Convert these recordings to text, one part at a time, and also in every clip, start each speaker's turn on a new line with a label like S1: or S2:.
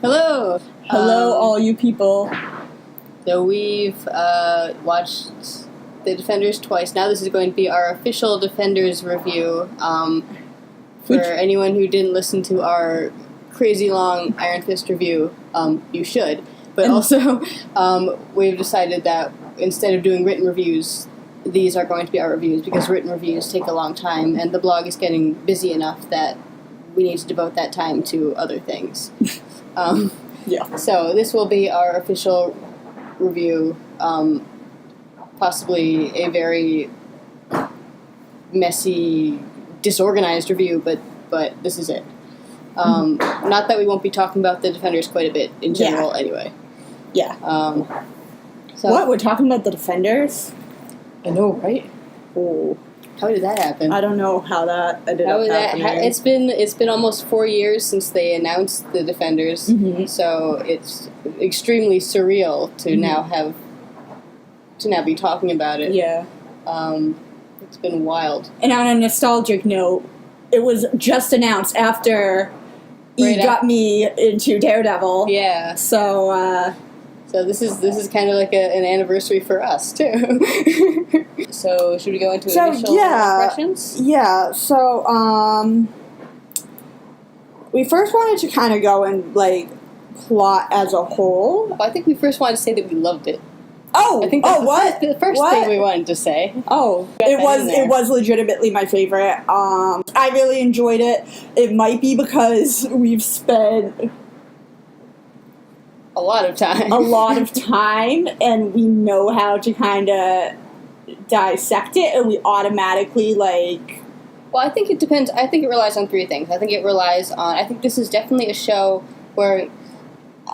S1: Hello!
S2: Hello, all you people.
S1: So we've watched The Defenders twice. Now this is going to be our official Defenders review. For anyone who didn't listen to our crazy long Iron Fist review, you should. But also, we've decided that instead of doing written reviews, these are going to be our reviews because written reviews take a long time, and the blog is getting busy enough that we need to devote that time to other things.
S2: Yeah.
S1: So this will be our official review, possibly a very messy, disorganized review, but this is it. Not that we won't be talking about the Defenders quite a bit in general anyway.
S2: Yeah.
S1: So
S2: What? We're talking about the Defenders?
S1: I know, right?
S2: Oh.
S1: How did that happen?
S2: I don't know how that ended up happening.
S1: It's been almost 4 years since they announced the Defenders, so it's extremely surreal to now be talking about it.
S2: Yeah.
S1: It's been wild.
S2: And on a nostalgic note, it was just announced after got me into Daredevil.
S1: Yeah.
S2: So
S1: this is kind of like an anniversary for us too. So should we go into initial impressions?
S2: Yeah. So we first wanted to kind of go and plot as a whole.
S1: Well, I think we first wanted to say that we loved it.
S2: Oh,
S1: I think that's the first thing we wanted to say.
S2: Oh, it was legitimately my favorite. I really enjoyed it. It might be because we've spent
S1: a lot of time,
S2: and we know how to kind of dissect it, and we automatically
S1: Well, I think it depends. I think it relies on three things. I think this is definitely a show where,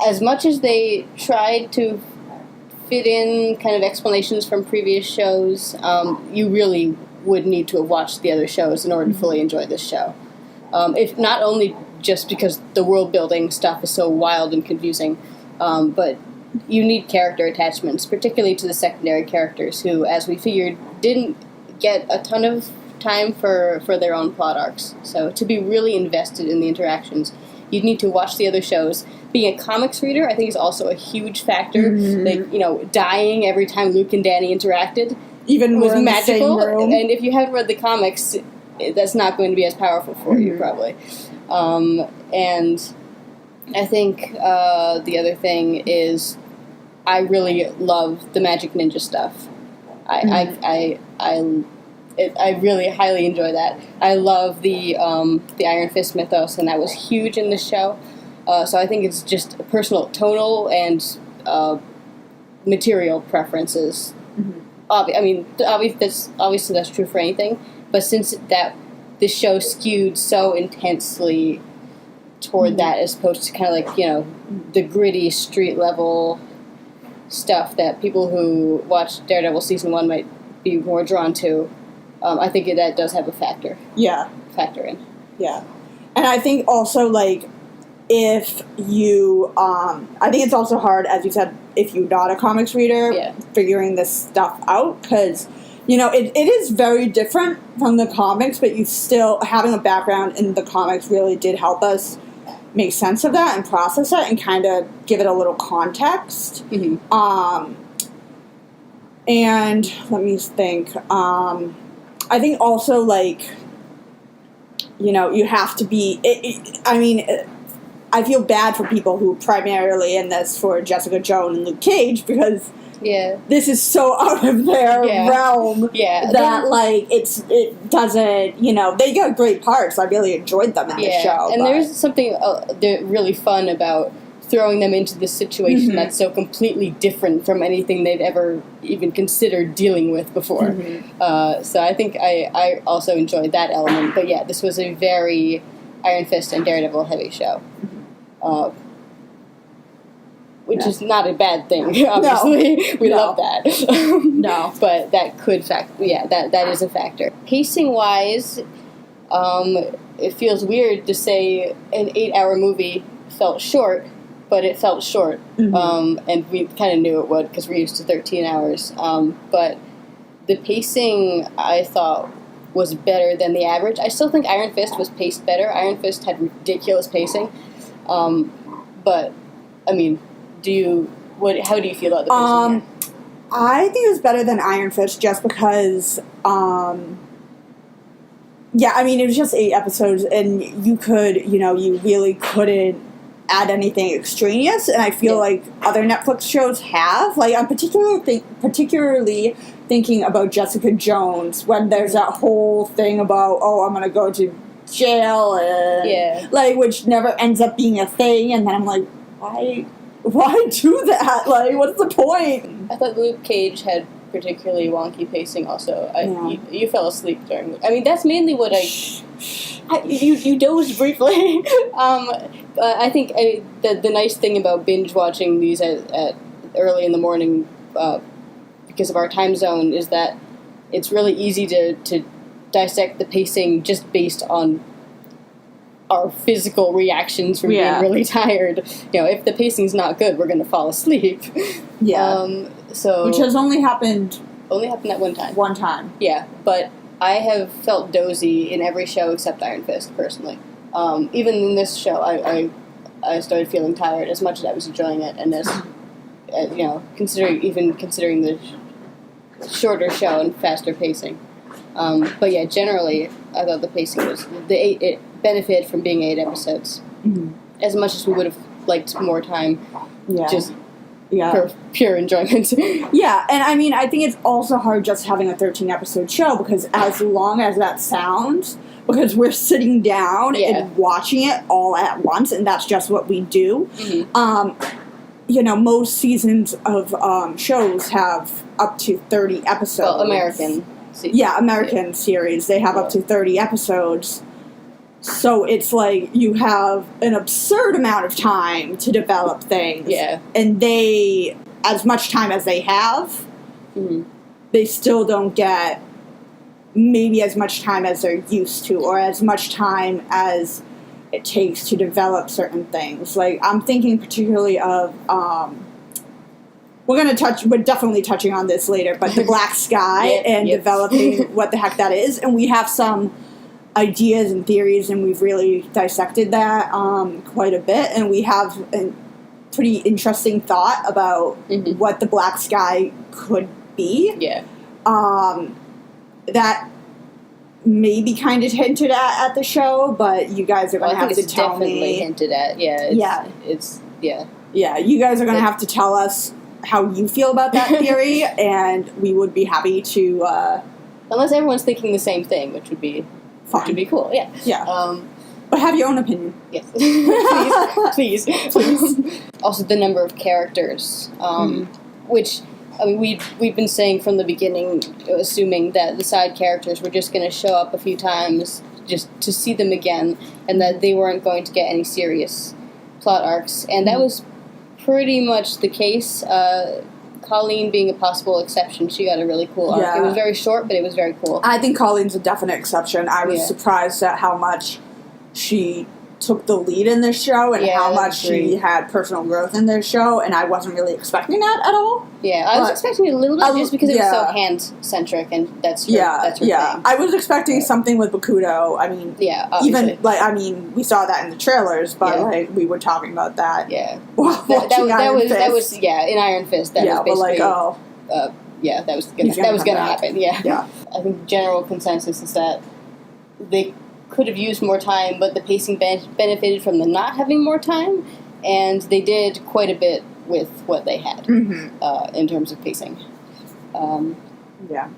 S1: as much as they tried to fit in kind of explanations from previous shows, you really would need to have watched the other shows in order to fully enjoy this show. If not only just because the world building stuff is so wild and confusing, but you need character attachments, particularly to the secondary characters who, as we figured, didn't get a ton of time for their own plot arcs. So to be really invested in the interactions, you'd need to watch the other shows. Being a comics reader, I think, is also a huge factor. Dying every time Luke and Danny interacted
S2: even
S1: was
S2: magical.
S1: And if you haven't read the comics, that's not going to be as powerful for you, probably. And I think the other thing is I really love the Magic Ninja stuff. I really highly enjoy that. I love the Iron Fist mythos, and that was huge in this show. So I think it's just personal, tonal, and material preferences. Obviously that's true for anything, but since this show skewed so intensely toward that as opposed to kind of the gritty street level stuff that people who watched Daredevil season 1 might be more drawn to, I think that does have a factor.
S2: Yeah.
S1: Factor in.
S2: Yeah. And I think also, if you, I think it's also hard, as you said, if you're not a comics reader, figuring this stuff out, because, it is very different from the comics, but you still, having a background in the comics really did help us make sense of that and process it and kind of give it a little context. And let me think. I think also, you have to be, I feel bad for people who primarily in this for Jessica Jones and Luke Cage because this is so out of their realm that it doesn't, they got great parts. I really enjoyed them in the show.
S1: And there's something really fun about throwing them into this situation that's so completely different from anything they've ever even considered dealing with before. So I think I also enjoyed that element. But yeah, this was a very Iron Fist and Daredevil heavy show. Which is not a bad thing, obviously. We love that. But that could that is a factor. Pacing-wise, it feels weird to say an 8-hour movie felt short, but it felt short. And we kind of knew it would because we're used to 13 hours. But the pacing, I thought, was better than the average. I still think Iron Fist was paced better. Iron Fist had ridiculous pacing. But, I mean, how do you feel about the pacing here?
S2: I think it was better than Iron Fist just because, yeah, I mean, it was just 8 episodes, and you really couldn't add anything extraneous, and I feel like other Netflix shows have. Like, I'm particularly thinking about Jessica Jones, when there's that whole thing about, I'm going to go to jail, and, which never ends up being a thing, and then I'm like, why do that? Like, what's the point?
S1: I thought Luke Cage had particularly wonky pacing also. You fell asleep during... I mean, that's mainly what you dozed briefly. I think the nice thing about binge watching these at early in the morning, because of our time zone, is that it's really easy to dissect the pacing just based on our physical reactions from being really tired. If the pacing's not good, we're going to fall asleep.
S2: Yeah. Which has only happened
S1: that one time.
S2: One time.
S1: Yeah, but I have felt dozy in every show except Iron Fist, personally. Even in this show, I started feeling tired as much as I was enjoying it, and as considering the shorter show and faster pacing. But yeah, generally, I thought the pacing was it benefited from being 8 episodes. Mm-hmm. As much as we would have liked more time, for pure enjoyment.
S2: Yeah, and I mean, I think it's also hard just having a 13-episode show, because as long as that sounds, because we're sitting down and watching it all at once, and that's just what we do. Mm-hmm. Most seasons of shows have up to 30 episodes.
S1: Well, American
S2: series. They have up to 30 episodes. So it's like you have an absurd amount of time to develop things.
S1: Yeah.
S2: And they, as much time as they have, they still don't get maybe as much time as they're used to, or as much time as it takes to develop certain things. Like, I'm thinking particularly of, we're definitely touching on this later, but the Black Sky developing what the heck that is. And we have some ideas and theories, and we've really dissected that quite a bit, and we have a pretty interesting thought about what the Black Sky could be.
S1: Yeah.
S2: That may be kind of hinted at the show, but you guys are going to have to tell me.
S1: Definitely hinted at. Yeah.
S2: Yeah, you guys are going to have to tell us how you feel about that theory, and we would be happy to...
S1: unless everyone's thinking the same thing, which would be...
S2: Fun.
S1: Which would be cool, yeah.
S2: Yeah. But have your own opinion.
S1: Yes. Please. Also, the number of characters, which, I mean, we've been saying from the beginning, assuming that the side characters were just going to show up a few times just to see them again, and that they weren't going to get any serious plot arcs. And that was pretty much the case. Colleen being a possible exception, she got a really cool arc. It was very short, but it was very cool.
S2: I think Colleen's a definite exception. I was surprised at how much she took the lead in this show, and how much she had personal growth in this show, and I wasn't really expecting that at all.
S1: Yeah, I was expecting it a little bit just because it was so hand-centric, and that's her thing.
S2: I was expecting something with Bakuto. I mean,
S1: obviously.
S2: we saw that in the trailers, but we were talking about that.
S1: Yeah, that was in Iron Fist. That was basically, that was gonna happen. Yeah. I think the general consensus is that they could have used more time, but the pacing benefited from the not having more time, and they did quite a bit with what they had in terms of pacing.
S2: Yeah.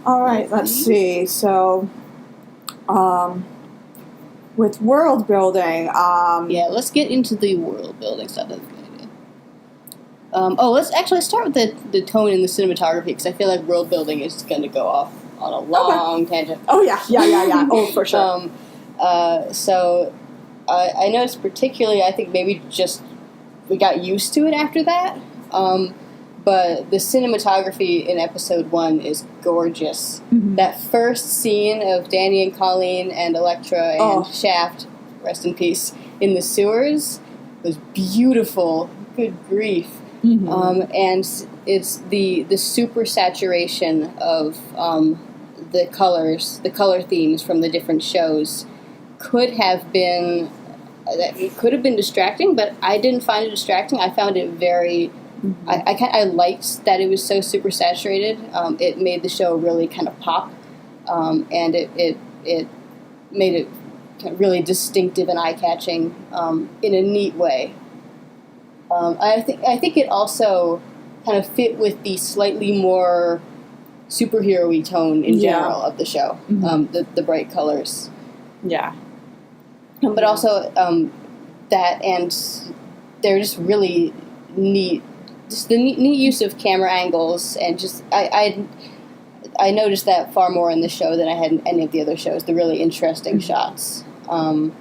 S2: All right, let's see. So, with world building,
S1: let's get into the world building stuff. That's a good idea. Let's start with the tone and the cinematography, because I feel like world building is going to go off on a long tangent.
S2: Oh, yeah. Oh, for sure.
S1: So, I noticed particularly, I think maybe just we got used to it after that, but the cinematography in episode 1 is gorgeous. Mm-hmm. That first scene of Danny and Colleen and Elektra and Shaft, rest in peace, in the sewers was beautiful. Good grief. Mm-hmm. And it's the super saturation of the color themes from the different shows could have been that it could have been distracting, but I didn't find it distracting. I found it very. I liked that it was so super saturated. It made the show really kind of pop, and it made it kind of really distinctive and eye catching in a neat way. I think it also kind of fit with the slightly more superhero-y tone in general of the show. The bright colors.
S2: Yeah.
S1: But also that, and they're just really neat. Just the neat use of camera angles, and just I noticed that far more in the show than I had in any of the other shows. The really interesting shots, and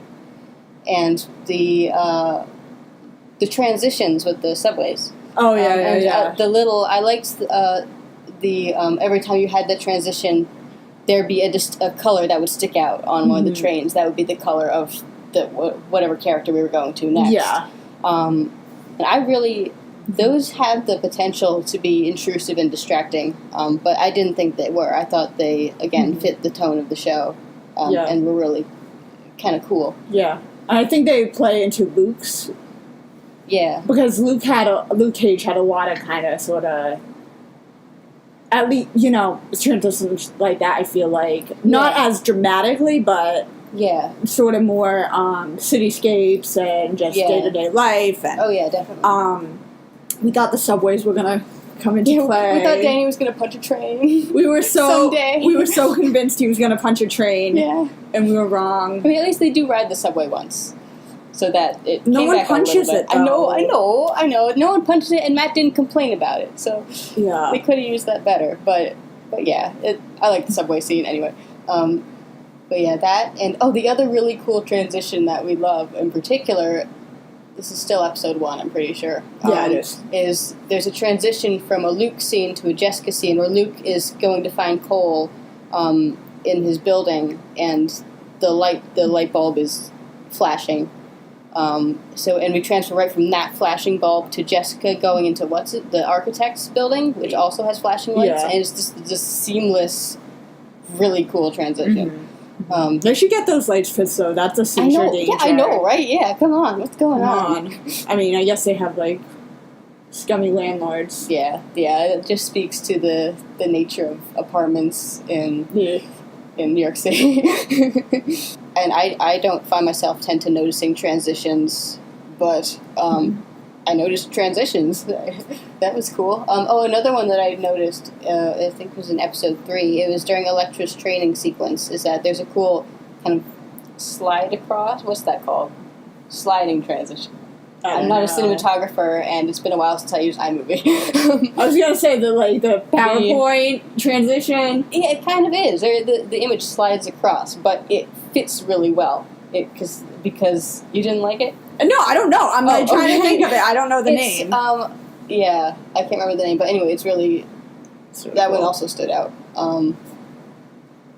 S1: the transitions with the subways.
S2: Oh yeah.
S1: The little I liked the every time you had the transition, there'd be a color that would stick out on one of the trains. That would be the color of the whatever character we were going to next.
S2: Yeah.
S1: And I really. Those had the potential to be intrusive and distracting, but I didn't think they were. I thought they, again, fit the tone of the show and were really kind of cool.
S2: Yeah. I think they play into Luke's.
S1: Yeah.
S2: Because Luke Cage had a lot of kind of sort of, at least, transitions like that, I feel like. Not as dramatically, but sort of more cityscapes and just day-to-day life. And,
S1: oh, yeah, definitely.
S2: We thought the subways were gonna come into play.
S1: We thought Danny was gonna punch a train.
S2: We were so
S1: someday.
S2: We were so convinced he was gonna punch a train.
S1: Yeah,
S2: and we were wrong.
S1: I mean, at least they do ride the subway once, so that it.
S2: No
S1: came
S2: one
S1: back
S2: punches it. Though.
S1: I know. No one punches it, and Matt didn't complain about it. So they could have used that better. But yeah, I like the subway scene anyway. But yeah, that and the other really cool transition that we love in particular. This is still episode 1, I'm pretty sure.
S2: Yeah, it is.
S1: Is there's a transition from a Luke scene to a Jessica scene where Luke is going to find Cole in his building, and the light bulb is flashing. And we transfer right from that flashing bulb to Jessica going into the architect's building, which also has flashing lights, and it's just seamless, really cool transition.
S2: They should get those lights fixed, though. That's a signature danger.
S1: Yeah, I know, right? Yeah, come on. What's going on?
S2: I mean, I guess they have, scummy landlords.
S1: Yeah. It just speaks to the nature of apartments in New York City. And I don't find myself tend to noticing transitions, but I noticed transitions. That was cool. Another one that I noticed, I think was in episode 3, it was during Elektra's training sequence, is that there's a cool kind of slide across. What's that called? Sliding transition. I'm not a cinematographer, and it's been a while since I used iMovie.
S2: I was going to say the PowerPoint transition.
S1: Yeah, it kind of is. The image slides across, but it fits really well. Because you didn't like it?
S2: No, I don't know. I'm trying to think of it. I don't know the name.
S1: Yeah, I can't remember the name, but anyway, it's really that one also stood out.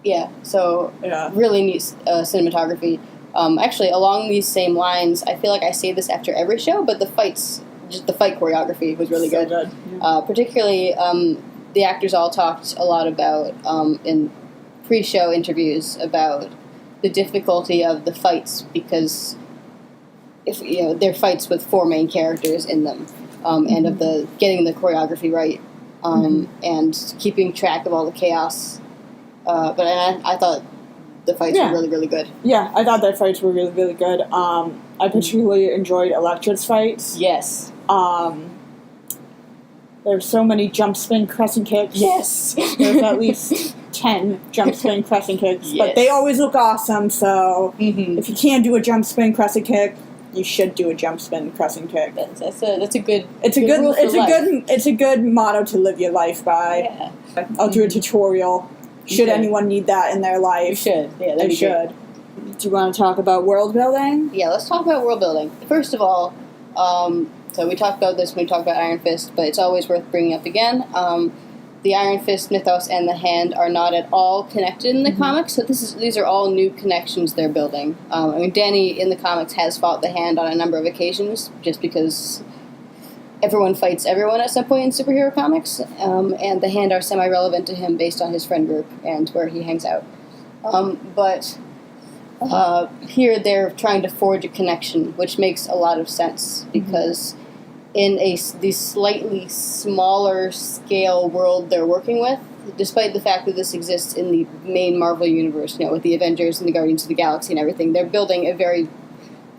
S1: Really neat cinematography. Actually, along these same lines, I feel like I say this after every show, but the fight choreography was really good. Yeah. Particularly, the actors all talked a lot about in pre-show interviews about the difficulty of the fights, because they're fights with 4 main characters in them, and of getting the choreography right, and keeping track of all the chaos. But I thought the fights were really, really good.
S2: Yeah, I thought the fights were really, really good. I particularly enjoyed Elektra's fights.
S1: Yes.
S2: There's so many jump spin crescent kicks.
S1: Yes.
S2: There's at least 10 jump spin crescent kicks. Yes. But they always look awesome, so if you can't do a jump spin crescent kick, you should do a jump spin crescent kick.
S1: That's a good
S2: it's a good motto to live your life by. Yeah. I'll do a tutorial. Should anyone need that in their life?
S1: You should. Yeah, they
S2: should. Do you want to talk about world building?
S1: Yeah, let's talk about world building. First of all, so we talked about this when we talked about Iron Fist, but it's always worth bringing up again. The Iron Fist mythos and the Hand are not at all connected in the comics, so these are all new connections they're building. Danny in the comics has fought the Hand on a number of occasions, just because everyone fights everyone at some point in superhero comics, and the Hand are semi-relevant to him based on his friend group and where he hangs out. But Here they're trying to forge a connection, which makes a lot of sense because in the slightly smaller scale world they're working with, despite the fact that this exists in the main Marvel universe, with the Avengers and the Guardians of the Galaxy and everything, they're building a very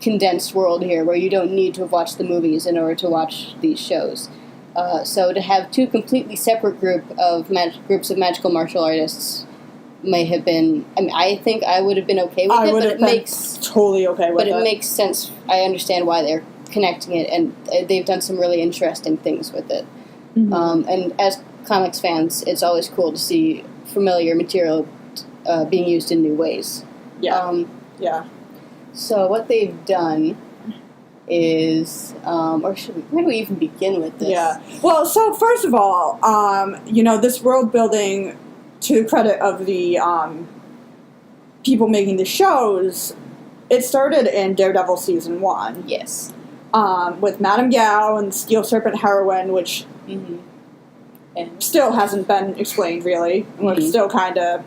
S1: condensed world here where you don't need to have watched the movies in order to watch these shows. So to have two completely separate groups of magical martial artists may have been. I mean, I think I would have been okay with it, but it makes
S2: totally okay with it.
S1: But it makes sense. I understand why they're connecting it, and they've done some really interesting things with it. Mm-hmm. And as comics fans, it's always cool to see familiar material being used in new ways.
S2: Yeah. Yeah.
S1: So what they've done is, or where do we even begin with this?
S2: Yeah. Well, so first of all, this world building, to the credit of the people making the shows, it started in Daredevil Season 1.
S1: Yes.
S2: With Madame Gao and Steel Serpent Heroine, which still hasn't been explained, really. We're still kind of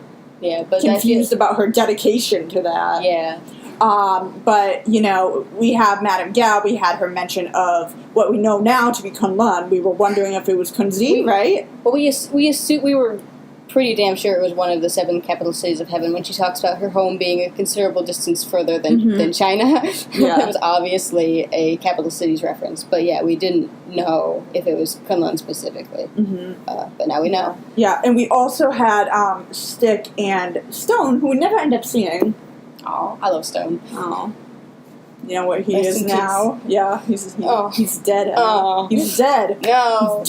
S2: confused about her dedication to that.
S1: Yeah.
S2: But, we have Madame Gao, we had her mention of what we know now to be Kunlun. We were wondering if it was Kunzi, right?
S1: Well, we assumed, we were pretty damn sure it was one of the 7 capital cities of heaven when she talks about her home being a considerable distance further than China. Yeah. That was obviously a capital cities reference. But yeah, we didn't know if it was Kunlun specifically. But now we know.
S2: Yeah, and we also had Stick and Stone, who we never end up seeing.
S1: Oh, I love Stone.
S2: Oh. You know where he is now? Yeah, he's dead.
S1: Oh.
S2: He's dead.
S1: No.
S2: He's dead.
S1: No.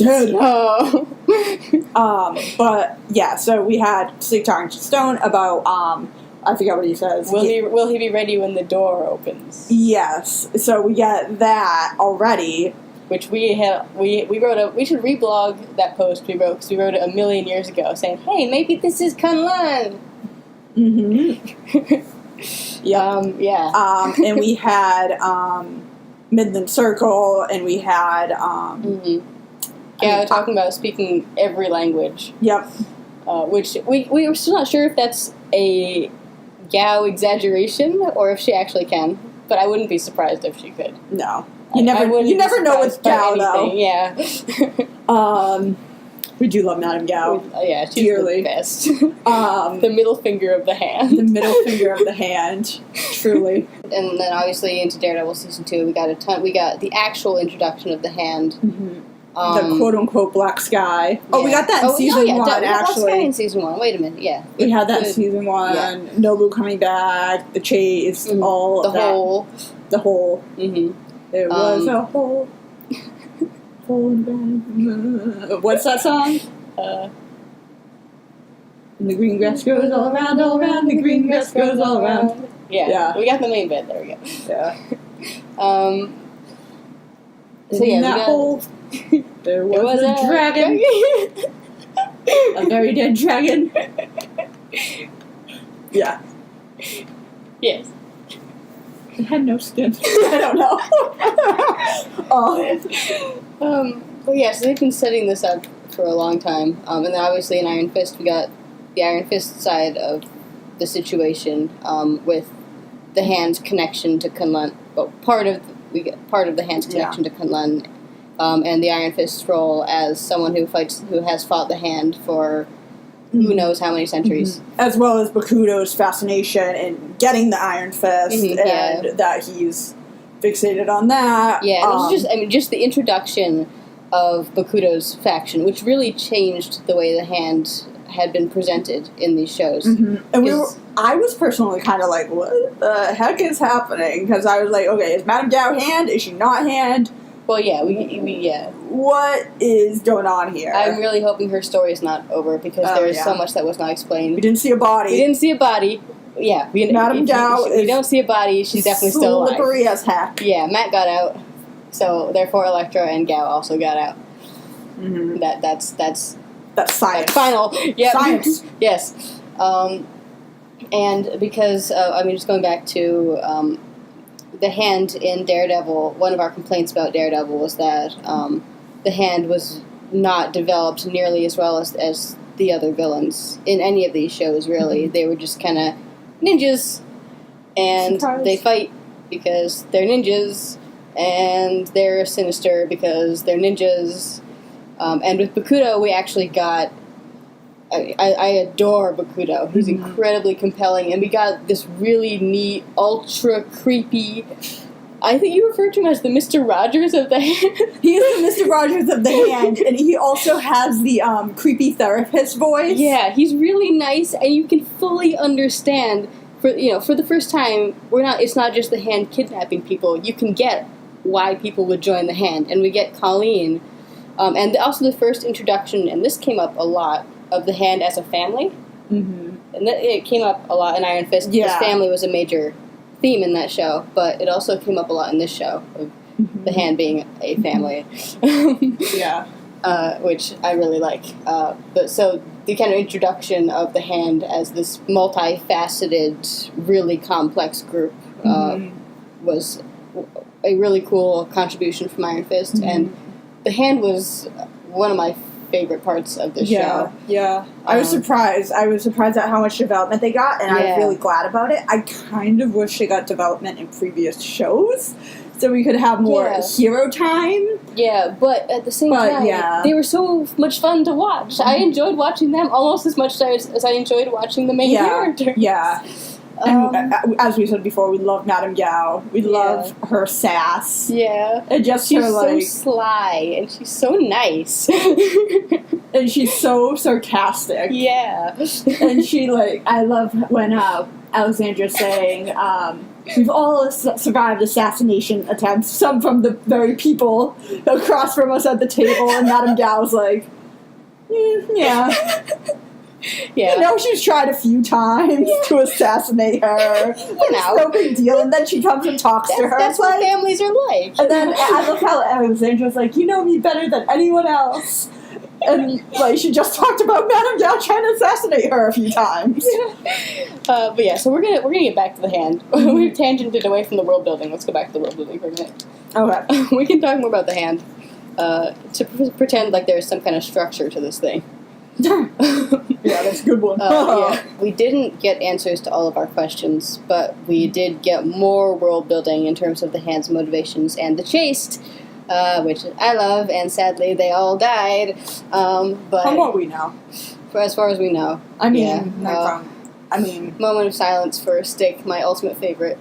S2: But yeah, so we had Stick talking to Stone about I forget what he says.
S1: Will he be ready when the door opens?
S2: Yes. So we get that already.
S1: Which we wrote we should reblog that post we wrote, because we wrote it a million years ago, saying, hey, maybe this is Kunlun.
S2: Yeah. And we had Midland Circle, and we had
S1: talking about speaking every language.
S2: Yep.
S1: Which we were still not sure if that's a Gao exaggeration or if she actually can, but I wouldn't be surprised if she could.
S2: No. You never know with Gao, though.
S1: Yeah.
S2: We do love Madame Gao.
S1: Yeah, she's
S2: dearly.
S1: The best. The middle finger of the hand.
S2: The middle finger of the hand. Truly.
S1: And then obviously into Daredevil Season 2, we got the actual introduction of the hand.
S2: The quote-unquote Black Sky. Oh, we got that in Season 1, actually.
S1: Black Sky in Season 1. Wait a minute, yeah.
S2: We had that in Season 1. Yeah. Nobu coming back, the chase, all of that. The hole. There was a hole. What's that song? And the green grass grows all around, the green grass grows all around.
S1: Yeah. We got the main bit, there we go.
S2: Yeah.
S1: So yeah,
S2: in that hole, there was a dragon. A very dead dragon. Yeah.
S1: Yes.
S2: It had no skin. I don't know.
S1: But yeah, so they've been setting this up for a long time. And then obviously in Iron Fist, we got the Iron Fist side of the situation with the hand's connection to Kunlun. Well, we get part of the hand's connection to Kunlun, and the Iron Fist's role as someone who has fought the hand for who knows how many centuries.
S2: As well as Bakuto's fascination in getting the Iron Fist, and that he's fixated on that.
S1: Yeah, it was just the introduction of Bakuto's faction, which really changed the way the hand had been presented in these shows.
S2: And I was personally kind of like, what the heck is happening? Because I was like, okay, is Madame Gao hand? Is she not hand?
S1: Well, yeah,
S2: What is going on here?
S1: I'm really hoping her story is not over, because there is so much that was not explained.
S2: We didn't see a body.
S1: Yeah,
S2: Madame Gao
S1: we don't see a body. She's definitely still alive.
S2: Slippery as heck.
S1: Yeah, Matt got out, so therefore Elektra and Gao also got out. That's
S2: science.
S1: Final. Yep.
S2: Science.
S1: Yes. And because just going back to the hand in Daredevil, one of our complaints about Daredevil was that the hand was not developed nearly as well as the other villains in any of these shows, really. They were just kind of ninjas, and
S2: Surprise.
S1: they fight because they're ninjas, and they're sinister because they're ninjas. And with Bakuto, we actually got... I adore Bakuto. He's incredibly compelling, and we got this really neat, ultra creepy... I think you referred to him as the Mr. Rogers of the Hand.
S2: He is the Mr. Rogers of the Hand, and he also has the creepy therapist voice.
S1: Yeah, he's really nice, and you can fully understand. For the first time, it's not just the Hand kidnapping people. You can get why people would join the Hand, and we get Colleen, and also the first introduction, and this came up a lot, of the Hand as a family.
S2: Mm-hmm.
S1: And it came up a lot in Iron Fist.
S2: Yeah.
S1: Because family was a major theme in that show, but it also came up a lot in this show of the Hand being a family.
S2: Yeah.
S1: Which I really like. But so the kind of introduction of the Hand as this multifaceted, really complex group was a really cool contribution from Iron Fist, and the Hand was one of my favorite parts of the show.
S2: Yeah. I was surprised. I was surprised at how much development they got, and I was really glad about it. I kind of wish they got development in previous shows, so we could have more hero time.
S1: Yeah, but at the same time, they were so much fun to watch. I enjoyed watching them almost as much as I enjoyed watching the main characters.
S2: Yeah. And as we said before, we love Madame Gao. We love her sass.
S1: Yeah.
S2: And just
S1: she's
S2: her,
S1: so sly, and she's so nice.
S2: And she's so sarcastic.
S1: Yeah.
S2: And she, I love when Alexandra's saying, we've all survived assassination attempts, some from the very people across from us at the table, and Madame Gao's like, yeah. Yeah. She's tried a few times to assassinate her. It's no big deal. And then she comes and talks to her.
S1: That's what families are like.
S2: And then I love how Alexandra's like, you know me better than anyone else. And she just talked about Madame Gao trying to assassinate her a few times.
S1: But yeah, so we're gonna get back to the Hand. We've tangented away from the world building. Let's go back to the world building for a minute.
S2: Okay.
S1: We can talk more about the Hand to pretend like there's some kind of structure to this thing.
S2: Yeah, that's a good one.
S1: We didn't get answers to all of our questions, but we did get more world building in terms of the Hand's motivations and the Chaste, which I love, and sadly they all died. But
S2: from what we know,
S1: as far as we know, moment of silence for Stick, my ultimate favorite.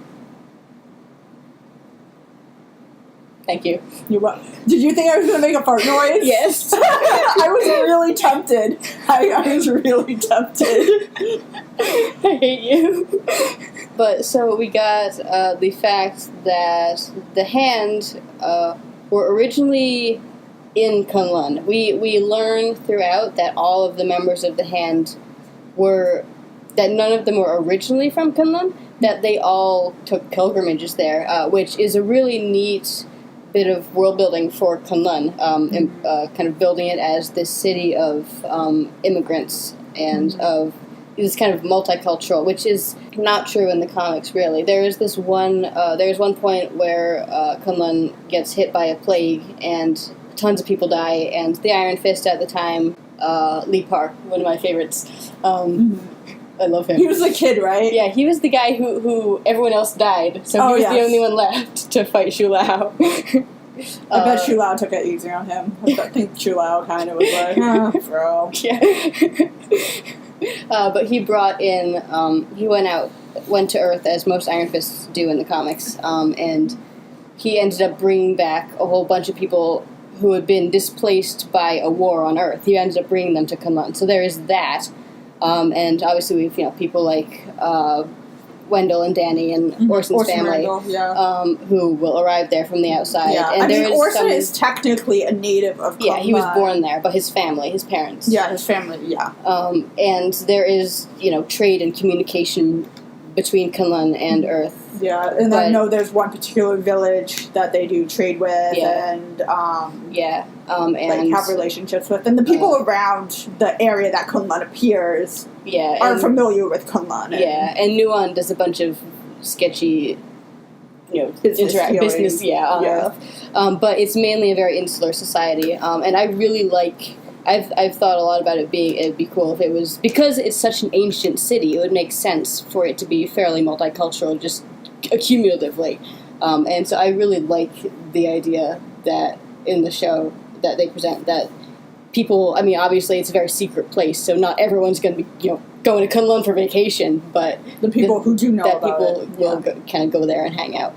S1: Thank you.
S2: You're welcome. Did you think I was going to make a fart noise?
S1: Yes.
S2: I was really tempted. I was really tempted.
S1: I hate you. But so we got the fact that the Hand were originally in Kunlun. We learned throughout that all of the members of the Hand that none of them were originally from Kunlun, that they all took pilgrimages there, which is a really neat bit of world building for Kunlun, kind of building it as this city of immigrants and of this kind of multicultural, which is not true in the comics really. There's one point where Kunlun gets hit by a plague and tons of people die, and the Iron Fist at the time, Lee Park, one of my favorites. I love him.
S2: He was a kid, right?
S1: Yeah, he was the guy who everyone else died, so he was the only one left to fight Shu Lao.
S2: I bet Shu Lao took it easier on him. I think Shu Lao kind of was like, bro.
S1: Yeah. But he brought in, he went to Earth as most Iron Fists do in the comics, and he ended up bringing back a whole bunch of people who had been displaced by a war on Earth. He ended up bringing them to Kunlun. So there is that. And obviously we've people like Wendell and Danny and Orson's family, who will arrive there from the outside.
S2: Yeah.
S1: And
S2: Orson is technically a native of Kunlun.
S1: Yeah, he was born there, but his family, his parents.
S2: Yeah, his family, yeah.
S1: And there is, trade and communication between Kunlun and Earth.
S2: Yeah, and I know there's one particular village that they do trade with and have relationships with. And the people around the area that Kunlun appears are familiar with Kunlun.
S1: And Nuon does a bunch of sketchy business on Earth. But it's mainly a very insular society. And I really like I've thought a lot about it'd be cool if it was, because it's such an ancient city, it would make sense for it to be fairly multicultural, just accumulatively. And so I really like the idea that in the show that they present that people, I mean, obviously it's a very secret place, so not everyone's going to be, going to Kunlun for vacation, but
S2: the people who do know
S1: that
S2: about
S1: people
S2: it,
S1: will kind of go there and hang out.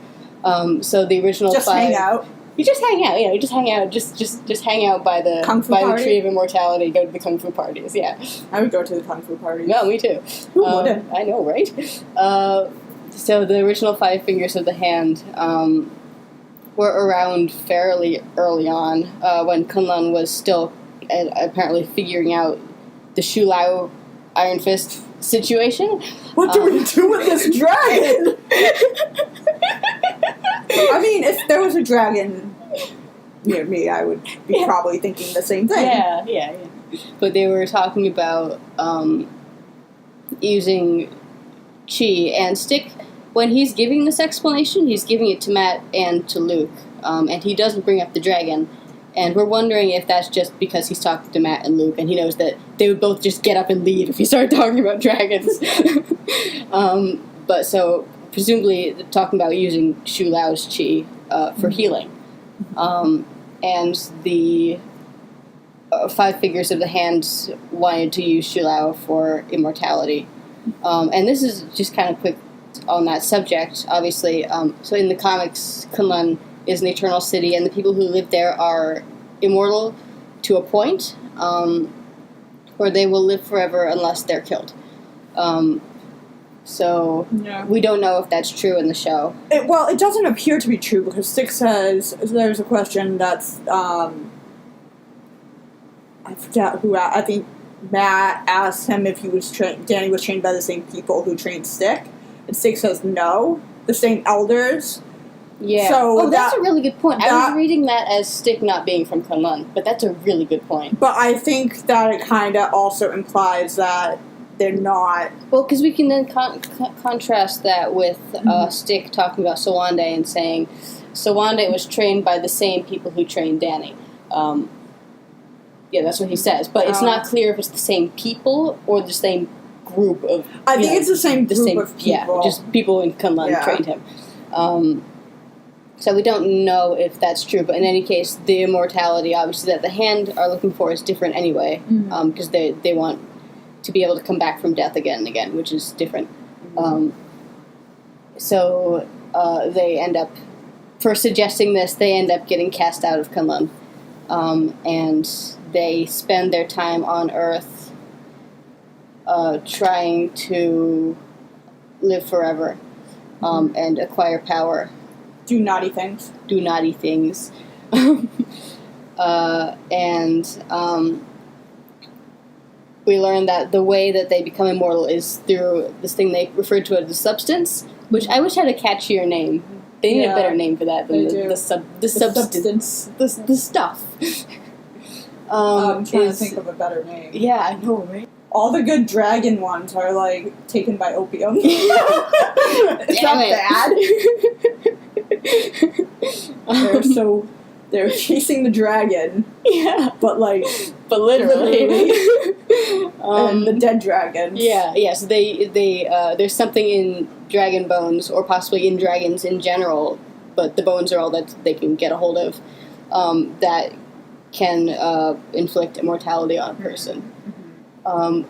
S1: So the original
S2: just
S1: 5,
S2: hang out.
S1: You just hang out, you just hang out, just hang out by the the Tree of Immortality, go to the Kung Fu parties, yeah.
S2: I would go to the Kung Fu parties.
S1: No, me too.
S2: Who wouldn't?
S1: I know, right? So the original 5 fingers of the hand were around fairly early on, when Kunlun was still apparently figuring out the Shu Lao Iron Fist situation.
S2: What do we do with this dragon? I mean, if there was a dragon near me, I would be probably thinking the same thing.
S1: Yeah. But they were talking about using Chi, and Stick, when he's giving this explanation, he's giving it to Matt and to Luke, and he doesn't bring up the dragon. And we're wondering if that's just because he's talking to Matt and Luke, and he knows that they would both just get up and leave if he started talking about dragons. But so, presumably, talking about using Shu Lao's Chi for healing. And the 5 fingers of the hand wanted to use Shu Lao for immortality. And this is just kind of quick on that subject, obviously. So in the comics, Kunlun is an eternal city, and the people who live there are immortal to a point, where they will live forever unless they're killed. So we don't know if that's true in the show.
S2: It doesn't appear to be true, because Stick says, there's a question that's, I forget who, I think Matt asked him if Danny was trained by the same people who trained Stick, and Stick says no, the same elders.
S1: Yeah. So that's a really good point. I was reading that as Stick not being from Kunlun, but that's a really good point.
S2: But I think that it kind of also implies that they're not.
S1: Well, because we can then contrast that with Stick talking about Sowande and saying Sowande was trained by the same people who trained Danny. Yeah, that's what he says. But it's not clear if it's the same people or the same group of...
S2: I think it's the same group of people.
S1: Yeah, just people in Kunlun trained him. So we don't know if that's true, but in any case, the immortality, obviously, that the hand are looking for is different anyway, because they want to be able to come back from death again and again, which is different. So they end up, for suggesting this, they end up getting cast out of Kunlun, and they spend their time on Earth trying to live forever and acquire power.
S2: Do naughty things.
S1: And we learn that the way that they become immortal is through this thing they refer to as the substance, which I wish had a catchier name. They need a better name for that than the substance. The stuff.
S2: I'm trying to think of a better name.
S1: Yeah, I know, right?
S2: All the good dragon ones are, taken by opium. It's not bad. They're chasing the dragon.
S1: Yeah.
S2: But
S1: literally.
S2: And the dead dragons.
S1: Yeah, so they there's something in dragon bones, or possibly in dragons in general, but the bones are all that they can get a hold of, that can inflict immortality on a person. And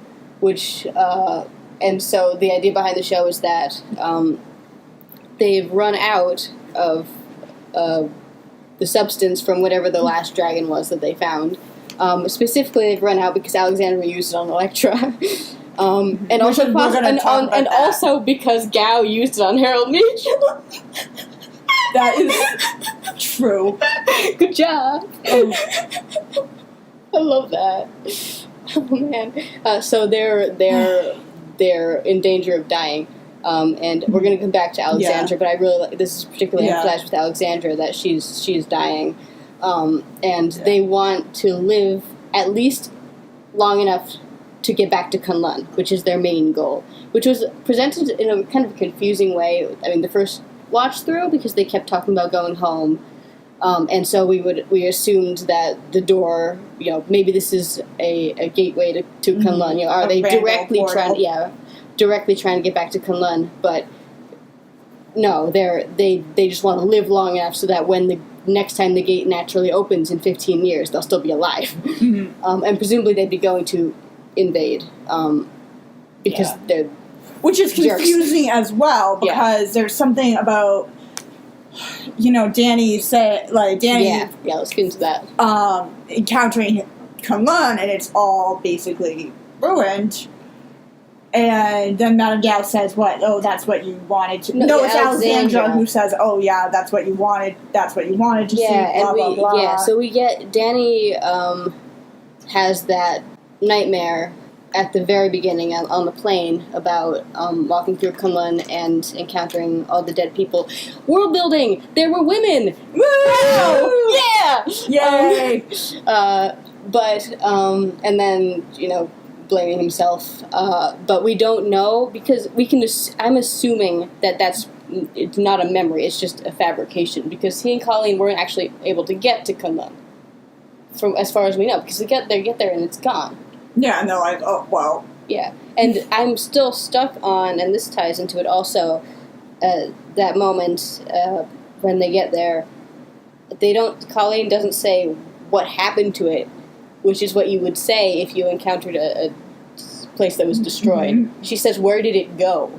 S1: so the idea behind the show is that they've run out of the substance from whatever the last dragon was that they found. Specifically, they've run out because Alexandra used it on Elektra. And also because Gao used it on Harold Meach.
S2: That is true.
S1: Good job. I love that. Oh man. So they're in danger of dying. And we're going to come back to Alexandra, but I really like, this is particularly emphasized with Alexandra, that she's dying. And they want to live at least long enough to get back to Kunlun, which is their main goal, which was presented in a kind of confusing way. I mean, the first watch through, because they kept talking about going home, And so we assumed that the door, maybe this is a gateway to Kunlun. Are they directly trying to get back to Kunlun? But no, they just want to live long enough so that when the next time the gate naturally opens in 15 years, they'll still be alive. And presumably they'd be going to invade because they're
S2: which is confusing
S1: jerks.
S2: As well, because there's something about Danny said, let's
S1: get into that.
S2: Encountering Kunlun, and it's all basically ruined. And then Madame Gao says, "What? Oh, that's what you wanted to." No, it's Alexandra who says, "Oh, yeah, that's what you wanted. That's what you wanted to see." Blah, blah, blah.
S1: Yeah, so we get Danny has that nightmare at the very beginning on the plane about walking through Kunlun and encountering all the dead people. World building! There were women! Woo! Yeah!
S2: Yay!
S1: And then, blaming himself. But we don't know, because I'm assuming it's not a memory, it's just a fabrication, because he and Colleen weren't actually able to get to Kunlun, from as far as we know, because they get there and it's gone.
S2: Yeah, and they're like, oh, well.
S1: Yeah, and I'm still stuck on, and this ties into it also, that moment when they get there, Colleen doesn't say what happened to it, which is what you would say if you encountered a place that was destroyed. Mm-hmm. She says, where did it go?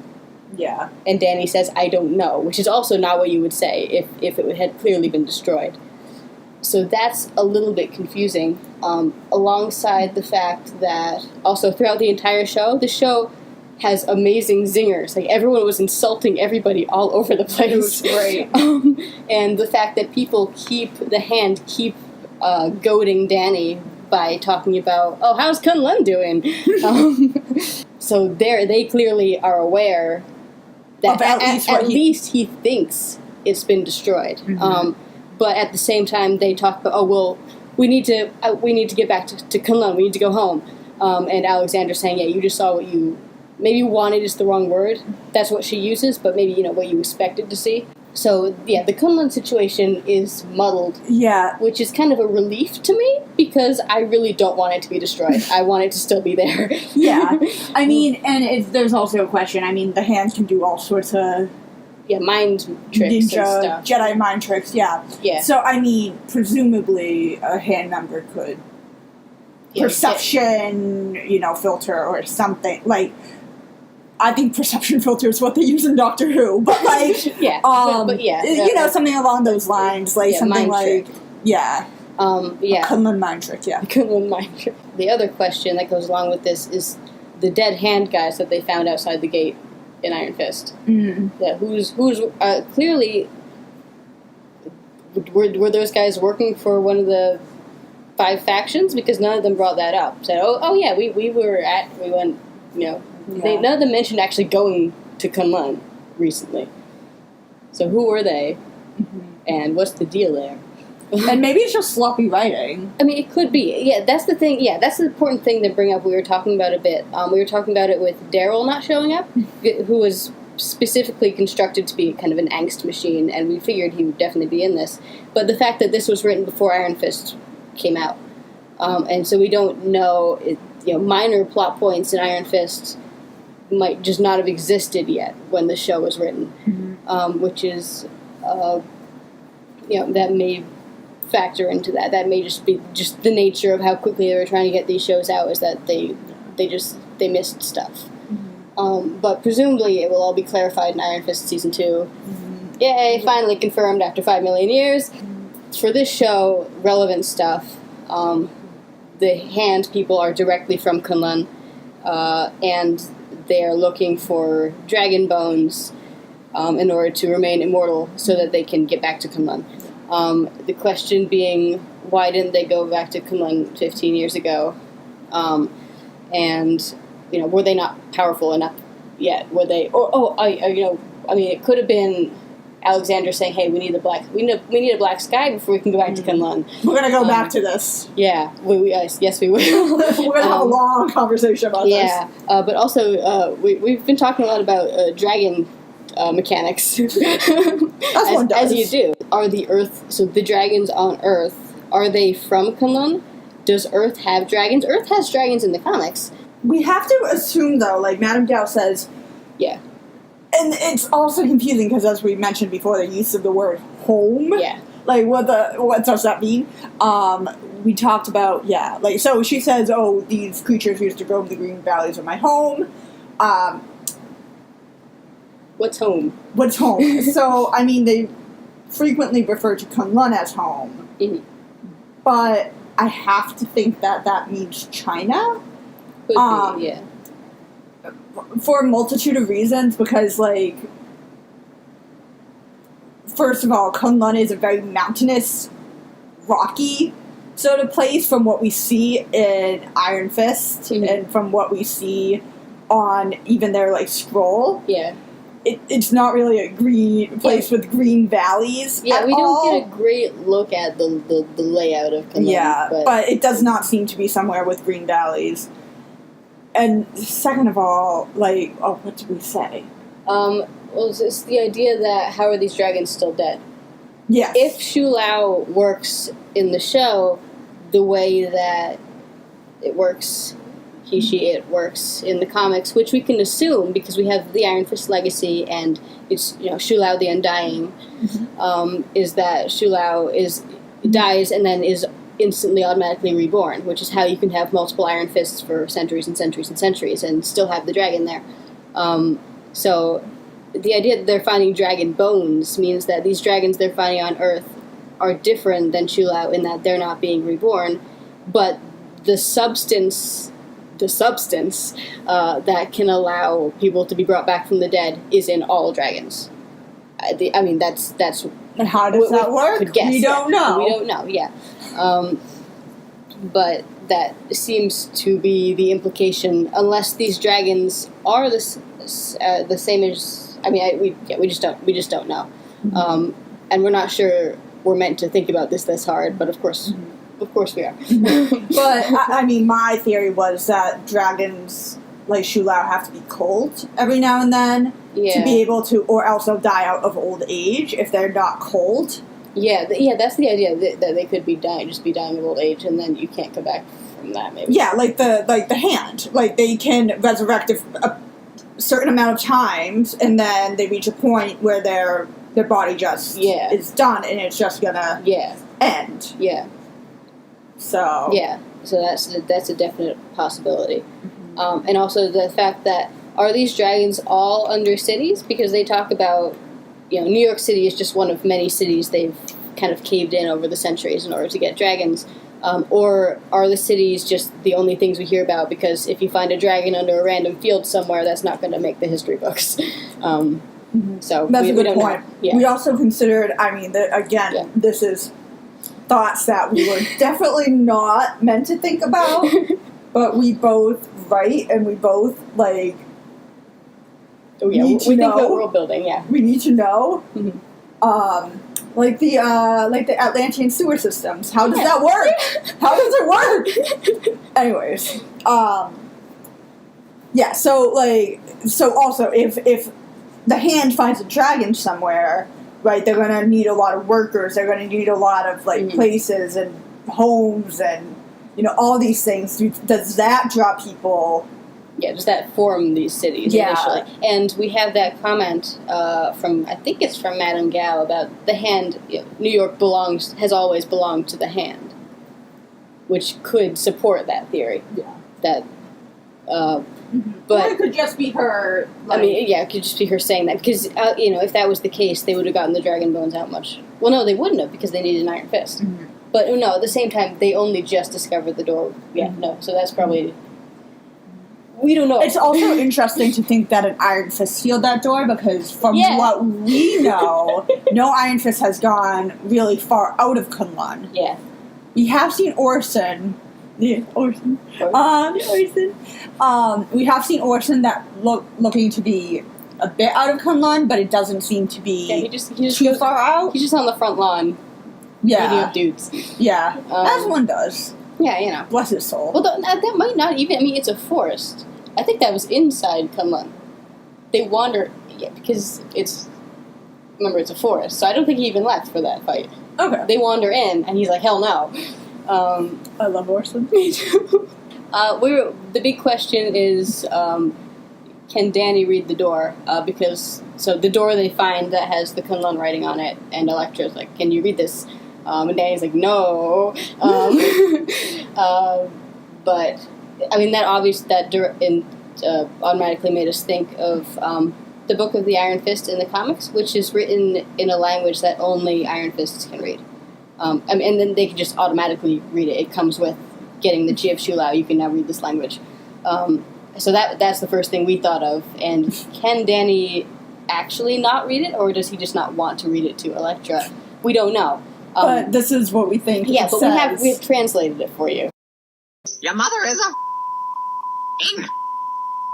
S2: Yeah.
S1: And Danny says, I don't know, which is also not what you would say if it had clearly been destroyed. So that's a little bit confusing, alongside the fact that also throughout the entire show, the show has amazing zingers. Like, everyone was insulting everybody all over the place.
S2: It was great.
S1: And the fact that people keep goading Danny by talking about, oh, how's Kunlun doing? So they clearly are aware that at least he thinks it's been destroyed. Mm-hmm. But at the same time, they talk about, oh, well, we need to get back to Kunlun. We need to go home. And Alexander's saying, yeah, you just saw what you maybe wanted is the wrong word. That's what she uses, but maybe what you expected to see. So yeah, the Kunlun situation is muddled.
S2: Yeah,
S1: which is kind of a relief to me, because I really don't want it to be destroyed. I want it to still be there.
S2: Yeah, I mean, and there's also a question. I mean, the hand can do all sorts of.
S1: Yeah, mind tricks
S2: ninja,
S1: and stuff.
S2: Jedi mind tricks, yeah. So, I mean, presumably a hand member could perception, filter or something. Like, I think perception filter is what they use in Doctor Who, but like, something along those lines, like something like, trick. A Kunlun mind trick,
S1: Kunlun mind trick. The other question that goes along with this is the dead hand guys that they found outside the gate in Iron Fist.
S2: Mm-hmm.
S1: Yeah, who's clearly were those guys working for one of the 5 factions? Because none of them brought that up. Said, we went. None of them mentioned actually going to Kunlun recently. So who were they, and what's the deal there?
S2: And maybe it's just sloppy writing.
S1: I mean, it could be. Yeah, that's the thing. Yeah, that's the important thing to bring up. We were talking about a bit. We were talking about it with Daryl not showing up, who was specifically constructed to be kind of an angst machine, and we figured he would definitely be in this. But the fact that this was written before Iron Fist came out, and so we don't know, minor plot points in Iron Fist might just not have existed yet when the show was written, which is, that may factor into that. That may just be just the nature of how quickly they were trying to get these shows out, is that they missed stuff. But presumably it will all be clarified in Iron Fist Season 2. Yay, finally confirmed after 5 million years. For this show, relevant stuff, the hand people are directly from Kunlun, and they are looking for dragon bones in order to remain immortal so that they can get back to Kunlun. The question being, why didn't they go back to Kunlun 15 years ago? And, were they not powerful enough yet? Were they, it could have been Alexander saying, hey, we need a black sky before we can go back to Kunlun.
S2: We're going to go back to this.
S1: Yeah, yes, we will.
S2: We're going to have a long conversation about this.
S1: Yeah, but also, we've been talking a lot about dragon mechanics.
S2: One does.
S1: As you do. Are the dragons on Earth, are they from Kunlun? Does Earth have dragons? Earth has dragons in the comics.
S2: We have to assume, though, like Madame Gao says...
S1: Yeah.
S2: And it's also confusing, because as we mentioned before, the use of the word home.
S1: Yeah.
S2: Like, what does that mean? We talked about, so she says, oh, these creatures used to roam the green valleys of my home.
S1: What's home?
S2: What's home? So, I mean, they frequently refer to Kunlun as home.
S1: Mm-hmm.
S2: But I have to think that means China.
S1: Could be, yeah.
S2: For a multitude of reasons, because, like, first of all, Kunlun is a very mountainous, rocky sort of place from what we see in Iron Fist,
S1: mm-hmm.
S2: and from what we see on even their, like, scroll.
S1: Yeah.
S2: It's not really a green place with green valleys.
S1: Yeah, we
S2: all.
S1: don't get a great look at the layout of Kunlun.
S2: Yeah, but it does not seem to be somewhere with green valleys. And second of all, like, what did we say?
S1: Well, it's the idea that how are these dragons still dead?
S2: Yes.
S1: If Shu Lao works in the show the way that it works, it works in the comics, which we can assume because we have the Iron Fist legacy and it's Shu Lao the Undying,
S2: mm-hmm.
S1: Is that Shu Lao dies and then is instantly automatically reborn, which is how you can have multiple Iron Fists for centuries and centuries and centuries and still have the dragon there. So the idea that they're finding dragon bones means that these dragons they're finding on Earth are different than Shu Lao in that they're not being reborn, but the substance that can allow people to be brought back from the dead is in all dragons. I mean, that's.
S2: And how does that work? We don't know.
S1: We don't know. Yeah, but that seems to be the implication. Unless these dragons are the same as. I mean, we just don't know,
S2: mm-hmm.
S1: And we're not sure. We're meant to think about this hard, but of course. Mm-hmm. Of course we are.
S2: But, I mean, my theory was that dragons, like Shu Lao, have to be cold every now and then to be able to, or else they'll die out of old age if they're not cold.
S1: Yeah, that's the idea, that they could be dying of old age, and then you can't come back from that, maybe.
S2: Yeah, like the hand. Like, they can resurrect a certain amount of times, and then they reach a point where their body just is done, and it's just gonna end.
S1: Yeah.
S2: So
S1: that's a definite possibility, mm-hmm. And also the fact that are these dragons all under cities, because they talk about New York City is just one of many cities they've kind of caved in over the centuries in order to get dragons, or are the cities just the only things we hear about because if you find a dragon under a random field somewhere that's not going to make the history books.
S2: Mm-hmm.
S1: So
S2: that's a good
S1: don't
S2: point.
S1: Yeah.
S2: We also considered, I mean, this is thoughts that we were definitely not meant to think about, but we both write and we both need to
S1: we
S2: know.
S1: think about world building. Yeah,
S2: we need to know.
S1: Mm-hmm.
S2: Like the Atlantean sewer systems. How does that work? How does it work? Anyways, yeah. So also if the hand finds a dragon somewhere. Right, they're going to need a lot of workers. They're going to need a lot of
S1: mm-hmm.
S2: places and homes and all these things. Does that draw people?
S1: Yeah, does that form these cities initially? And we have that comment from I think it's from Madame Gao about the hand. New York has always belonged to the hand, which could support that theory. Yeah, that. But
S2: or it could just be her.
S1: I mean, it could just be her saying that because if that was the case, they would have gotten the dragon bones out much. Well, no, they wouldn't have because they needed an Iron Fist. Mm-hmm. But no, at the same time, they only just discovered the door. Yeah, mm-hmm. No, so that's probably we don't know.
S2: It's also interesting to think that an Iron Fist sealed that door because from what we know, no Iron Fist has gone really far out of Kunlun.
S1: Yeah,
S2: we have seen Orson. Yeah, Orson. We have seen Orson that looking to be a bit out of Kunlun, but it doesn't seem to be
S1: he just
S2: too far out.
S1: He's just on the front lawn, beating up dudes.
S2: Yeah, as one does.
S1: Yeah,
S2: Bless his soul.
S1: Well, that might not even. I mean, it's a forest. I think that was inside Kunlun. They wander. Yeah, because remember, it's a forest, so I don't think he even left for that fight.
S2: Okay.
S1: They wander in, and he's like, hell no.
S2: I love horsemen.
S1: Me too. The big question is, can Danny read the door? So the door they find that has the Kunlun writing on it, and Elektra's like, can you read this? And Danny's like, no. But, I mean, that automatically made us think of the Book of the Iron Fist in the comics, which is written in a language that only Iron Fists can read. And then they can just automatically read it. It comes with getting the Chief Shulau. You can now read this language. So that's the first thing we thought of. And can Danny actually not read it, or does he just not want to read it to Elektra? We don't know.
S2: But this is what we think.
S1: Yeah, but we have translated it for you.
S3: Your mother is a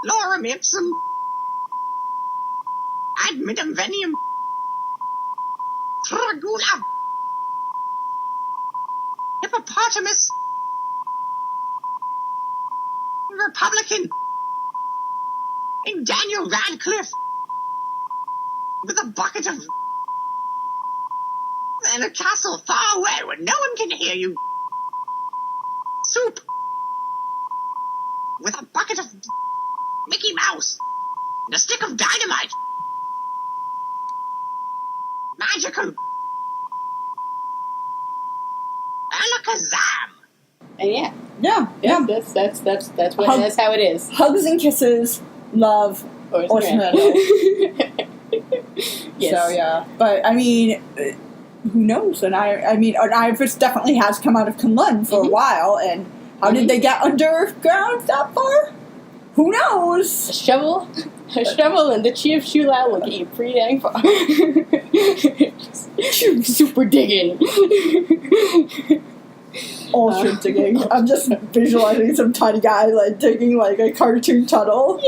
S3: lorem ipsum ad midem venium tragula hippopotamus Republican in Daniel Radcliffe with a bucket of and a castle far away where no one can hear you. Soup with a bucket of Mickey Mouse and a stick of dynamite. Magical. Alakazam.
S1: And yeah.
S2: Yeah.
S1: That's how it is.
S2: Hugs and kisses, love, Horseman.
S1: Yes.
S2: So yeah, but I mean, who knows? And I mean, Iron Fist definitely has come out of Kunlun for a while, and how did they get underground that far? Who knows?
S1: A shovel, and the Chief Shulau will get you pretty dang far. Super digging.
S2: Ultra digging. I'm just visualizing some tiny guy like digging like a cartoon tunnel,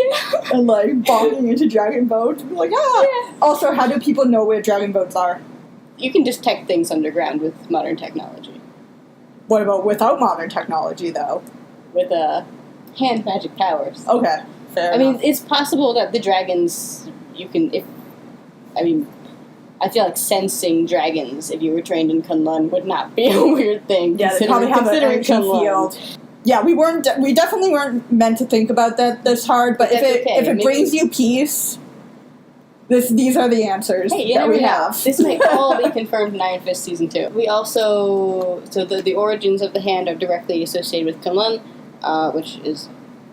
S2: and like bonking into dragon boats. Like
S1: Yeah.
S2: Also, how do people know where dragon boats are?
S1: You can detect things underground with modern technology.
S2: What about without modern technology, though?
S1: With hand magic powers.
S2: Okay, fair enough.
S1: mean, it's possible that the dragons, I feel like sensing dragons, if you were trained in Kunlun, would not be a weird thing.
S2: Yeah, they probably have an energy field. Yeah, we definitely weren't meant to think about that this hard, but if it brings you peace, these are the answers that we have.
S1: This may all be confirmed in Iron Fist Season 2. We also, the origins of the hand are directly associated with Kunlun, which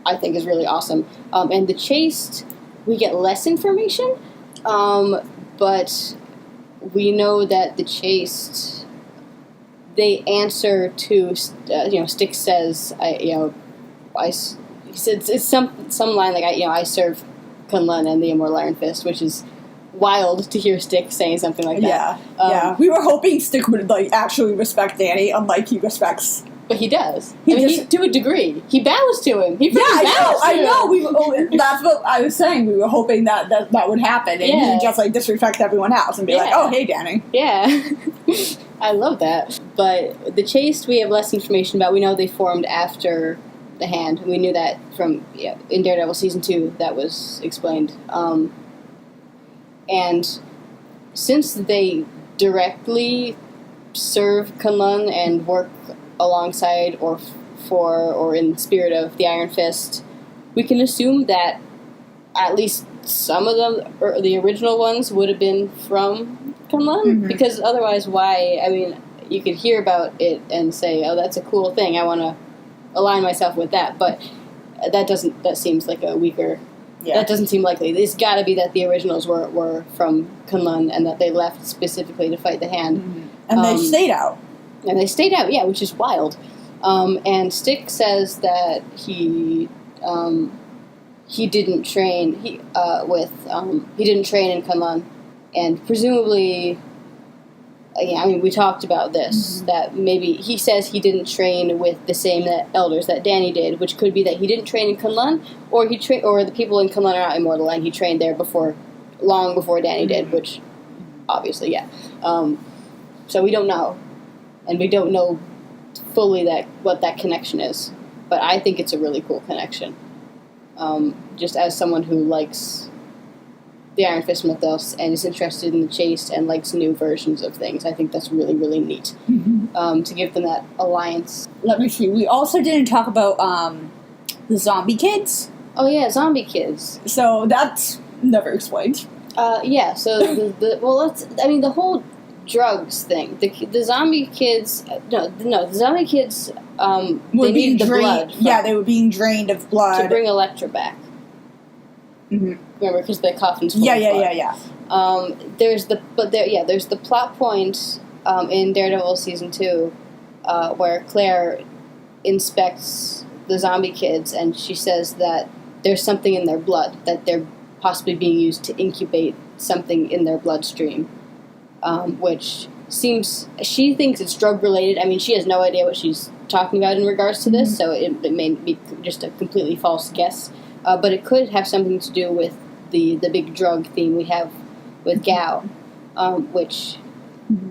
S1: I think is really awesome. And the Chaste, we get less information, but we know that the Chaste, they answer to, Styx says, he said it's some line like, I serve Kunlun and the Immortal Iron Fist, which is wild to hear Styx saying something like that.
S2: Yeah. We were hoping Styx would actually respect Danny, unlike he respects.
S1: But he does. To a degree. He bows to him.
S2: I know. That's what I was saying. We were hoping that would happen, and he just disrespect everyone else and be like, "Oh, hey, Danny."
S1: Yeah, I love that. But the Chaste, we have less information about. We know they formed after the Hand. We knew that from in Daredevil Season 2. That was explained. And since they directly serve Kunlun and work alongside or in the spirit of the Iron Fist, we can assume that at least some of them, or the original ones, would have been from Kunlun, because otherwise why, you could hear about it and say, oh, that's a cool thing, I want to align myself with that, but that seems like a weaker, that doesn't seem likely. It's got to be that the originals were from Kunlun and that they left specifically to fight the Hand.
S2: And they stayed out.
S1: And they stayed out, which is wild. And Styx says that he didn't train he didn't train in Kunlun, and presumably, we talked about this, that maybe he says he didn't train with the same elders that Danny did, which could be that he didn't train in Kunlun, or the people in Kunlun are not immortal and he trained there long before Danny did, which obviously so we don't know. And we don't know fully what that connection is. But I think it's a really cool connection. Just as someone who likes the Iron Fist mythos and is interested in the chase and likes new versions of things. I think that's really, really neat to give them that alliance.
S2: Let me see. We also didn't talk about the zombie kids.
S1: Oh yeah, zombie kids.
S2: So that's never explained.
S1: Yeah. So the whole drugs thing. The zombie kids. The zombie kids.
S2: Were
S1: they
S2: being
S1: needed the
S2: drained.
S1: blood.
S2: Yeah, they were being drained of blood
S1: to bring Elektra back.
S2: Mm-hmm.
S1: Remember, because the coffin's full of blood.
S2: Yeah.
S1: There's the plot point in Daredevil season 2 where Claire inspects the zombie kids and she says that there's something in their blood, that they're possibly being used to incubate something in their bloodstream, which she thinks it's drug related. I mean, she has no idea what she's talking about in regards to this, so it may be just a completely false guess. But it could have something to do with the big drug theme we have with Gao, which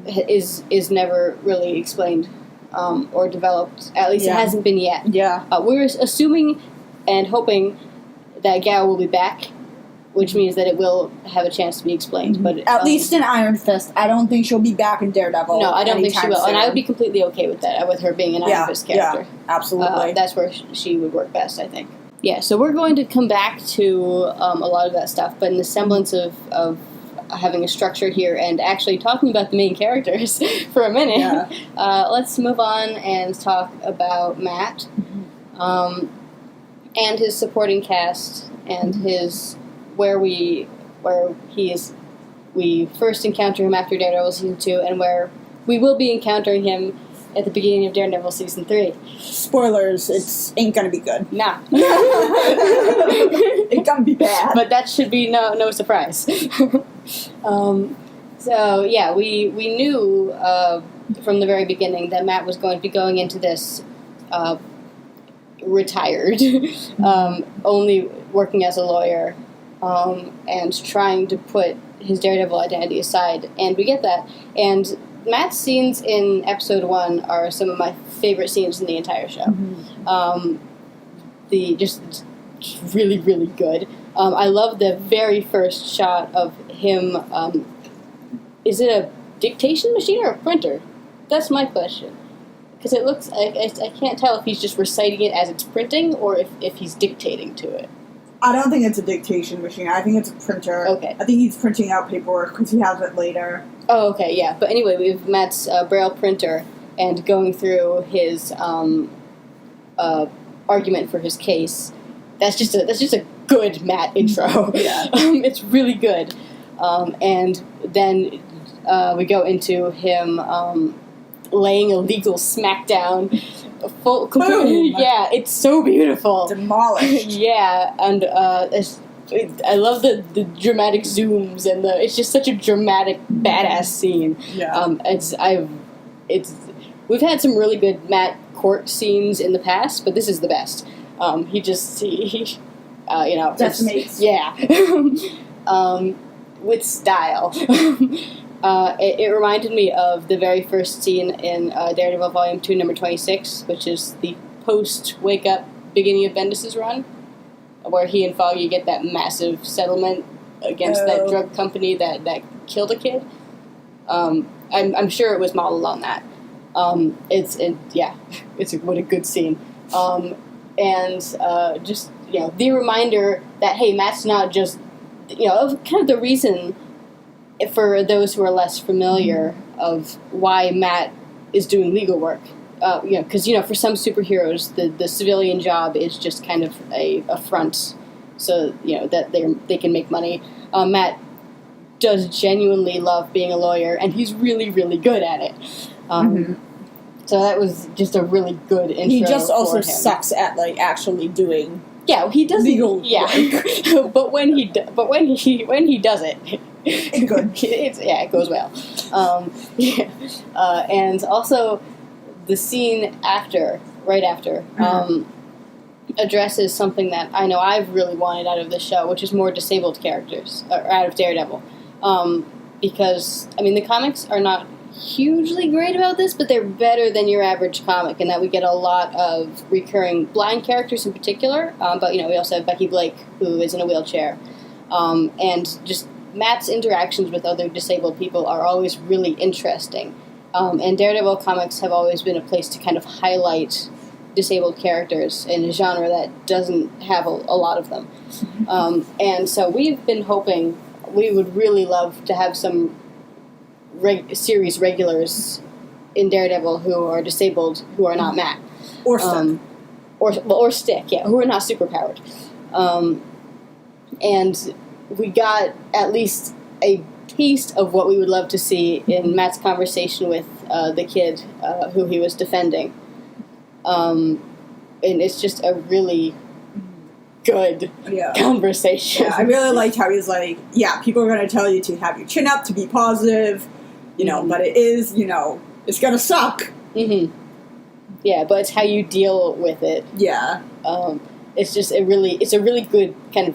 S1: is never really explained or developed. At least it hasn't been yet.
S2: Yeah.
S1: We're assuming and hoping that Gao will be back, which means that it will have a chance to be explained. But
S2: at least in Iron Fist, I don't think she'll be back in Daredevil.
S1: No, I don't think she will,
S2: soon.
S1: and I would be completely okay with that, with her being an Iron Fist character.
S2: Yeah, absolutely.
S1: That's where she would work best, I think. Yeah, so we're going to come back to a lot of that stuff, but in the semblance of having a structure here and actually talking about the main characters for a minute, let's move on and talk about Matt and his supporting cast and his where we first encounter him after Daredevil season 2 and where we will be encountering him at the beginning of Daredevil season 3.
S2: Spoilers, it ain't gonna be good.
S1: Nah.
S2: It's gonna be bad.
S1: But that should be no surprise. So yeah, we knew from the very beginning that Matt was going to be going into this retired, only working as a lawyer, and trying to put his Daredevil identity aside, and we get that. And Matt's scenes in episode 1 are some of my favorite scenes in the entire show. Just really, really good. I love the very first shot of him. Is it a dictation machine or a printer? That's my question. Because it looks, I can't tell if he's just reciting it as it's printing or if he's dictating to it.
S2: I don't think it's a dictation machine. I think it's a printer.
S1: Okay.
S2: I think he's printing out paperwork because he has it later.
S1: Oh, okay, yeah. But anyway, we have Matt's Braille printer and going through his argument for his case. That's just a good Matt intro.
S2: Yeah.
S1: It's really good. And then we go into him laying a legal smackdown. Yeah, it's so beautiful.
S2: Demolished.
S1: Yeah, and I love the dramatic zooms and it's just such a dramatic, badass scene.
S2: Yeah.
S1: We've had some really good Matt court scenes in the past, but this is the best. He
S2: decimates.
S1: Yeah. With style. It reminded me of the very first scene in Daredevil Volume 2, number 26, which is the post-wake-up beginning of Bendis' run, where he and Foggy get that massive settlement against that drug company that killed a kid. I'm sure it was modeled on that. What a good scene. And just, the reminder that, hey, Matt's not just, of kind of the reason for those who are less familiar of why Matt is doing legal work. Because, for some superheroes, the civilian job is just kind of a front so, that they can make money. Matt does genuinely love being a lawyer, and he's really, really good at it. So that was just a really good intro.
S2: He just also
S1: for him.
S2: sucks at actually doing.
S1: Yeah, he does
S2: legal.
S1: Yeah, but when he does it,
S2: it's good.
S1: It goes well. And also the scene right after, addresses something that I know I've really wanted out of this show, which is more disabled characters out of Daredevil. Because the comics are not hugely great about this, but they're better than your average comic in that we get a lot of recurring blind characters in particular, but we also have Becky Blake, who is in a wheelchair, and just Matt's interactions with other disabled people are always really interesting. And Daredevil comics have always been a place to kind of highlight disabled characters in a genre that doesn't have a lot of them. And so we've been hoping, we would really love to have some series regulars in Daredevil who are disabled, who are not Matt.
S2: Or Stick.
S1: Or Stick, yeah, who are not superpowered. And we got at least a taste of what we would love to see in Matt's conversation with the kid who he was defending. And it's just a really good conversation.
S2: Yeah, I really liked how he's like, yeah, people are going to tell you to have your chin up, to be positive, but it is, it's going to suck.
S1: Mm-hmm. Yeah, but it's how you deal with it.
S2: Yeah.
S1: It's a really good kind of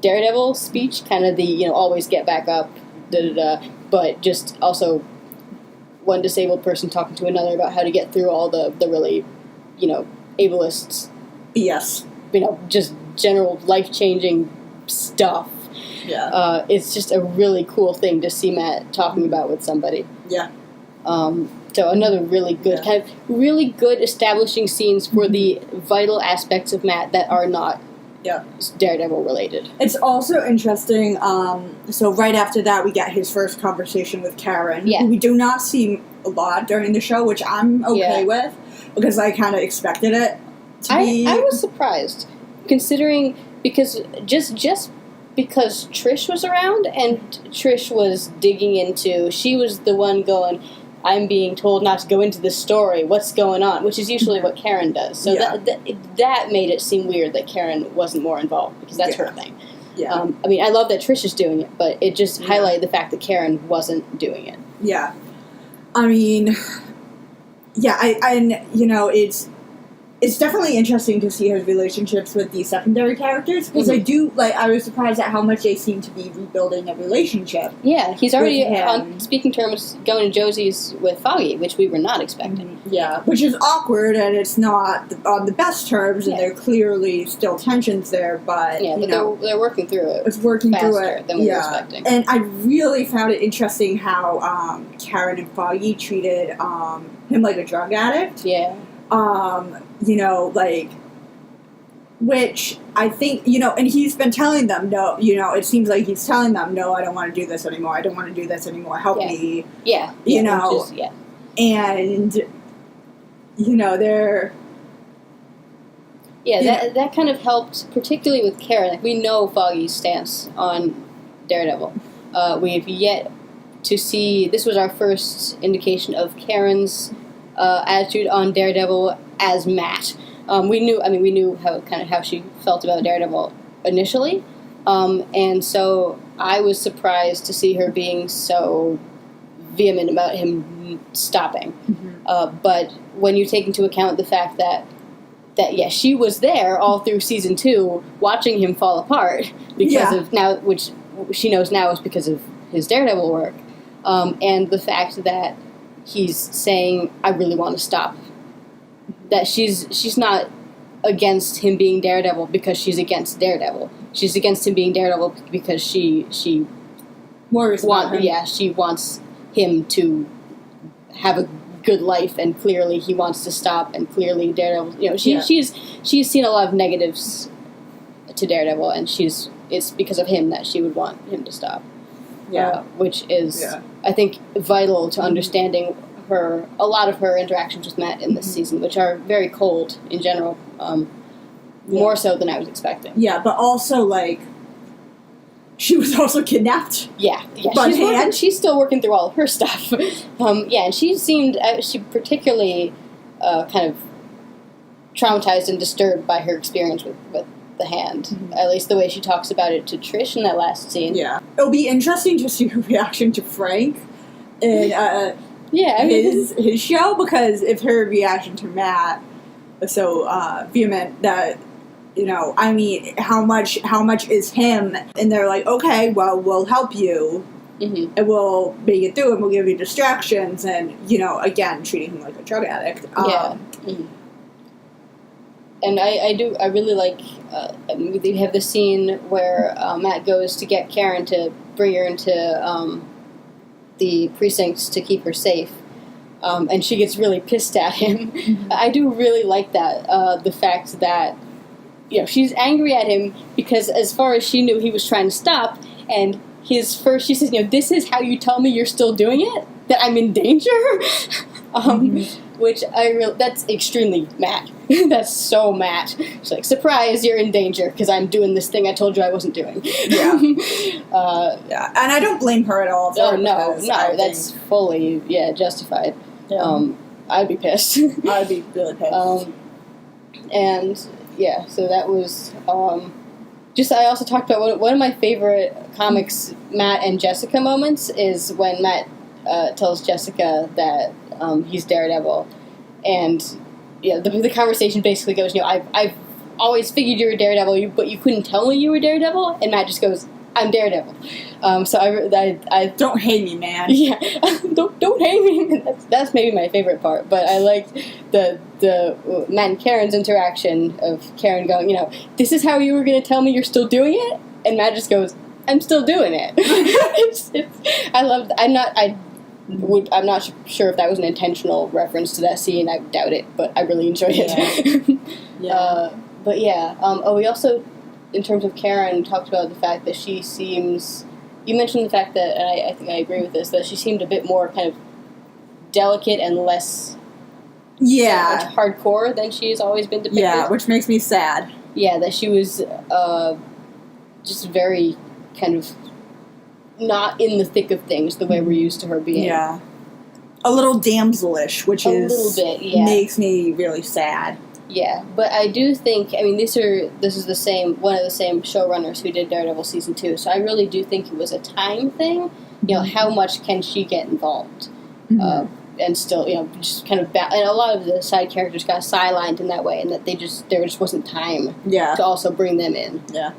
S1: Daredevil speech, kind of the, always get back up, but just also one disabled person talking to another about how to get through all the really, ableist,
S2: yes,
S1: just general life-changing stuff.
S2: Yeah.
S1: It's just a really cool thing to see Matt talking about with somebody.
S2: Yeah.
S1: So another really good, kind of really good establishing scenes for the vital aspects of Matt that are not Daredevil related.
S2: It's also interesting, so right after that we get his first conversation with Karen, who we do not see a lot during the show, which I'm okay with, because I kind of expected it to be...
S1: I was surprised, considering, because just because Trish was around, and Trish was digging into, she was the one going, I'm being told not to go into this story, what's going on, which is usually what Karen does. So that made it seem weird that Karen wasn't more involved, because that's her thing.
S2: Yeah.
S1: I love that Trish is doing it, but it just highlighted the fact that Karen wasn't doing it.
S2: Yeah. It's definitely interesting to see his relationships with the secondary characters, because I was surprised at how much they seem to be rebuilding a relationship.
S1: Yeah, he's already on speaking terms going to Josie's with Foggy, which we were not expecting.
S2: Yeah, which is awkward, and it's not on the best terms, and there are clearly still tensions there, but,
S1: they're working through it.
S2: It's working through it.
S1: Than we were expecting.
S2: And I really found it interesting how Karen and Foggy treated him like a drug addict.
S1: Yeah.
S2: Which I think, and he's been telling them, no, it seems like he's telling them, no, I don't want to do this anymore. I don't want to do this anymore. Help me.
S1: Yeah.
S2: And, they're...
S1: Yeah, that kind of helped, particularly with Karen. Like, we know Foggy's stance on Daredevil. We've yet to see, this was our first indication of Karen's attitude on Daredevil as Matt. We knew how she felt about Daredevil initially, and so I was surprised to see her being so vehement about him stopping. But when you take into account the fact that she was there all through season 2, watching him fall apart because of now, which she knows now is because of his Daredevil work, and the fact that he's saying, I really want to stop. That she's not against him being Daredevil because she's against Daredevil. She's against him being Daredevil because she wants him to have a good life, and clearly he wants to stop, and clearly Daredevil, she's seen a lot of negatives to Daredevil, and it's because of him that she would want him to stop. Which is, I think, vital to understanding a lot of her interactions with Matt in this season, which are very cold in general, more so than I was expecting.
S2: Yeah, but also, she was also kidnapped.
S1: Yeah. She's still working through all of her stuff. And she seemed, she particularly kind of traumatized and disturbed by her experience with the hand. At least the way she talks about it to Trish in that last scene.
S2: Yeah. It'll be interesting to see her reaction to Frank in his show, because if her reaction to Matt was so vehement that, how much is him? And they're like, okay, well, we'll help you, and we'll make it through, and we'll give you distractions, and, again, treating him like a drug addict.
S1: And I really like, we have the scene where Matt goes to get Karen to bring her into the precincts to keep her safe. And she gets really pissed at him. Mm-hmm. I do really like that, the fact that, she's angry at him because as far as she knew, he was trying to stop, and she says, this is how you tell me you're still doing it? That I'm in danger? Which that's extremely Matt. That's so Matt. She's like, surprise, you're in danger because I'm doing this thing I told you I wasn't doing.
S2: Yeah. Yeah, and I don't blame her at all.
S1: No, that's fully, justified. Yeah. I'd be pissed.
S2: I'd be really pissed.
S1: And, yeah, so that was, I also talked about one of my favorite comics, Matt and Jessica moments, is when Matt tells Jessica that he's Daredevil, and the conversation basically goes, I've always figured you were Daredevil, but you couldn't tell me you were Daredevil, and Matt just goes, I'm Daredevil. So I
S2: don't hate me, man.
S1: Yeah, don't hate me. That's maybe my favorite part. But I liked the Matt and Karen's interaction of Karen going, this is how you were going to tell me you're still doing it, and Matt just goes, I'm still doing it. I'm not sure if that was an intentional reference to that scene. I doubt it, but I really enjoyed it. Yeah. But yeah. We also, in terms of Karen, talked about the fact that she seems. You mentioned the fact that, and I think I agree with this, that she seemed a bit more kind of delicate and less.
S2: Yeah.
S1: Hardcore than she's always been depicted.
S2: Yeah, which makes me sad.
S1: Yeah, that she was just very kind of not in the thick of things the way we're used to her being.
S2: Yeah. A little damselish, which
S1: little bit, yeah.
S2: Makes me really sad.
S1: Yeah, but I do think, this is one of the same showrunners who did Daredevil Season 2, so I really do think it was a time thing. How much can she get involved? Mm-hmm. And still, just kind of and a lot of the side characters got sidelined in that way, and that there just wasn't time to also bring them in. Yeah.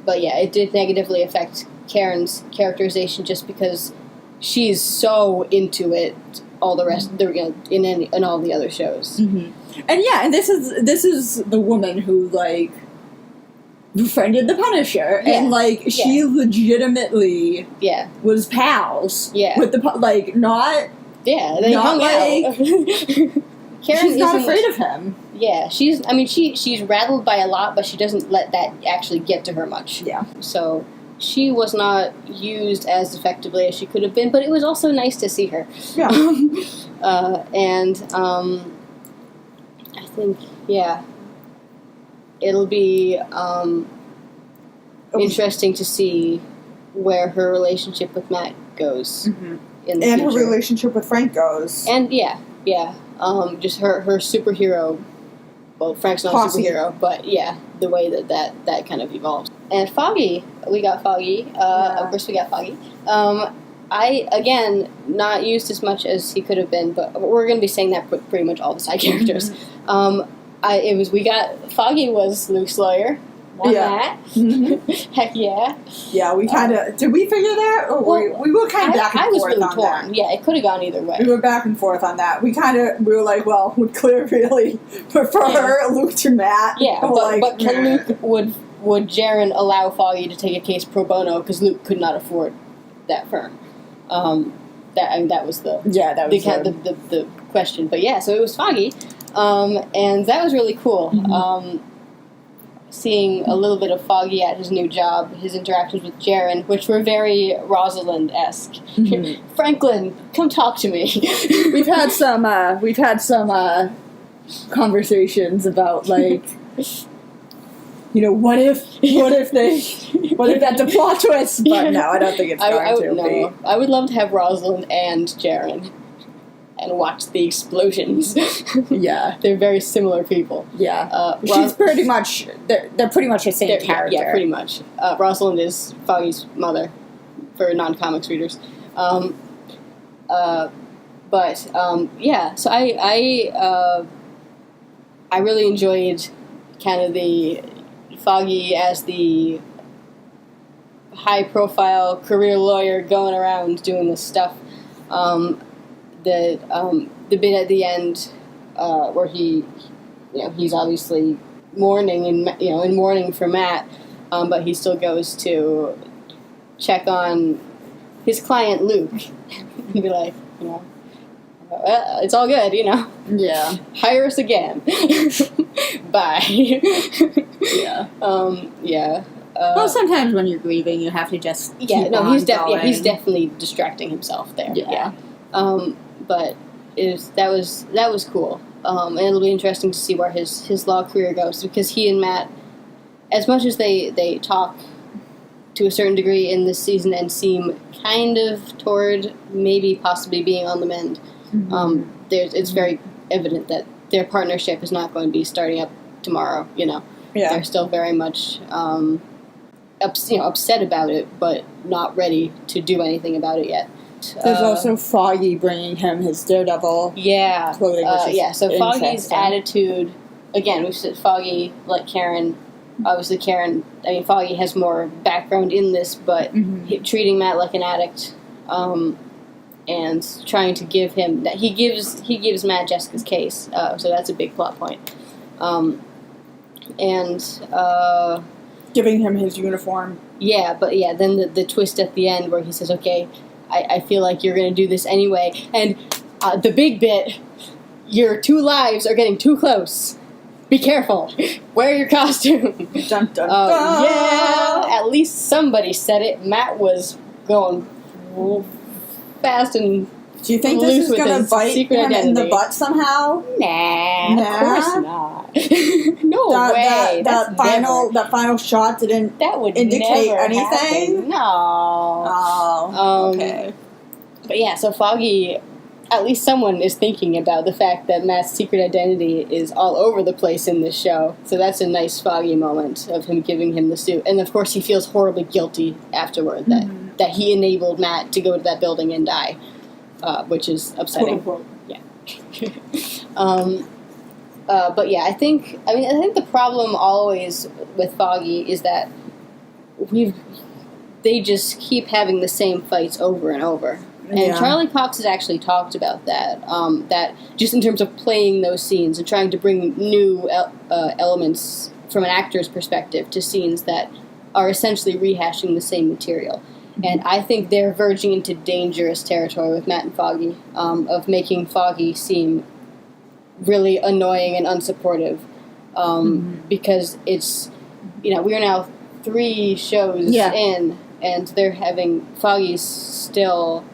S1: But yeah, it did negatively affect Karen's characterization just because she's so into it. All the rest, in all the other shows.
S2: Mm-hmm. And this is the woman who befriended the Punisher, and she legitimately was pals with the not.
S1: Yeah, they hung out. Karen
S2: she's not afraid of him.
S1: Yeah, she's rattled by a lot, but she doesn't let that actually get to her much. Yeah. So she was not used as effectively as she could have been, but it was also nice to see her. Yeah. I think, it'll be interesting to see where her relationship with Matt goes. Mm-hmm. In the future.
S2: Her relationship with Frank goes.
S1: And just her superhero. Well, Frank's not a superhero, but the way that kind of evolves. And Foggy, we got Foggy. Of course, we got Foggy. Again, not used as much as he could have been, but we're going to be saying that pretty much all the side characters. Foggy was Luke's lawyer. That. Mm-hmm. Heck yeah.
S2: Yeah, we kind of... Did we figure that? Or we were kind of back and forth on that. I was really torn.
S1: Yeah, it could have gone either way.
S2: We were back and forth on that. We were like, well, would Claire really prefer Luke to Matt?
S1: Yeah, but would Jaren allow Foggy to take a case pro bono because Luke could not afford that firm? That was the question. But yeah, so it was Foggy, and that was really cool. Mm-hmm. Seeing a little bit of Foggy at his new job, his interactions with Jaren, which were very Rosalind-esque. Mm-hmm. Franklin, come talk to me.
S2: We've had some conversations about what if that's a plot twist? But no, I don't think it's going to be.
S1: I would love to have Rosalind and Jaren and watch the explosions. Yeah. They're very similar people.
S2: Yeah. She's pretty much, they're pretty much the same character.
S1: Yeah, pretty much. Rosalind is Foggy's mother, for non-comics readers. So I really enjoyed kind of the Foggy as the high-profile career lawyer going around doing this stuff. The bit at the end where he's obviously mourning in mourning for Matt, but he still goes to check on his client Luke and be like, it's all good,
S2: Yeah.
S1: Hire us again. Bye.
S2: Yeah.
S1: Yeah.
S2: Well, sometimes when you're grieving, you have to just
S1: he's definitely distracting himself there.
S2: Yeah.
S1: But that was cool. And it'll be interesting to see where his law career goes, because he and Matt, as much as they talk to a certain degree in this season and seem kind of toward maybe possibly being on the mend, it's very evident that their partnership is not going to be starting up tomorrow. Yeah. They're still very much upset about it, but not ready to do anything about it yet.
S2: There's also Foggy bringing him his Daredevil clothing, which is
S1: so Foggy's attitude, again, we've said Foggy, like Karen, obviously Foggy has more background in this, but treating Matt like an addict, and trying to give him that he gives Matt Jessica's case, so that's a big plot point, and
S2: giving him his uniform.
S1: Yeah, but then the twist at the end where he says, "Okay, I feel like you're going to do this anyway," and the big bit, your 2 lives are getting too close. Be careful. Wear your costume.
S2: Dun, dun, dun.
S1: Yeah, at least somebody said it. Matt was going fast and
S2: do you think this is going to bite him in the butt somehow?
S1: Nah, of course not. No way.
S2: That final shot didn't indicate anything?
S1: Happen. No.
S2: Oh, okay.
S1: But yeah, so Foggy, at least someone is thinking about the fact that Matt's secret identity is all over the place in this show. So that's a nice Foggy moment of him giving him the suit. And of course he feels horribly guilty afterward that he enabled Matt to go to that building and die. Which is upsetting.
S2: Quote,
S1: yeah. But yeah, I think the problem always with Foggy is that they just keep having the same fights over and over. And Charlie Cox has actually talked about that. That just in terms of playing those scenes and trying to bring new elements from an actor's perspective to scenes that are essentially rehashing the same material. And I think they're verging into dangerous territory with Matt and Foggy, of making Foggy seem really annoying and unsupportive. Because it's, we are now 3 shows in, and they're having, Foggy's still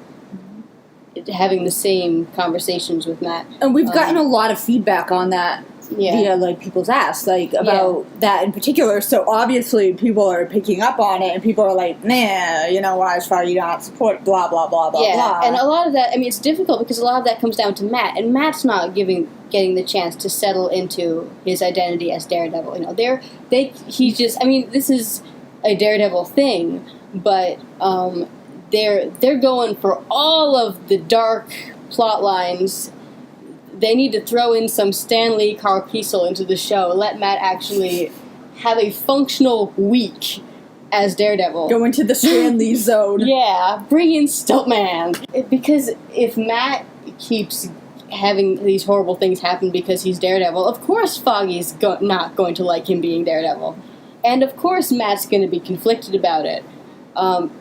S1: having the same conversations with Matt.
S2: And we've gotten a lot of feedback on that. Via people's asks about that in particular. So obviously people are picking up on it, and people are like, "Nah, why is Foggy not support?" Blah blah blah blah blah.
S1: And a lot of that, it's difficult because a lot of that comes down to Matt, and Matt's not getting the chance to settle into his identity as Daredevil. This is a Daredevil thing, but they're going for all of the dark plot lines. They need to throw in some Stan Lee, Carl Kiesel into the show. Let Matt actually have a functional week as Daredevil.
S2: Go into the Stan Lee zone.
S1: Yeah, bring in Stuntman. Because if Matt keeps having these horrible things happen because he's Daredevil, of course Foggy's not going to like him being Daredevil. And of course Matt's going to be conflicted about it.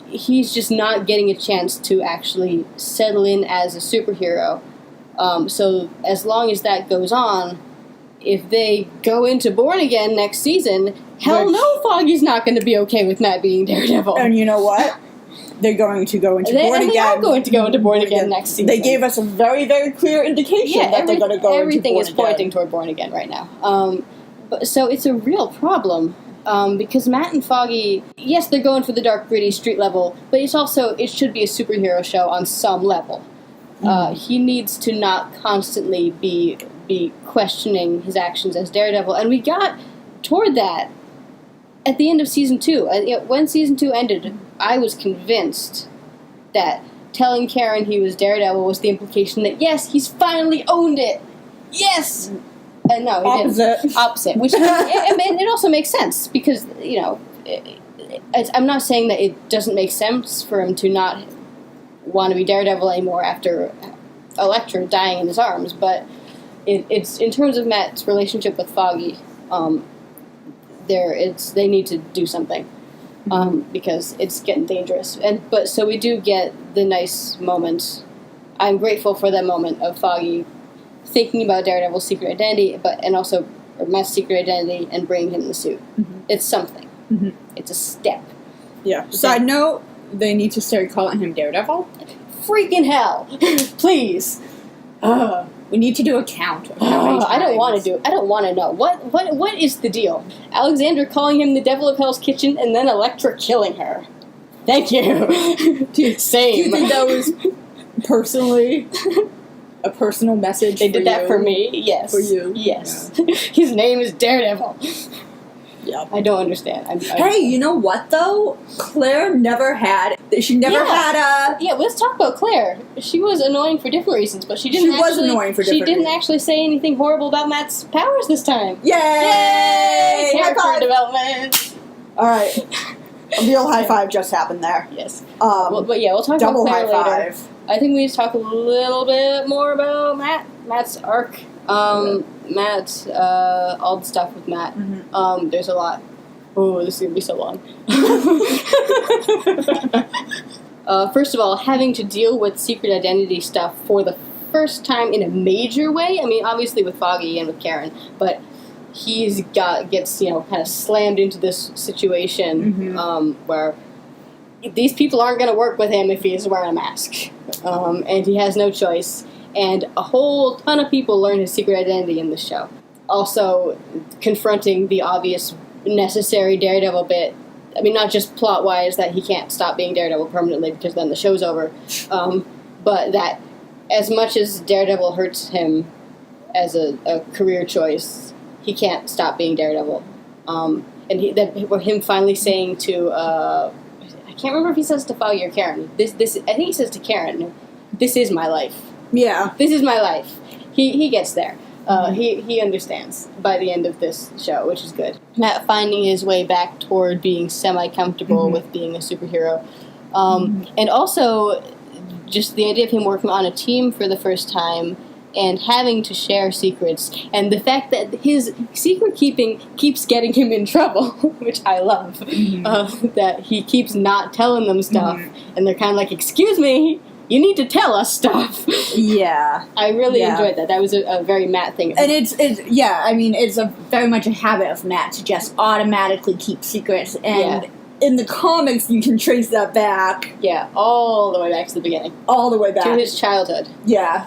S1: He's just not getting a chance to actually settle in as a superhero. So as long as that goes on, if they go into Born Again next season, no, Foggy's not going to be okay with Matt being Daredevil.
S2: And you know what? They're going to go into Born Again.
S1: They are going to go into Born Again next season.
S2: They gave us a very, very clear indication that they're going to go into Born Again.
S1: Everything is pointing toward Born Again right now. So it's a real problem. Because Matt and Foggy, yes, they're going for the dark, gritty, street level, but it should be a superhero show on some level. He needs to not constantly be questioning his actions as Daredevil, and we got toward that at the end of season 2. When season 2 ended, I was convinced that telling Karen he was Daredevil was the implication that yes, he's finally owned it. Yes. And no, he didn't. Opposite. Which it also makes sense because I'm not saying that it doesn't make sense for him to not want to be Daredevil anymore after Elektra dying in his arms, but it's in terms of Matt's relationship with Foggy, they need to do something. because it's getting dangerous. But so we do get the nice moment. I'm grateful for that moment of Foggy thinking about Daredevil's secret identity, and also Matt's secret identity, and bringing him the suit.
S2: Mm-hmm.
S1: It's something.
S2: Mm-hmm.
S1: It's a step.
S2: Yeah. Side note, they need to start calling him Daredevil.
S1: Freaking hell! Please.
S2: We need to do a count.
S1: I don't want to do it. I don't want to know. What is the deal? Alexander calling him the Devil of Hell's Kitchen and then Elektra killing her. Thank you. Same.
S2: Do you think that was personally a personal message?
S1: They did that for me? Yes.
S2: For you?
S1: Yes. Yeah. His name is Daredevil.
S2: Yeah.
S1: I don't understand.
S2: Hey, you know what though? Claire never had. She never had a.
S1: Yeah, let's talk about Claire. She was annoying for different reasons, but she didn't. She didn't actually say anything horrible about Matt's powers this time.
S2: Yay!
S1: Character development.
S2: All right. A real high five just happened there.
S1: Yes. But yeah, we'll talk about Claire later. Five. I think we need to talk a little bit more about Matt's arc. Matt, all the stuff with Matt. Mm-hmm. There's a lot. Oh, this is going to be so long. First of all, having to deal with secret identity stuff for the first time in a major way. I mean, obviously with Foggy and with Karen, but gets kind of slammed into this situation where these people aren't going to work with him if he's wearing a mask, and he has no choice. And a whole ton of people learn his secret identity in this show. Also, confronting the obvious, necessary Daredevil bit. I mean, not just plot-wise that he can't stop being Daredevil permanently because then the show's over, but that as much as Daredevil hurts him as a career choice, he can't stop being Daredevil. And him finally saying to, I can't remember if he says to Foggy or Karen. I think he says to Karen, "This is my life."
S2: Yeah.
S1: This is my life. He gets there. He understands by the end of this show, which is good. Matt finding his way back toward being semi-comfortable with being a superhero. And also, just the idea of him working on a team for the first time and having to share secrets. And the fact that his secret keeping keeps getting him in trouble, which I love. That he keeps not telling them stuff. And they're kind of like, "Excuse me, you need to tell us stuff."
S2: Yeah.
S1: I really enjoyed that. That was a very Matt thing.
S2: And it's very much a habit of Matt to just automatically keep secrets. And in the comics, you can trace that back.
S1: Yeah, all the way back to the beginning.
S2: All the way back.
S1: To his childhood.
S2: Yeah.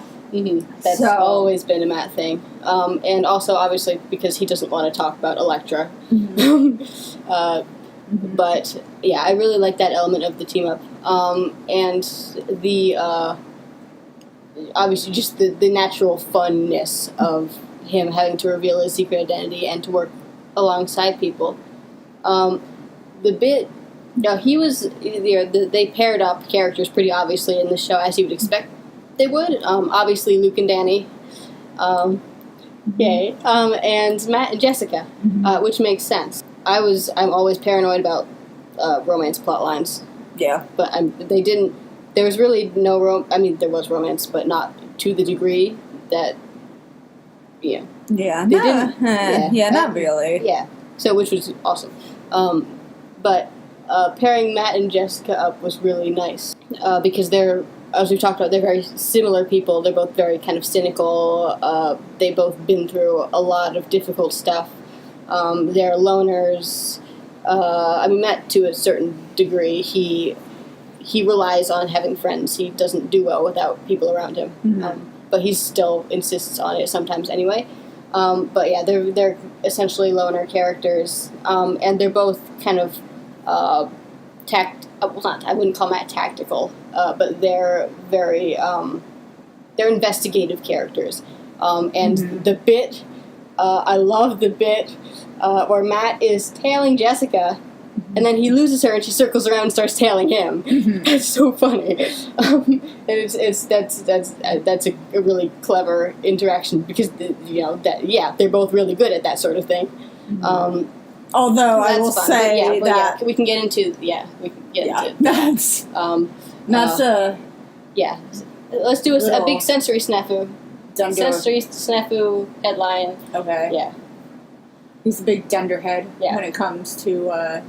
S1: That's always been a Matt thing. And also, obviously, because he doesn't want to talk about Elektra. But, yeah, I really like that element of the team-up. And the, obviously, just the natural funness of him having to reveal his secret identity and to work alongside people. The bit, he was, they paired up characters pretty obviously in the show, as you would expect they would. Obviously, Luke and Danny. Yay. And Matt and Jessica, which makes sense. I'm always paranoid about romance plot lines. Yeah. But they didn't. There was really no there was romance, but not to the degree that. Yeah.
S2: Yeah.
S1: They didn't.
S2: Not really.
S1: Yeah. So, which was awesome. But pairing Matt and Jessica up was really nice because they're, as we've talked about, they're very similar people. They're both very kind of cynical. They've both been through a lot of difficult stuff. They're loners. Matt, to a certain degree, he relies on having friends. He doesn't do well without people around him. But he still insists on it sometimes anyway. But yeah, they're essentially loner characters. And they're both kind of I wouldn't call Matt tactical, but they're very, they're investigative characters. And the bit, I love the bit where Matt is tailing Jessica, and then he loses her, and she circles around and starts tailing him. It's so funny. And that's a really clever interaction because they're both really good at that sort of thing.
S2: Although I will say that
S1: we can get into
S2: that's
S1: let's do a big sensory snafu. Sensory snafu headline.
S2: Okay.
S1: Yeah.
S2: He's a big dunderhead when it comes to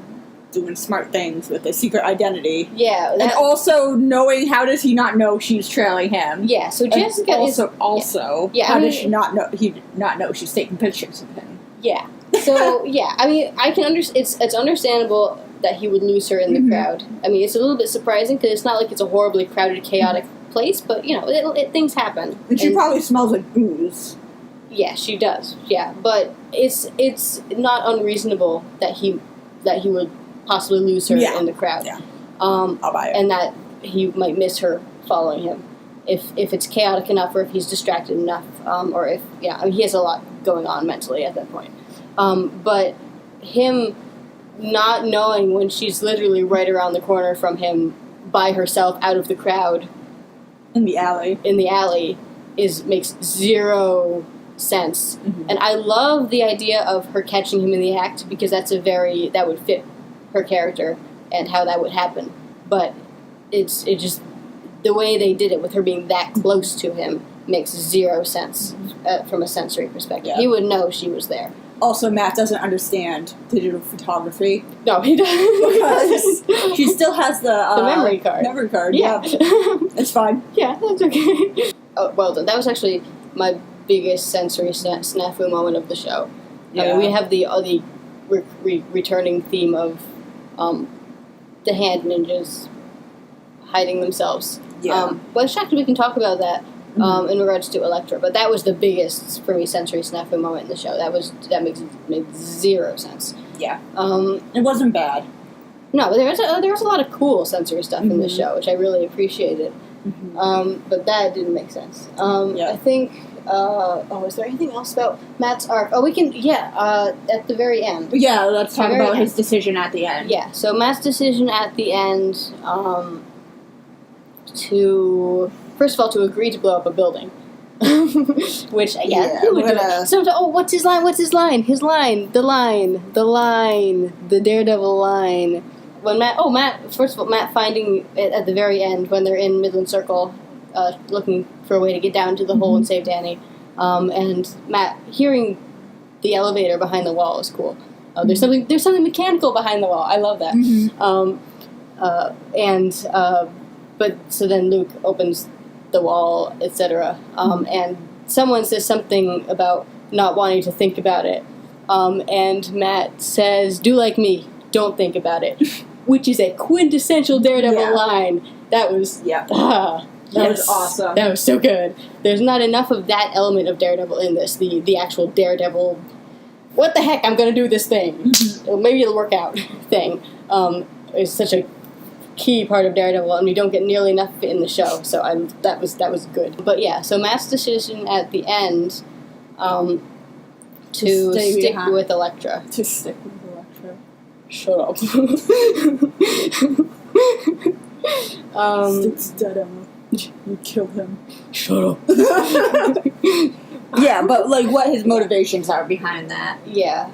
S2: doing smart things with his secret identity.
S1: Yeah.
S2: And also knowing, how does he not know she's trailing him?
S1: Yeah, so Jessica
S2: how does she not know she's taking pictures of him?
S1: Yeah. So, yeah, I mean, I can it's understandable that he would lose her in the crowd. I mean, it's a little bit surprising because it's not like it's a horribly crowded, chaotic place, but, you know, things happen.
S2: And she probably smells like booze.
S1: Yeah, she does. Yeah, but it's not unreasonable that he would possibly lose her in the crowd.
S2: Yeah. I'll buy it.
S1: And that he might miss her following him if it's chaotic enough, or if he's distracted enough, or if I mean, he has a lot going on mentally at that point. But him not knowing when she's literally right around the corner from him by herself out of the crowd
S2: in the alley
S1: makes zero sense. And I love the idea of her catching him in the act, because that would fit her character and how that would happen. But it just, the way they did it with her being that close to him makes zero sense from a sensory perspective. Yeah. He would know she was there.
S2: Also, Matt doesn't understand digital photography.
S1: No, he doesn't.
S2: Because she still has the
S1: memory card.
S2: Memory card, yeah. It's fine.
S1: Yeah, that's okay. Oh, well done. That was actually my biggest sensory snafu moment of the show. Yeah. I mean, we have the returning theme of the hand ninjas hiding themselves. Yeah. Well, actually, we can talk about that in regards to Elektra, but that was the biggest, for me, sensory snafu moment in the show. That made zero sense.
S2: Yeah. It wasn't bad.
S1: No, but there was a lot of cool sensory stuff in the show, which I really appreciated. But that didn't make sense. I think. Is there anything else about Matt's arc? Oh, we can. At the very end.
S2: Yeah, let's talk about his decision at the end.
S1: Yeah. So Matt's decision at the end, to first of all to agree to blow up a building, which he would do. So what's his line? The Daredevil line. When Matt finding it at the very end when they're in Midland Circle, looking for a way to get down to the hole and save Danny, and Matt hearing the elevator behind the wall is cool. There's something mechanical behind the wall. I love that. But so then Luke opens the wall, etc. And someone says something about not wanting to think about it, and Matt says, "Do like me, don't think about it," which is a quintessential Daredevil line. That was That was awesome. That was so good. There's not enough of that element of Daredevil in this. The actual Daredevil, what the heck, I'm going to do this thing. Maybe it'll work out thing. Is such a key part of Daredevil, and we don't get nearly enough of it in the show. So that was good. But yeah, so Matt's decision at the end to stick with Elektra.
S2: To stick with Elektra.
S1: Shut up.
S2: Sticks dead on. You killed him.
S1: Shut up.
S2: Yeah, but what his motivations are behind that.
S1: Yeah,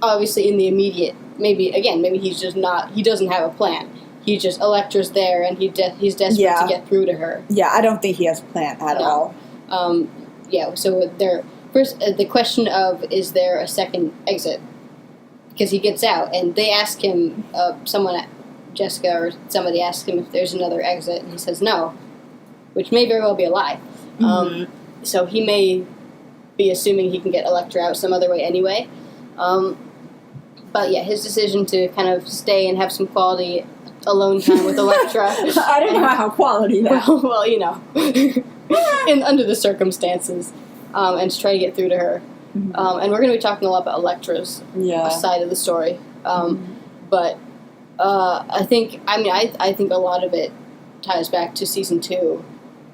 S1: obviously in the immediate, maybe he's just not, he doesn't have a plan. He just, Elektra's there and he's desperate to get through to her.
S2: Yeah, I don't think he has a plan at all.
S1: So first, the question of, is there a second exit? Because he gets out and they ask him, Jessica or somebody asks him if there's another exit, and he says no, which may very well be a lie. So he may be assuming he can get Elektra out some other way anyway. But yeah, his decision to kind of stay and have some quality alone time with Elektra.
S2: I don't know how quality that.
S1: Well, under the circumstances, and to try to get through to her. And we're going to be talking a lot about Elektra's side of the story. But I think a lot of it ties back to season 2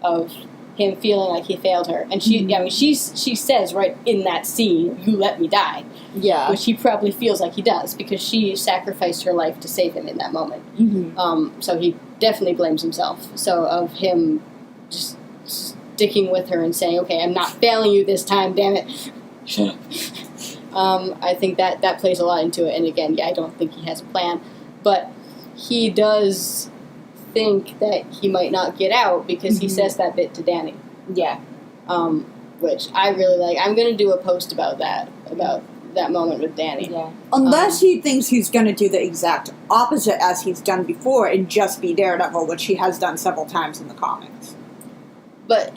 S1: of him feeling like he failed her, and she says right in that scene, "You let me die," which he probably feels like he does because she sacrificed her life to save him in that moment. So he definitely blames himself. So of him just sticking with her and saying, "Okay, I'm not failing you this time, damn it." Shut up. I think that plays a lot into it, and again, I don't think he has a plan. But he does think that he might not get out because he says that bit to Danny. Yeah. Which I really like. I'm going to do a post about that, about that moment with Danny.
S4: Yeah.
S2: Unless he thinks he's going to do the exact opposite as he's done before and just be Daredevil, which he has done several times in the comics.
S1: But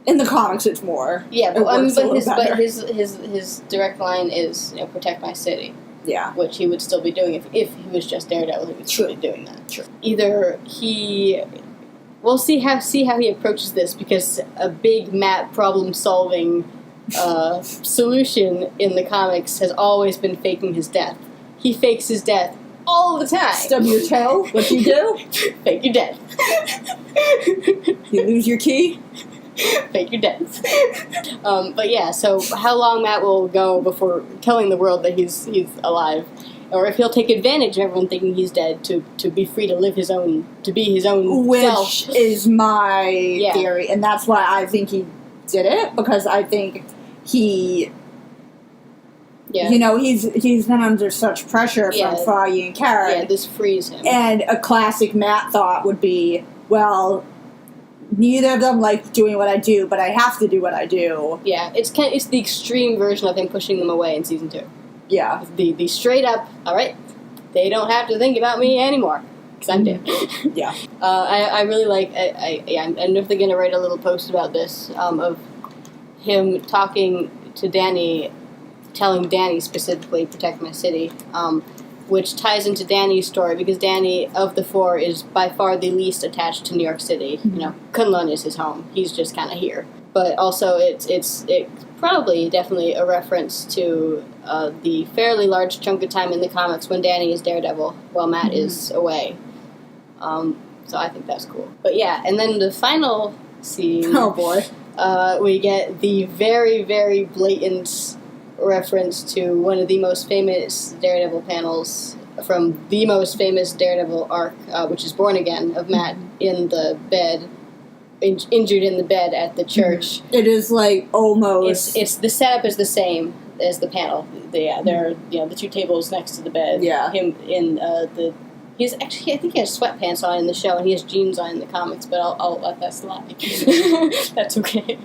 S2: in the comics, it's more.
S1: Yeah,
S2: it works a little better.
S1: his direct line is, protect my city.
S2: Yeah.
S1: Which he would still be doing if he was just Daredevil. He would still be doing that.
S2: True.
S1: Either we'll see how he approaches this, because a big Matt problem-solving solution in the comics has always been faking his death. He fakes his death all the time.
S2: Stub your toe? What you do?
S1: Fake your death.
S2: You lose your key?
S1: Fake your death. But yeah, so how long Matt will go before telling the world that he's alive, or if he'll take advantage of everyone thinking he's dead to be free to be his own self.
S2: Which is my theory, and that's why I think he did it, because I think he...
S1: Yeah.
S2: He's been under such pressure from Feige and Karen.
S1: Yeah, this frees him.
S2: And a classic Matt thought would be, well, neither of them like doing what I do, but I have to do what I do.
S1: Yeah, it's the extreme version of him pushing them away in season 2.
S2: Yeah.
S1: The straight up, all right, they don't have to think about me anymore, because I'm dead.
S2: Yeah.
S1: I really like, I'm definitely going to write a little post about this, of him talking to Danny, telling Danny specifically, protect my city, which ties into Danny's story, because Danny, of the 4, is by far the least attached to New York City.
S2: Mm-hmm.
S1: Kunlun is his home. He's just kind of here. But also, it's probably definitely a reference to the fairly large chunk of time in the comics when Danny is Daredevil while Matt is away. So I think that's cool. But yeah, and then the final scene...
S2: Oh boy.
S1: We get the very, very blatant reference to one of the most famous Daredevil panels from the most famous Daredevil arc, which is Born Again, of Matt in the bed, injured in the bed at the church.
S2: It is like almost...
S1: It's the setup is the same as the panel. There are the 2 tables next to the bed.
S2: Yeah.
S1: Him in he's actually, I think he has sweatpants on in the show, and he has jeans on in the comics, but I'll let that slide. That's okay.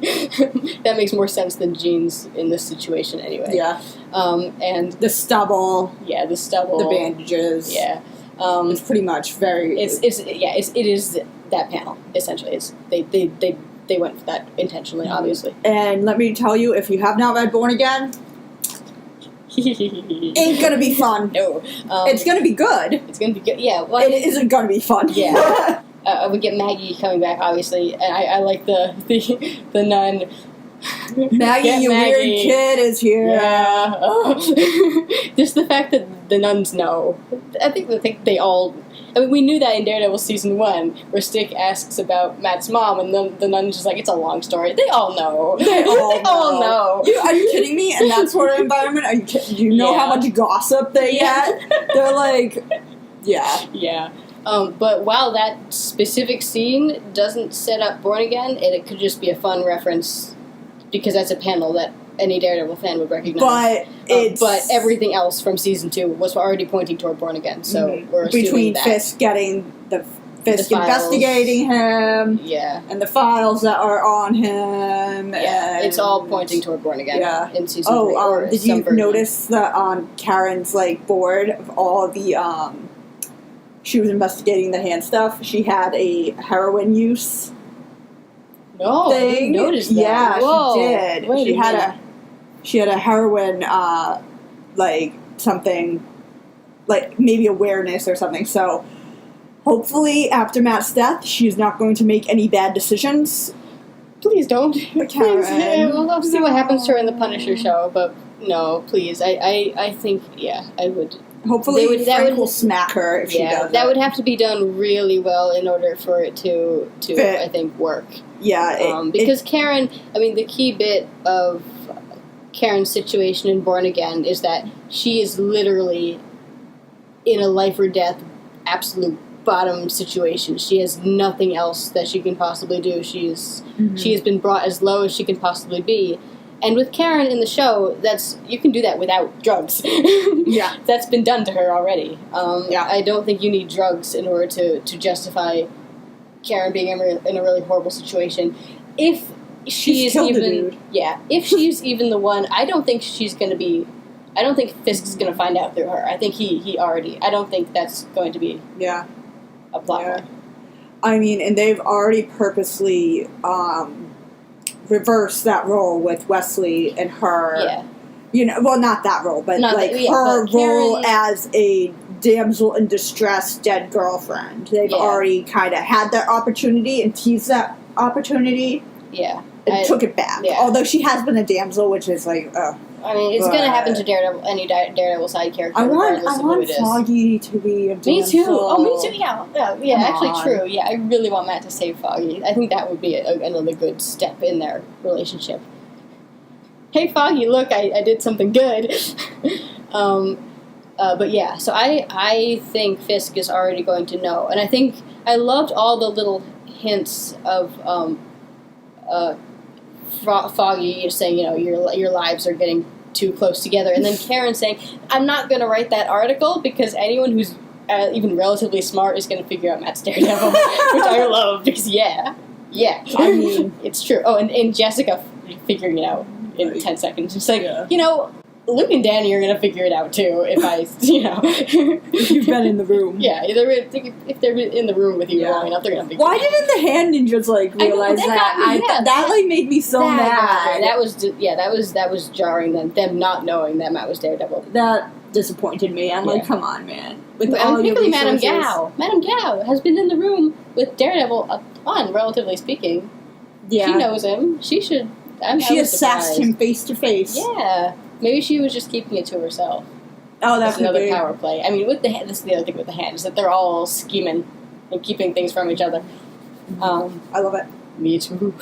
S1: That makes more sense than jeans in this situation anyway.
S2: Yeah.
S1: And
S2: the stubble.
S1: Yeah, the stubble.
S2: The bandages.
S1: Yeah.
S2: It's pretty much very...
S1: It is that panel, essentially. They went for that intentionally, obviously.
S2: And let me tell you, if you have not read Born Again... ain't gonna be fun.
S1: No.
S2: It's gonna be good.
S1: It's gonna be good. Yeah. Well,
S2: it isn't gonna be fun.
S1: Yeah. We get Maggie coming back, obviously, and I like the nun.
S2: Maggie, weird kid is here.
S1: Yeah. Just the fact that the nuns know. I think they all... I mean, we knew that in Daredevil Season 1, where Stick asks about Matt's mom, and then the nun's just like, it's a long story. They all know. They all know.
S2: Are you kidding me? In that sort of environment, do you know how much gossip they get? They're like, yeah.
S1: Yeah. But while that specific scene doesn't set up Born Again, it could just be a fun reference, because that's a panel that any Daredevil fan would recognize. But everything else from Season 2 was already pointing toward Born Again, so we're assuming
S2: between
S1: that.
S2: Fisk getting the investigating him, and the files that are on him,
S1: it's all pointing toward Born Again in Season 3.
S2: Did you notice that on Karen's board of all the she was investigating the hand stuff, she had a heroin use
S1: thing? I didn't notice that.
S2: Yeah,
S1: Whoa.
S2: she did. She had a heroin, something, maybe awareness or something. So, hopefully, after Matt's death, she's not going to make any bad decisions.
S1: Please don't.
S2: Karen.
S1: Please, we'll see what happens to her in the Punisher show, but no, please. I think, I would...
S2: Hopefully, Frank will smack her if she does
S1: that would have to be done really well in order for it to I think, work.
S2: Yeah.
S1: Because Karen, the key bit of Karen's situation in Born Again is that she is literally in a life or death, absolute bottom situation. She has nothing else that she can possibly do. She has been brought as low as she can possibly be. And with Karen in the show, you can do that without drugs.
S2: Yeah.
S1: That's been done to her already. I don't think you need drugs in order to justify Karen being in a really horrible situation. If she's
S2: killed the
S1: even
S2: dude.
S1: if she's even the one, I don't think she's going to be. I don't think Fisk is going to find out through her. I think he already. I don't think that's going to be a plot point.
S2: I mean, and they've already purposely reversed that role with Wesley and her.
S1: Yeah.
S2: You know, well, not that role, but her role as a damsel in distress, dead girlfriend. They've already kind of had that opportunity and teased that opportunity.
S1: Yeah.
S2: And took it back.
S1: Yeah.
S2: Although she has been a damsel, which is like,
S1: I mean, it's going to happen to Daredevil, any Daredevil side character, regardless of who it is.
S2: Foggy to be a damsel.
S1: Me too. Oh, me too. Yeah. Actually, true. Yeah, I really want Matt to save Foggy. I think that would be another good step in their relationship. Hey, Foggy, look, I did something good. But yeah, so I think Fisk is already going to know, and I think I loved all the little hints of Foggy saying, you know, your lives are getting too close together, and then Karen saying, I'm not going to write that article because anyone who's even relatively smart is going to figure out Matt's Daredevil, which I love because I mean, it's true. Oh, and Jessica figuring it out in 10 seconds. It's like, you know, Luke and Danny are going to figure it out too if I, you know.
S2: If you've been in the room.
S1: Yeah, if they're in the room with you long enough, they're going to figure it out.
S2: Why didn't the hand ninjas, like, realize that? That, like, made me so mad.
S1: That was jarring, them not knowing that Matt was Daredevil.
S2: That disappointed me. I'm like, come on, man.
S1: And particularly Madame Gao. Madame Gao has been in the room with Daredevil a ton, relatively speaking. Yeah. She knows him. She should...
S2: She assessed him face to face.
S1: Yeah. Maybe she was just keeping it to herself.
S2: Oh, that's
S1: another power play. I mean, with the hand, this is the other thing with the hand, is that they're all scheming and keeping things from each other.
S2: I love it.
S1: Me too.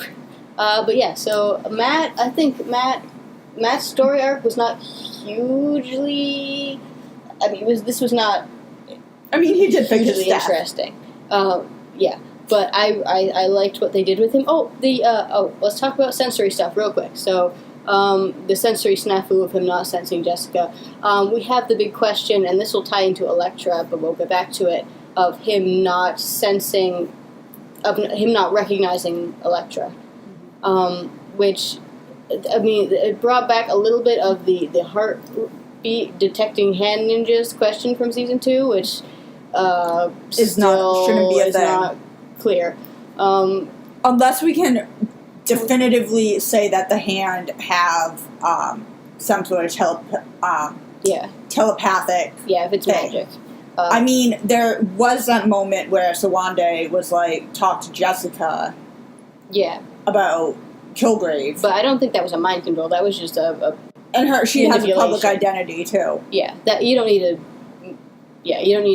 S1: But yeah, so I think Matt's story arc was not hugely... I mean, this was not...
S2: I mean, he did
S1: hugely interesting. Yeah. But I liked what they did with him. Let's talk about sensory stuff real quick. So, the sensory snafu of him not sensing Jessica. We have the big question, and this will tie into Elektra, but we'll get back to it, of him not recognizing Elektra. Which, I mean, it brought back a little bit of the heartbeat detecting hand ninjas question from season 2, which
S2: shouldn't be a thing.
S1: Not clear.
S2: Unless we can definitively say that the hand have some sort of telepathic
S1: if it's
S2: thing.
S1: magic.
S2: I mean, there was that moment where Sawande was like, talk to Jessica about Kilgrave.
S1: But I don't think that was a mind control. That was just
S2: and she has a public identity too.
S1: Yeah, that you don't need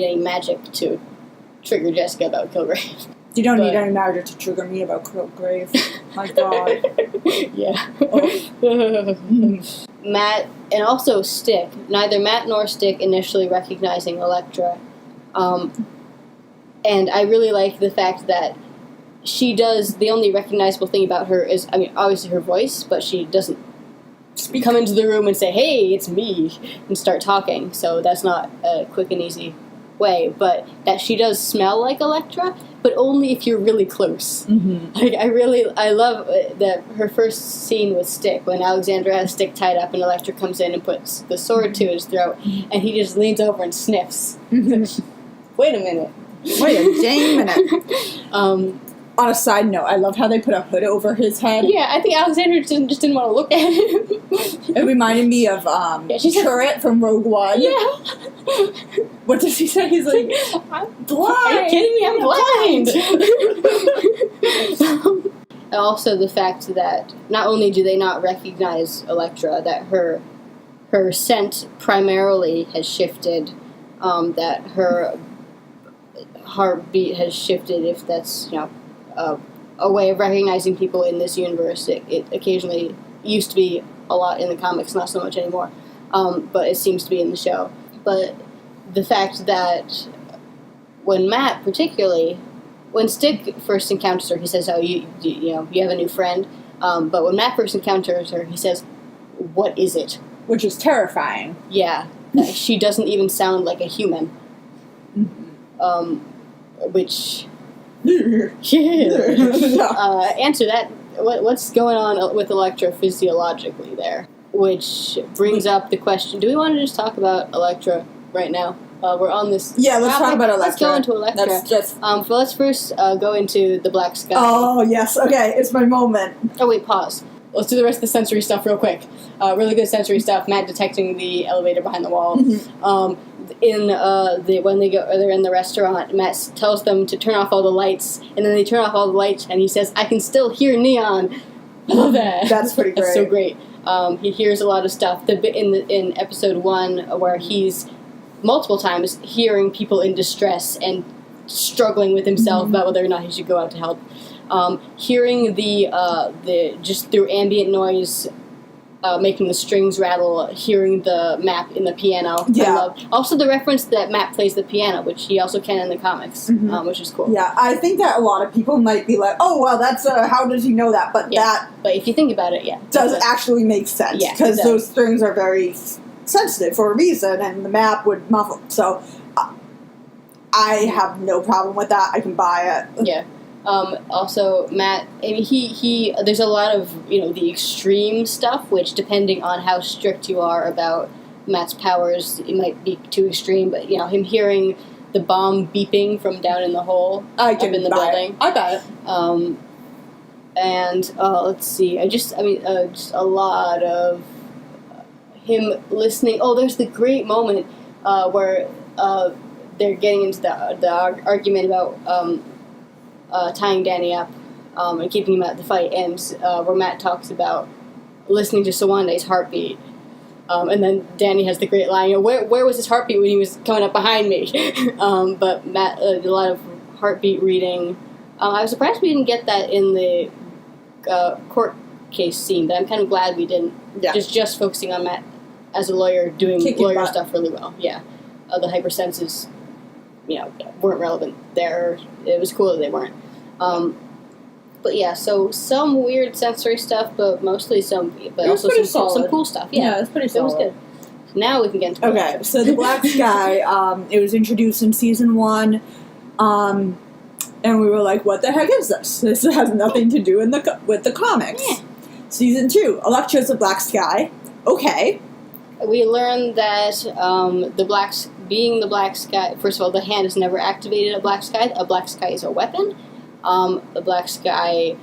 S1: any magic to trigger Jessica about Kilgrave.
S2: You don't need any magic to trigger me about Kilgrave. My God.
S1: Yeah. Matt, and also Stick. Neither Matt nor Stick initially recognizing Elektra. And I really like the fact that she does, the only recognizable thing about her is, I mean, obviously her voice, but she doesn't come into the room and say, hey, it's me, and start talking. So that's not a quick and easy way, but that she does smell like Elektra, but only if you're really close. Mm-hmm. Like, I love that her first scene with Stick, when Alexandra has Stick tied up and Elektra comes in and puts the sword to his throat, and he just leans over and sniffs. Wait a minute.
S2: Wait a dang minute. On a side note, I love how they put a hood over his head.
S1: Yeah, I think Alexandra just didn't want to look at him.
S2: It reminded me of Turret from Rogue One.
S1: Yeah.
S2: What does he say? He's like, I'm blind.
S1: Are you kidding me? I'm blind. And also the fact that not only do they not recognize Elektra, that her scent primarily has shifted, that her heartbeat has shifted, if that's, a way of recognizing people in this universe. It occasionally used to be a lot in the comics, not so much anymore, but it seems to be in the show. But the fact that when Matt, particularly, when Stick first encounters her, he says, oh, you have a new friend, but when Matt first encounters her, he says, what is it?
S2: Which is terrifying.
S1: Yeah. She doesn't even sound like a human. Which... Answer that what's going on with Elektra physiologically there? Which brings up the question: do we want to just talk about Elektra right now? We're on this.
S2: Yeah, let's talk about Elektra.
S1: Let's go into Elektra.
S2: That's just.
S1: But let's first go into the Black Sky.
S2: Oh yes, okay, it's my moment.
S1: Oh wait, pause. Let's do the rest of the sensory stuff real quick. Really good sensory stuff. Matt detecting the elevator behind the wall.
S2: Mm-hmm.
S1: When they're in the restaurant, Matt tells them to turn off all the lights, and then they turn off all the lights, and he says, "I can still hear neon." I love that.
S2: That's pretty great.
S1: That's so great. He hears a lot of stuff. The bit in episode 1 where he's multiple times hearing people in distress and struggling with himself about whether or not he should go out to help. Hearing the just through ambient noise, making the strings rattle, hearing the map in the piano.
S2: Yeah.
S1: I love. Also the reference that Matt plays the piano, which he also can in the comics, which is cool.
S2: Yeah, I think that a lot of people might be like, "Oh, well, that's how does he know that?" But that.
S1: But if you think about it,
S2: does actually make sense.
S1: Yeah,
S2: because those strings are very sensitive for a reason, and the map would muffle. So, I have no problem with that. I can buy it.
S1: Yeah. Also, Matt, I mean, he there's a lot of, the extreme stuff, which, depending on how strict you are about Matt's powers, it might be too extreme, but, him hearing the bomb beeping from down in the hole up in the building.
S2: I got it.
S1: And, let's see, just a lot of him listening. Oh, there's the great moment where they're getting into the argument about tying Danny up and keeping him at the fight, and where Matt talks about listening to Sawande's heartbeat. And then Danny has the great line, where was his heartbeat when he was coming up behind me? But Matt did a lot of heartbeat reading. I was surprised we didn't get that in the court case scene, but I'm kind of glad we didn't.
S2: Yeah.
S1: Just focusing on Matt as a lawyer doing lawyer
S2: butt.
S1: stuff really well. Yeah. The hypersenses, weren't relevant there. It was cool that they weren't. But yeah, so some weird sensory stuff, but mostly some cool stuff. Yeah,
S2: it's pretty solid.
S1: It was good. Now we can get into
S2: Okay, so the Black Sky, it was introduced in season 1, and we were like, what the heck is this? This has nothing to do with the comics.
S1: Yeah.
S2: Season 2, Elektra's the Black Sky. Okay.
S1: We learned that being the Black Sky, first of all, the hand has never activated a Black Sky. A Black Sky is a weapon. The Black Sky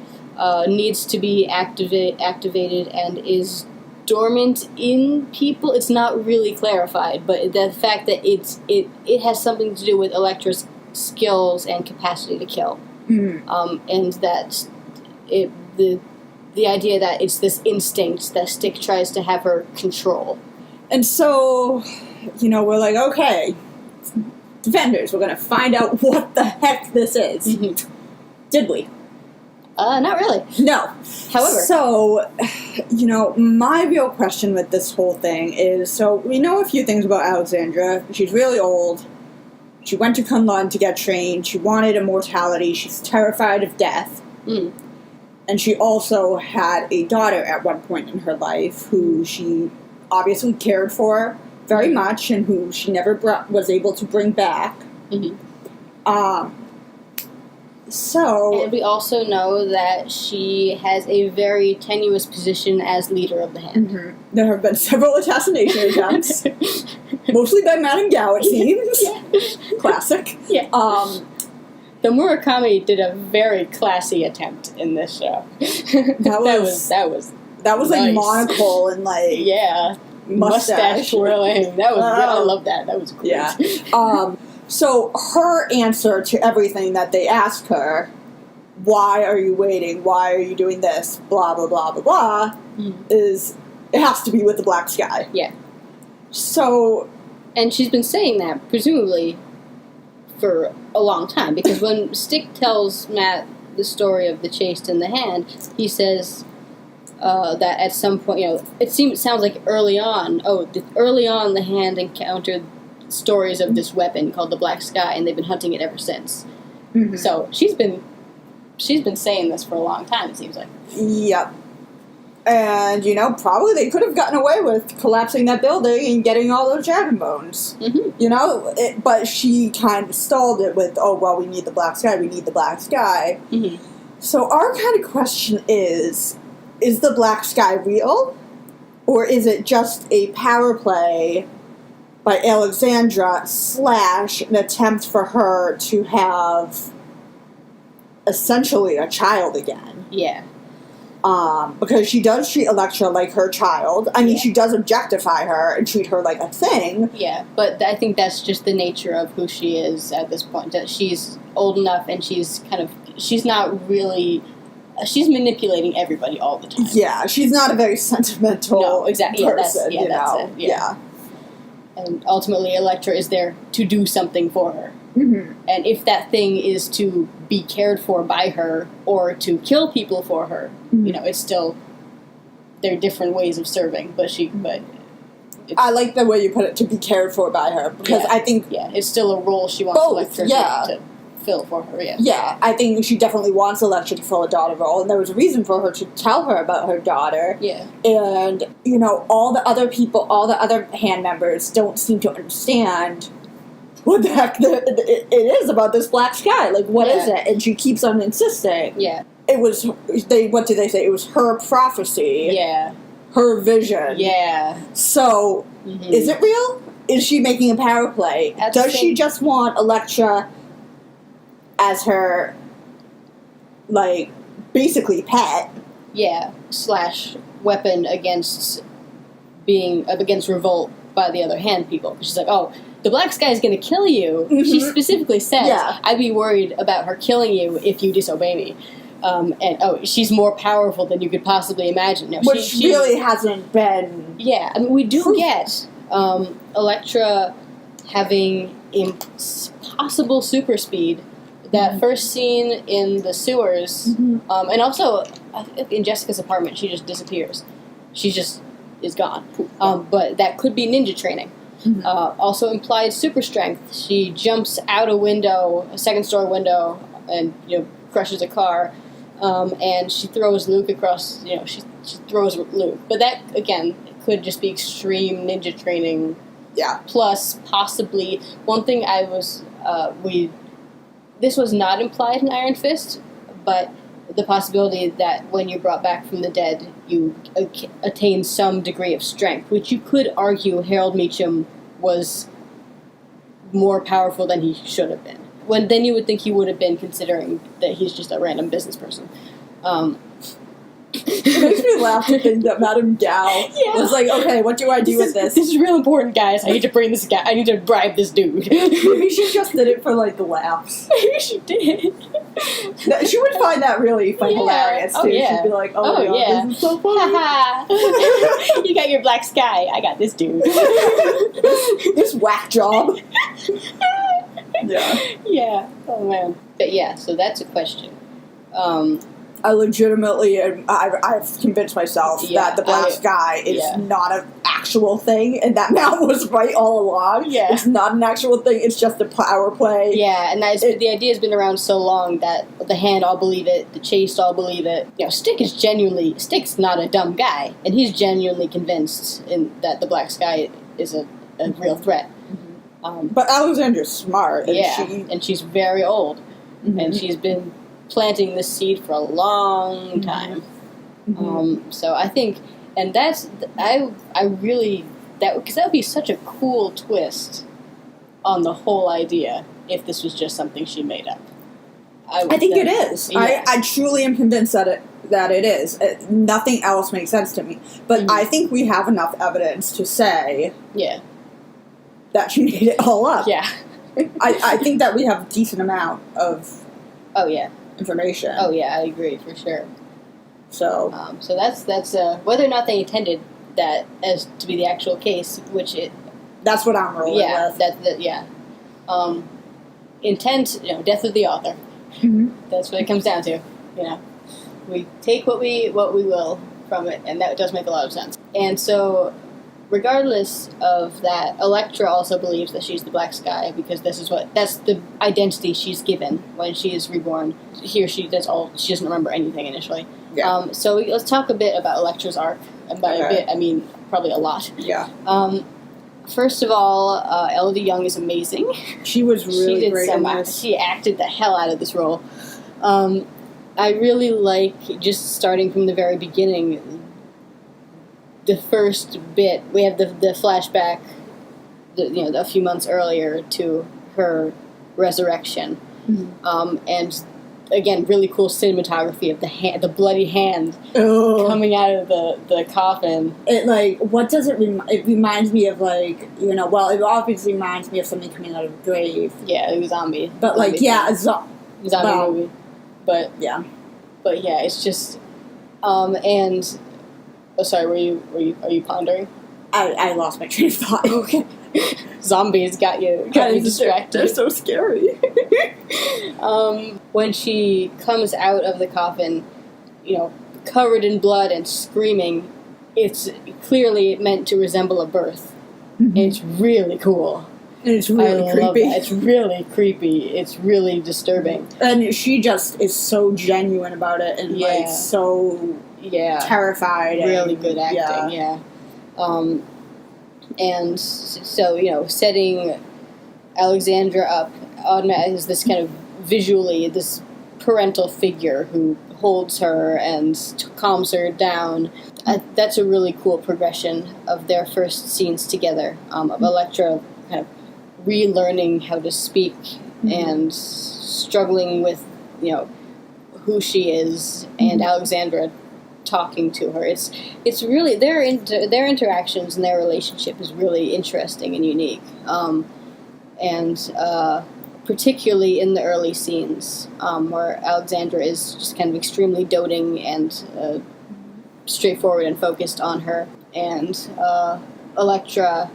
S1: needs to be activated and is dormant in people. It's not really clarified, but the fact that it has something to do with Elektra's skills and capacity to kill, and that the idea that it's this instinct that Stick tries to have her control.
S2: And so, we're like, okay, Defenders, we're going to find out what the heck this is.
S1: Mm-hmm.
S2: Did we?
S1: Not really.
S2: No.
S1: However.
S2: So, my real question with this whole thing is, so we know a few things about Alexandra. She's really old. She went to Kunlun to get trained. She wanted immortality. She's terrified of death.
S1: Mm.
S2: And she also had a daughter at one point in her life who she obviously cared for very much and who she never was able to bring back.
S1: Mm-hmm. And we also know that she has a very tenuous position as leader of the Hand.
S2: Mm-hmm. There have been several assassination attempts, mostly by Madame Gao, it seems.
S1: Yeah.
S2: Classic.
S1: Yeah. The Murakami did a very classy attempt in this show. That was
S2: nice. Like monocle and
S1: mustache twirling. That was I love that. That was great.
S2: Yeah. So her answer to everything that they ask her, why are you waiting? Why are you doing this? Blah, blah, blah, blah, blah, is, it has to be with the Black Sky.
S1: Yeah.
S2: So...
S1: And she's been saying that, presumably, for a long time, because when Stick tells Matt the story of the Chaste and the Hand, he says that at some point, it sounds like early on the Hand encountered stories of this weapon called the Black Sky, and they've been hunting it ever since. Mm-hmm. So she's been saying this for a long time, it seems like.
S2: Yep. And, probably they could have gotten away with collapsing that building and getting all those dragon bones. Mm-hmm. But she kind of stalled it with, we need the Black Sky, we need the Black Sky.
S1: Mm-hmm.
S2: So our kind of question is the black sky real? Or is it just a power play by Alexandra / an attempt for her to have essentially a child again?
S1: Yeah.
S2: Because she does treat Elektra like her child. I mean, she does objectify her and treat her like a thing.
S1: Yeah, but I think that's just the nature of who she is at this point. That she's old enough and she's not really... She's manipulating everybody all the time.
S2: Yeah, she's not a very sentimental person.
S1: That's it.
S2: Yeah.
S1: And ultimately, Elektra is there to do something for her.
S2: Mm-hmm.
S1: And if that thing is to be cared for by her or to kill people for her, it's still... There are different ways of serving, but
S2: I like the way you put it, to be cared for by her, because I think...
S1: Yeah, it's still a role she wants Elektra to fill for her,
S2: Yeah, I think she definitely wants Elektra to fill a daughter role, and there was a reason for her to tell her about her daughter.
S1: Yeah.
S2: And, all the other people, all the other hand members don't seem to understand what the heck it is about this black sky. Like, what is it? And she keeps on insisting.
S1: Yeah.
S2: It was, what did they say? It was her prophecy.
S1: Yeah.
S2: Her vision.
S1: Yeah.
S2: So, is it real? Is she making a power play? Does she just want Elektra as her, basically pet?
S1: Yeah. / weapon against revolt by the other hand people. She's like, oh, the black sky is going to kill you. Mm-hmm. She specifically says, I'd be worried about her killing you if you disobey me. She's more powerful than you could possibly imagine. No,
S2: Which she really hasn't been...
S1: Yeah, I mean, we do get Elektra having impossible super speed. That first scene in the sewers, and also I think in Jessica's apartment, she just disappears. She just is gone. But that could be ninja training. Mm-hmm. Also implied super strength. She jumps out a second-story window, and crushes a car. And she throws Luke across. She throws Luke. But that again could just be extreme ninja training.
S2: Yeah.
S1: Plus, possibly one thing I was This was not implied in Iron Fist, but the possibility that when you're brought back from the dead, you attain some degree of strength, which you could argue Harold Meacham was more powerful than he should have been. Then you would think he would have been, considering that he's just a random business person.
S2: It makes me laugh to think that Madame Gao was like, okay, what do I do with this?
S1: This is real important, guys. I need to bring this guy. I need to bribe this dude.
S2: Maybe she just did it for, the laughs.
S1: Maybe she did.
S2: She would find that really hilarious, too.
S1: Oh, yeah.
S2: She'd be like, oh my god, this is so funny.
S1: You got your black sky. I got this dude.
S2: this whack job. Yeah.
S1: Yeah. Oh, man. But yeah, so that's a question.
S2: I legitimately, I've convinced myself that the black sky is not an actual thing, and that Mal was right all along.
S1: Yeah.
S2: It's not an actual thing, it's just a power play.
S1: Yeah, and the idea's been around so long that the Hand all believe it, the Chased all believe it. Stick's not a dumb guy, and he's genuinely convinced that the black sky is a real threat. Mm-hmm.
S2: But Alexandra's smart, and
S1: and she's very old, and she's been planting this seed for a long time. So I think, and that's, I really, because that would be such a cool twist on the whole idea if this was just something she made up.
S2: I think it is. Yeah. I truly am convinced that it is. Nothing else makes sense to me. But I think we have enough evidence to say that she made it all up.
S1: Yeah.
S2: I think that we have a decent amount of information.
S1: Oh yeah, I agree for sure.
S2: So
S1: so that's whether or not they intended that as to be the actual case,
S2: that's what I'm rolling with.
S1: Intent, death of the author. Mm-hmm. That's what it comes down to. We take what we will from it, and that does make a lot of sense. And so, regardless of that, Elektra also believes that she's the Black Sky because that's the identity she's given when she is reborn. She doesn't remember anything initially. Yeah. So let's talk a bit about Elektra's arc. And by a bit, I mean probably a lot.
S2: Yeah.
S1: First of all, Elodie Yung is amazing.
S2: She was really great in this.
S1: She acted the hell out of this role. I really like, just starting from the very beginning, the first bit, we have the flashback, a few months earlier to her resurrection. Mm-hmm. And again, really cool cinematography of the bloody hand coming out of the coffin.
S2: It, what does it remind? It reminds me of, it obviously reminds me of something coming out of the grave.
S1: Yeah, it was zombie.
S2: But, a zombie
S1: movie. But, yeah. But, yeah, it's just, and, oh, sorry, are you pondering?
S2: I lost my train of thought.
S1: Okay. Zombies got you distracted.
S2: They're so scary.
S1: When she comes out of the coffin, covered in blood and screaming, it's clearly meant to resemble a birth. Mm-hmm. It's really cool.
S2: And it's really creepy.
S1: It's really creepy. It's really disturbing.
S2: And she just is so genuine about it and so terrified.
S1: Really good acting, yeah. And so, setting Alexandra up as this kind of visually, this parental figure who holds her and calms her down. That's a really cool progression of their first scenes together, of Elektra kind of relearning how to speak and struggling with, who she is, and Alexandra talking to her. It's really their interactions and their relationship is really interesting and unique, and particularly in the early scenes where Alexandra is just kind of extremely doting and straightforward and focused on her, and Elektra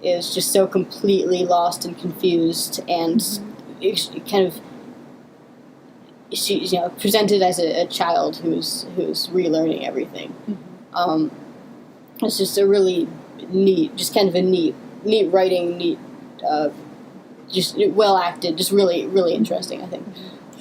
S1: is just so completely lost and confused and kind of. She's presented as a child who's relearning everything. Mm-hmm. It's just a really neat, just kind of a neat writing, just well acted, just really really interesting, I think.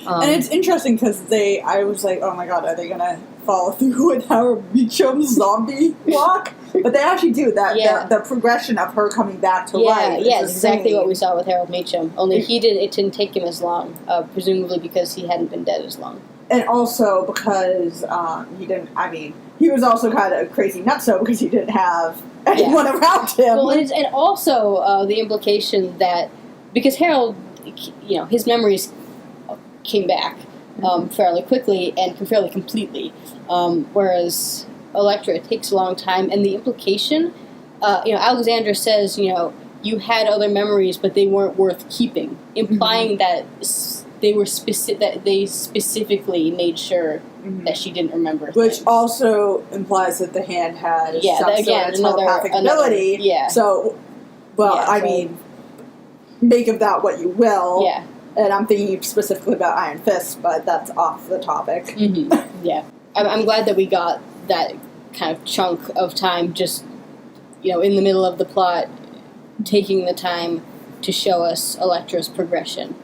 S2: And it's interesting because I was like, oh my god, are they gonna follow through with Harold Beecham's zombie walk? But they actually do that. The progression of her coming back to life.
S1: Yeah, exactly what we saw with Harold Beecham. Only it didn't take him as long, presumably because he hadn't been dead as long.
S2: And also because he didn't. I mean, he was also kind of crazy nutso because he didn't have anyone around him.
S1: Well, and also the implication that because Harold, his memories came back fairly quickly and fairly completely, whereas Elektra, it takes a long time, and the implication, Alexandra says, you had other memories, but they weren't worth keeping, implying that they specifically made sure that she didn't remember
S2: Which
S1: things.
S2: Also implies that the hand had some sort of telepathic ability.
S1: Yeah.
S2: So, I mean, make of that what you will.
S1: Yeah.
S2: And I'm thinking specifically about Iron Fist, but that's off the topic.
S1: Mm-hmm. Yeah. I'm glad that we got that kind of chunk of time just, in the middle of the plot, taking the time to show us Elektra's progression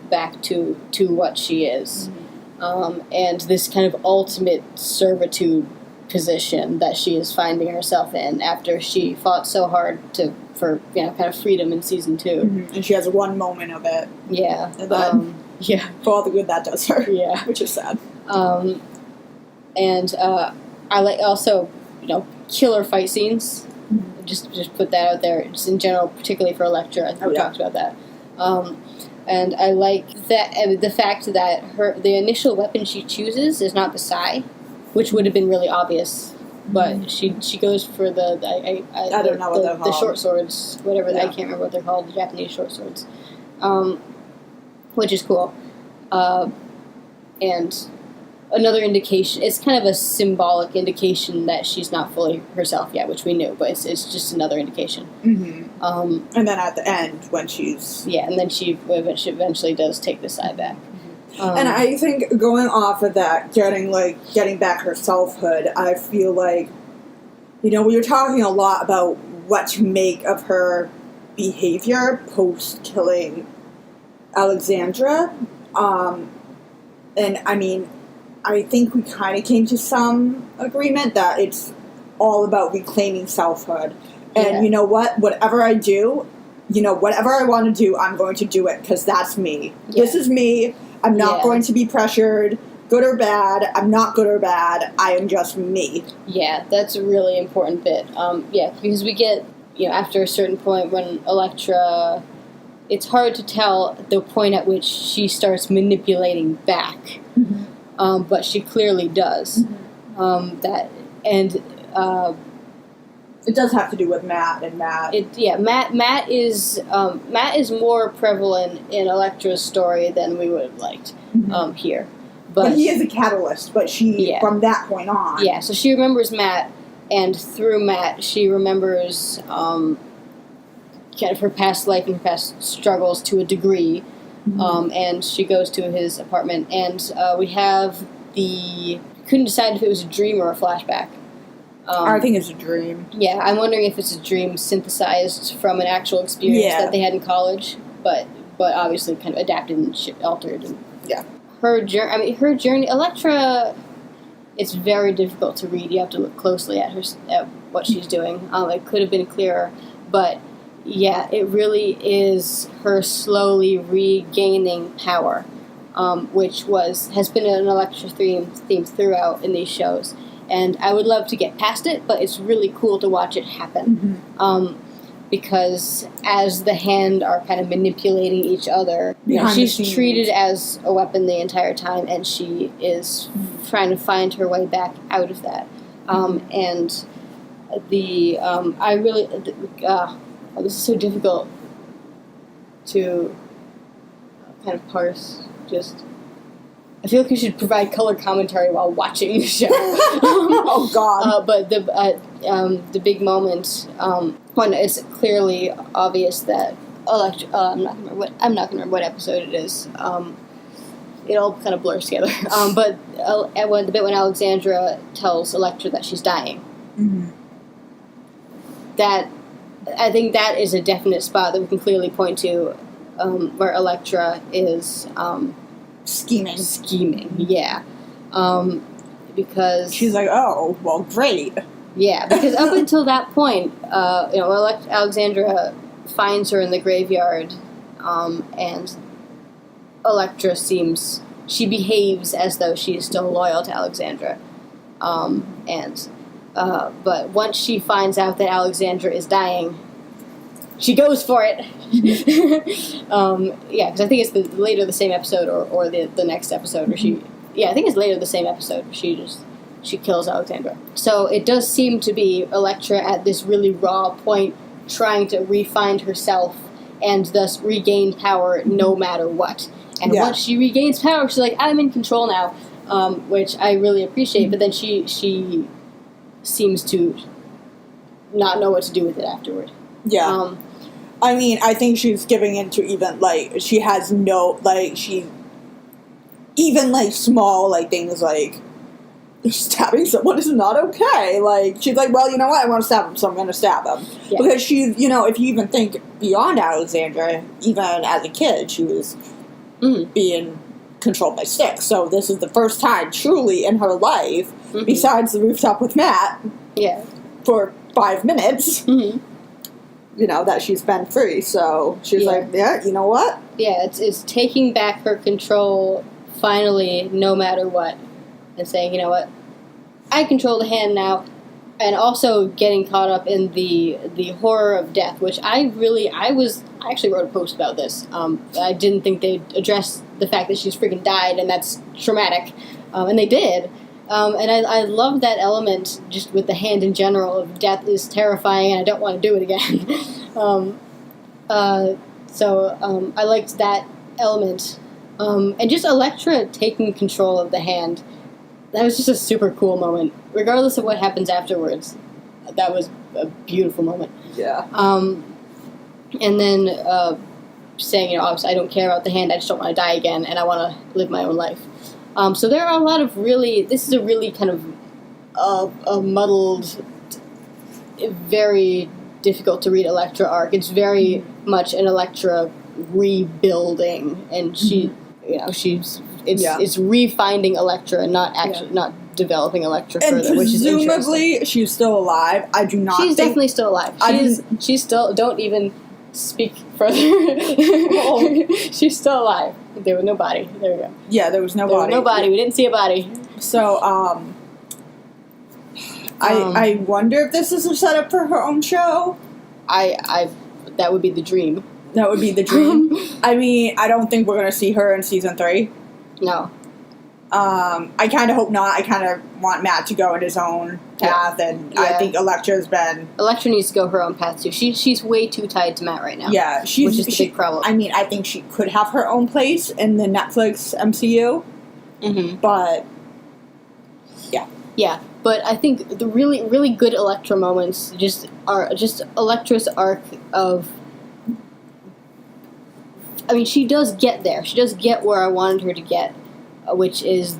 S1: back to what she is. And this kind of ultimate servitude position that she is finding herself in after she fought so hard for kind of freedom in season 2.
S2: Mm-hmm. And she has one moment of it.
S1: Yeah.
S2: And then, for all the good that does her.
S1: Yeah.
S2: Which is sad.
S1: And I like also, killer fight scenes. Mm-hmm. Just put that out there. Just in general, particularly for Elektra. I think we talked about that. And I like that the fact that the initial weapon she chooses is not the sai, which would have been really obvious. But she goes for the
S2: I don't know what they're called.
S1: The short swords, whatever. I can't remember what they're called. The Japanese short swords, which is cool. And another indication, it's kind of a symbolic indication that she's not fully herself yet, which we knew, but it's just another indication.
S2: Mm-hmm. And then at the end, when she's...
S1: Yeah, and then she eventually does take the side back.
S2: And I think going off of that, getting back her selfhood, I feel like, we were talking a lot about what to make of her behavior post-killing Alexandra. And, I mean, I think we kind of came to some agreement that it's all about reclaiming selfhood. And you know what? Whatever I do, whatever I want to do, I'm going to do it because that's me. Yeah. This is me. I'm not going to be pressured good or bad. I'm not good or bad. I am just me.
S1: Yeah, that's a really important bit. Because we get, after a certain point when Elektra, it's hard to tell the point at which she starts manipulating back, but she clearly does.
S2: It does have to do with Matt and Matt.
S1: Matt is more prevalent in Elektra's story than we would have liked here.
S2: But he is a catalyst, but she, from that point on.
S1: Yeah, so she remembers Matt, and through Matt, she remembers kind of her past life and her past struggles to a degree. And she goes to his apartment, and we have couldn't decide if it was a dream or a flashback.
S2: I think it's a dream.
S1: Yeah, I'm wondering if it's a dream synthesized from an actual experience that they had in college, but obviously kind of adapted and altered. And her journey, Elektra, it's very difficult to read. You have to look closely at what she's doing. It could have been clearer, but yeah, it really is her slowly regaining power, which has been an Elektra theme throughout in these shows. And I would love to get past it, but it's really cool to watch it happen. Because as the Hand are kind of manipulating each other, she's treated as a weapon the entire time, and she is trying to find her way back out of that. This is so difficult to kind of parse. I feel like we should provide color commentary while watching the show.
S2: Oh God!
S1: But the big moment when it's clearly obvious that Elektra. I'm not gonna remember what episode it is. It all kind of blurs together. But the bit when Alexandra tells Elektra that she's dying. That I think that is a definite spot that we can clearly point to where Elektra is. Scheming, yeah. Because
S2: she's like, oh, well, great.
S1: Yeah, because up until that point, Alexandra finds her in the graveyard, and Elektra she behaves as though she is still loyal to Alexandra. But once she finds out that Alexandra is dying, she goes for it. Because I think it's later the same episode or the next episode where I think it's later the same episode where she kills Alexandra. So it does seem to be Elektra at this really raw point trying to re-find herself and thus regain power no matter what. And once she regains power, she's like, I'm in control now, which I really appreciate, but then she seems to not know what to do with it afterward.
S2: Yeah. I mean, I think she's giving into even, she has no, even, small, things like stabbing someone is not okay. She's like, well, you know what? I want to stab him, so I'm going to stab him. Yeah. Because she, if you even think beyond Alexandra, even as a kid, she was being controlled by Styx. So this is the first time, truly, in her life, besides the rooftop with Matt, for 5 minutes, that she's been free. So she's like, yeah, you know what?
S1: Yeah, it's taking back her control, finally, no matter what, and saying, you know what, I control the Hand now, and also getting caught up in the horror of death, which I actually wrote a post about this. I didn't think they'd address the fact that she's freaking died, and that's traumatic, and they did. And I love that element, just with the Hand in general, of death is terrifying, and I don't want to do it again. So I liked that element. And just Elektra taking control of the Hand, that was just a super cool moment. Regardless of what happens afterwards, that was a beautiful moment.
S2: Yeah.
S1: And then saying, obviously I don't care about the Hand, I just don't want to die again, and I want to live my own life. So there are a lot of this is a really kind of a muddled, very difficult to read Elektra arc. It's very much an Elektra rebuilding, and it's re-finding Elektra and not developing Elektra further, which is interesting.
S2: And presumably she's still alive. I do not.
S1: She's definitely still alive. She's still. Don't even speak further. She's still alive. There was no body. There we go.
S2: Yeah, there was no body.
S1: There was no body. We didn't see a body.
S2: So, I wonder if this is a setup for her own show.
S1: That would be the dream.
S2: That would be the dream. I mean, I don't think we're going to see her in season 3.
S1: No.
S2: I kind of hope not. I kind of want Matt to go in his own path, and I think Elektra's been...
S1: Elektra needs to go her own path, too. She's way too tied to Matt right now.
S2: Yeah,
S1: which is the big problem.
S2: I mean, I think she could have her own place in the Netflix MCU, but...
S1: Yeah, but I think the really, really good Elektra moments are Elektra's arc of... I mean, she does get there. She does get where I wanted her to get, which is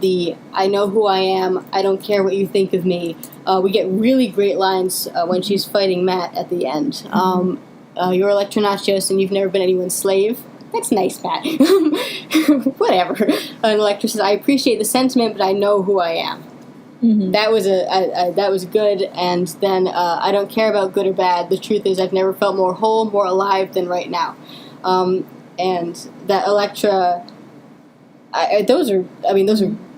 S1: I know who I am, I don't care what you think of me. We get really great lines when she's fighting Matt at the end. You're Elektra Nachos and you've never been anyone's slave. That's nice, Matt. Whatever. And Elektra says, I appreciate the sentiment, but I know who I am. That was good, and then I don't care about good or bad. The truth is I've never felt more whole, more alive than right now. And that Elektra... those are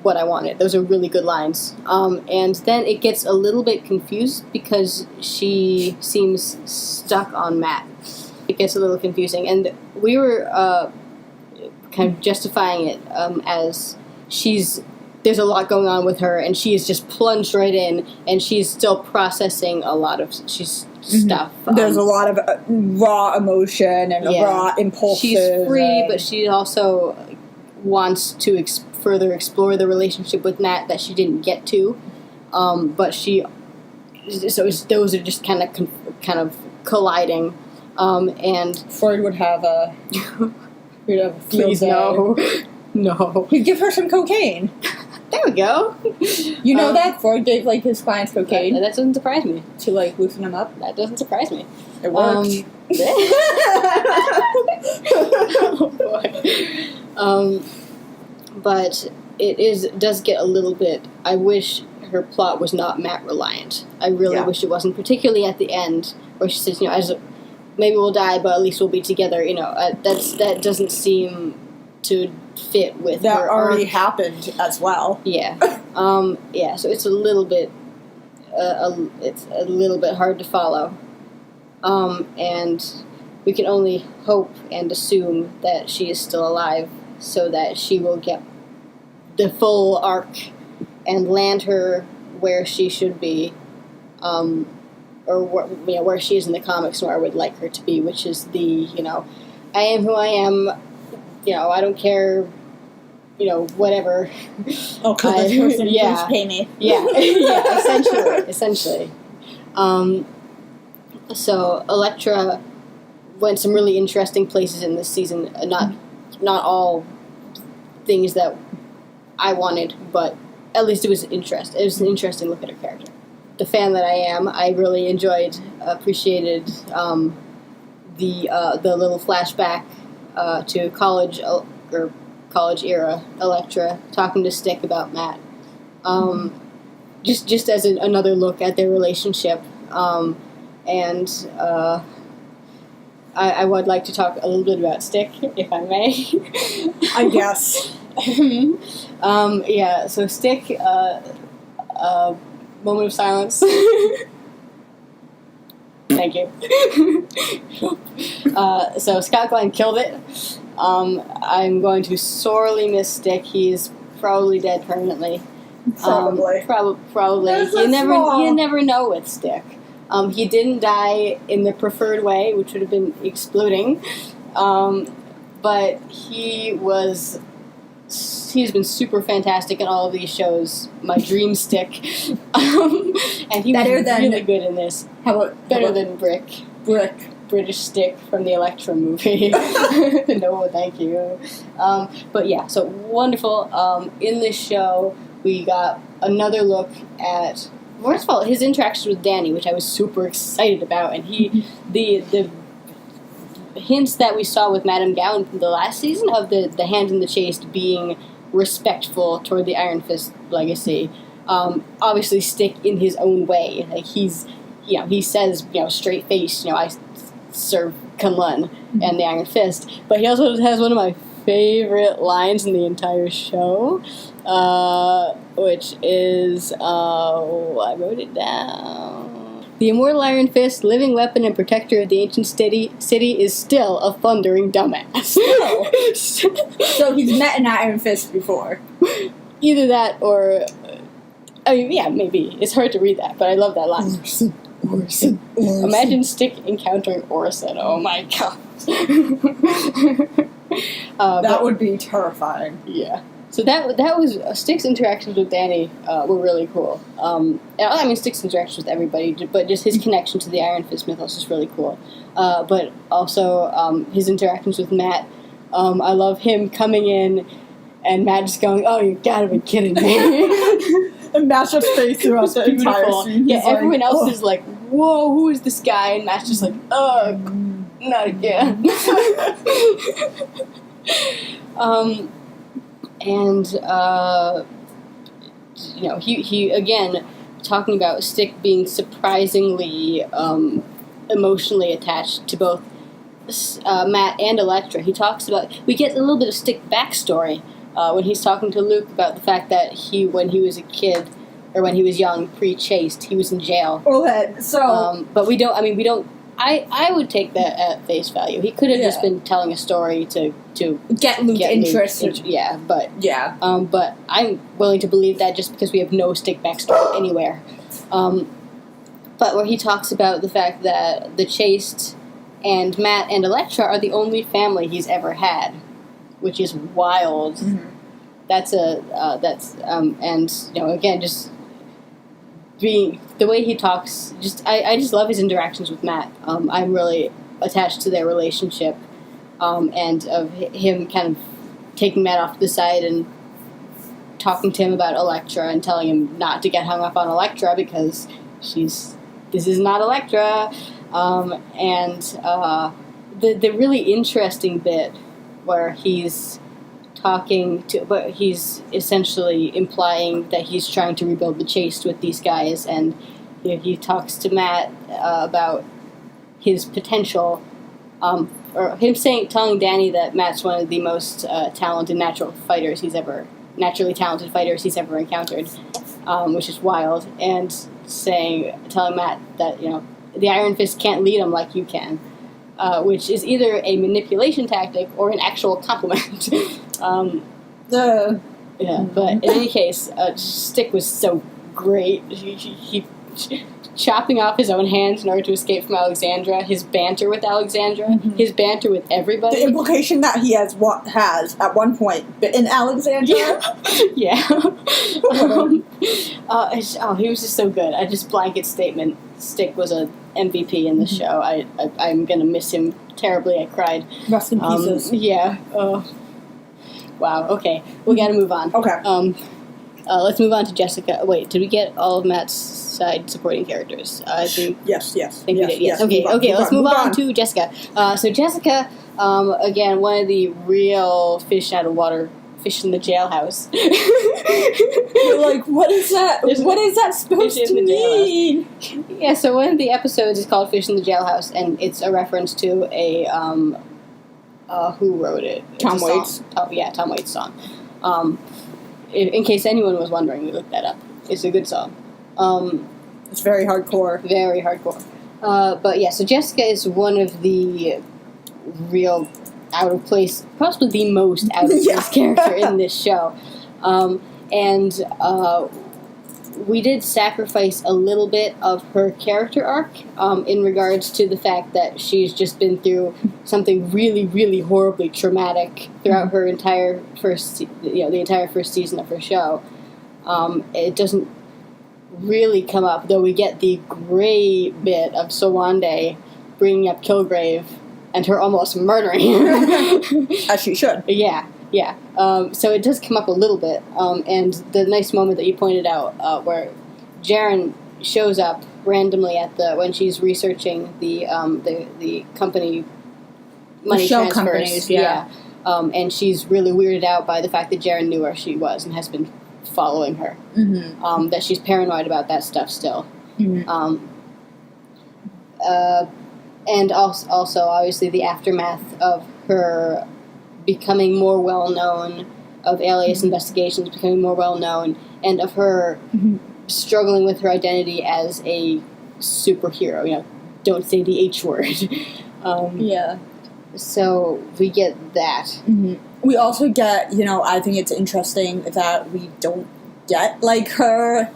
S1: what I wanted. Those are really good lines. And then it gets a little bit confused because she seems stuck on Matt. It gets a little confusing. And we were kind of justifying it as there's a lot going on with her, and she is just plunged right in, and she's still processing a lot of stuff.
S2: There's a lot of raw emotion and raw impulses.
S1: She's free, but she also... wants to further explore the relationship with Matt that she didn't get to, but those are just kind of colliding, and
S2: Freud would have a
S1: please no.
S2: He'd give her some cocaine.
S1: There we go.
S2: You know that Freud gave his clients cocaine.
S1: That doesn't surprise me.
S2: To loosen them up.
S1: That doesn't surprise me.
S2: It worked.
S1: Oh boy. But it does get a little bit... I wish her plot was not Matt reliant. I really wish it wasn't, particularly at the end, where she says, maybe we'll die, but at least we'll be together. That doesn't seem to fit with
S2: that
S1: her
S2: already
S1: arc.
S2: happened as well.
S1: Yeah. So it's a little bit... it's a little bit hard to follow. And we can only hope and assume that she is still alive so that she will get the full arc and land her where she should be, or where she is in the comics, where I would like her to be, which is I am who I am, I don't care, whatever.
S2: Oh, because this person please pay me.
S1: Yeah, essentially. So Elektra went some really interesting places in this season. Not all things that I wanted, but at least it was interesting. It was an interesting look at her character. The fan that I am, I really appreciated the little flashback to college or college era Elektra talking to Stick about Matt. Just as another look at their relationship. And I would like to talk a little bit about Stick, if I may.
S2: I guess.
S1: So Stick, moment of silence. Thank you. So Scott Glenn killed it. I'm going to sorely miss Stick. He's probably dead permanently.
S2: Probably.
S1: Probably. You never know with Stick. He didn't die in the preferred way, which would have been exploding. But he's been super fantastic in all of these shows. My dream Stick. And he was really good in this. Better than Brick. British Stick from the Elektra movie. No, thank you. So wonderful. In this show, we got another look at... First of all, his interactions with Danny, which I was super excited about, and the hints that we saw with Madame Gowan from the last season of the hand in the chaste being respectful toward the Iron Fist legacy. Obviously, Stick in his own way. Like he says, straight face, I serve Kunlun and the Iron Fist, but he also has one of my favorite lines in the entire show, which is, I wrote it down. The immortal Iron Fist, living weapon and protector of the ancient city is still a thundering dumbass.
S2: So he's met an Iron Fist before.
S1: Either that or... I mean, yeah, maybe. It's hard to read that, but I love that line. Orson. Imagine Stick encountering Orson. Oh my god.
S2: That would be terrifying.
S1: Yeah. So that was Stick's interactions with Danny were really cool. I mean, Stick's interactions with everybody, but just his connection to the Iron Fist mythos is really cool. But also his interactions with Matt. I love him coming in and Matt just going, "Oh, you gotta be kidding me."
S2: And Matt's just face throughout the entire scene.
S1: Yeah, everyone else is like, "Whoa, who is this guy?" And Matt's just like, "Ugh, not again." He again talking about Stick being surprisingly emotionally attached to both Matt and Elektra. He talks about, we get a little bit of Stick backstory when he's talking to Luke about the fact that when he was a kid, or when he was young, pre-chased, he was in jail.
S2: Okay, so...
S1: but we don't, I would take that at face value. He could have just been telling a story to
S2: get Luke interested.
S1: But I'm willing to believe that just because we have no Stick backstory anywhere. But where he talks about the fact that the Chased and Matt and Elektra are the only family he's ever had, which is wild. Mm-hmm. Again, just being the way he talks, I just love his interactions with Matt. I'm really attached to their relationship, and of him kind of taking Matt off to the side and talking to him about Elektra and telling him not to get hung up on Elektra because this is not Elektra. The really interesting bit where he's but he's essentially implying that he's trying to rebuild the Chased with these guys, and he talks to Matt about his potential, or him telling Danny that Matt's one of the most talented naturally talented fighters he's ever encountered, which is wild, and telling Matt that the Iron Fist can't lead him like you can. Which is either a manipulation tactic or an actual compliment. But in any case, Stick was so great. He chopping off his own hands in order to escape from Alexandra, his banter with Alexandra, his banter with everybody.
S2: The implication that he has at one point been in Alexandra.
S1: Yeah. He was just so good. I just blanket statement. Stick was a MVP in the show. I'm gonna miss him terribly. I cried.
S2: Rest in pieces.
S1: Yeah. Wow. Okay. We gotta move on.
S2: Okay.
S1: Let's move on to Jessica. Wait, did we get all of Matt's side supporting characters? I think.
S2: Yes.
S1: I think we did. Yes. Okay. Let's move on to Jessica. So Jessica, again, one of the real fish out of water. Fish in the jailhouse.
S2: You're like, what is that? What is that supposed to mean?
S1: Yeah, so one of the episodes is called Fish in the Jailhouse, and it's a reference to a, who wrote it?
S2: Tom Waits.
S1: Tom Waits' song. In case anyone was wondering, we looked that up. It's a good song.
S2: It's very hardcore.
S1: Very hardcore. But yeah, so Jessica is one of the real out of place, possibly the most out of place character in this show. We did sacrifice a little bit of her character arc in regards to the fact that she's just been through something really, really horribly traumatic throughout her entire the entire first season of her show. It doesn't really come up, though we get the great bit of Sowande bringing up Kilgrave and her almost murdering him.
S2: As she should.
S1: Yeah. So it does come up a little bit. And the nice moment that you pointed out, where Jaren shows up randomly when she's researching the company money transfers.
S2: Companies, yeah.
S1: And she's really weirded out by the fact that Jaren knew where she was and has been following her. Mm-hmm. That she's paranoid about that stuff still. Mm-hmm. And also, obviously, the aftermath of her becoming more well known, of Alias Investigations becoming more well known, and of her struggling with her identity as a superhero. You know, don't say the H word. So we get that.
S2: Mm-hmm. We also get, you know, I think it's interesting that we don't get, like, her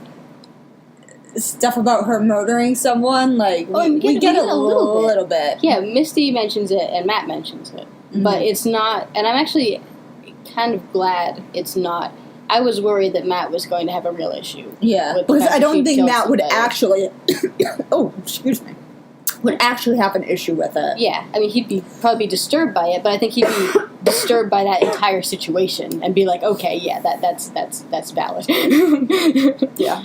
S2: stuff about her murdering someone. Like, we get a little bit.
S1: Yeah, Misty mentions it and Matt mentions it. But it's not, and I'm actually kind of glad it's not. I was worried that Matt was going to have a real issue.
S2: Yeah, because I don't think Matt would actually, would actually have an issue with it.
S1: Yeah, I mean, he'd probably be disturbed by it, but I think he'd be disturbed by that entire situation and be like, okay, yeah, that's valid.
S2: Yeah.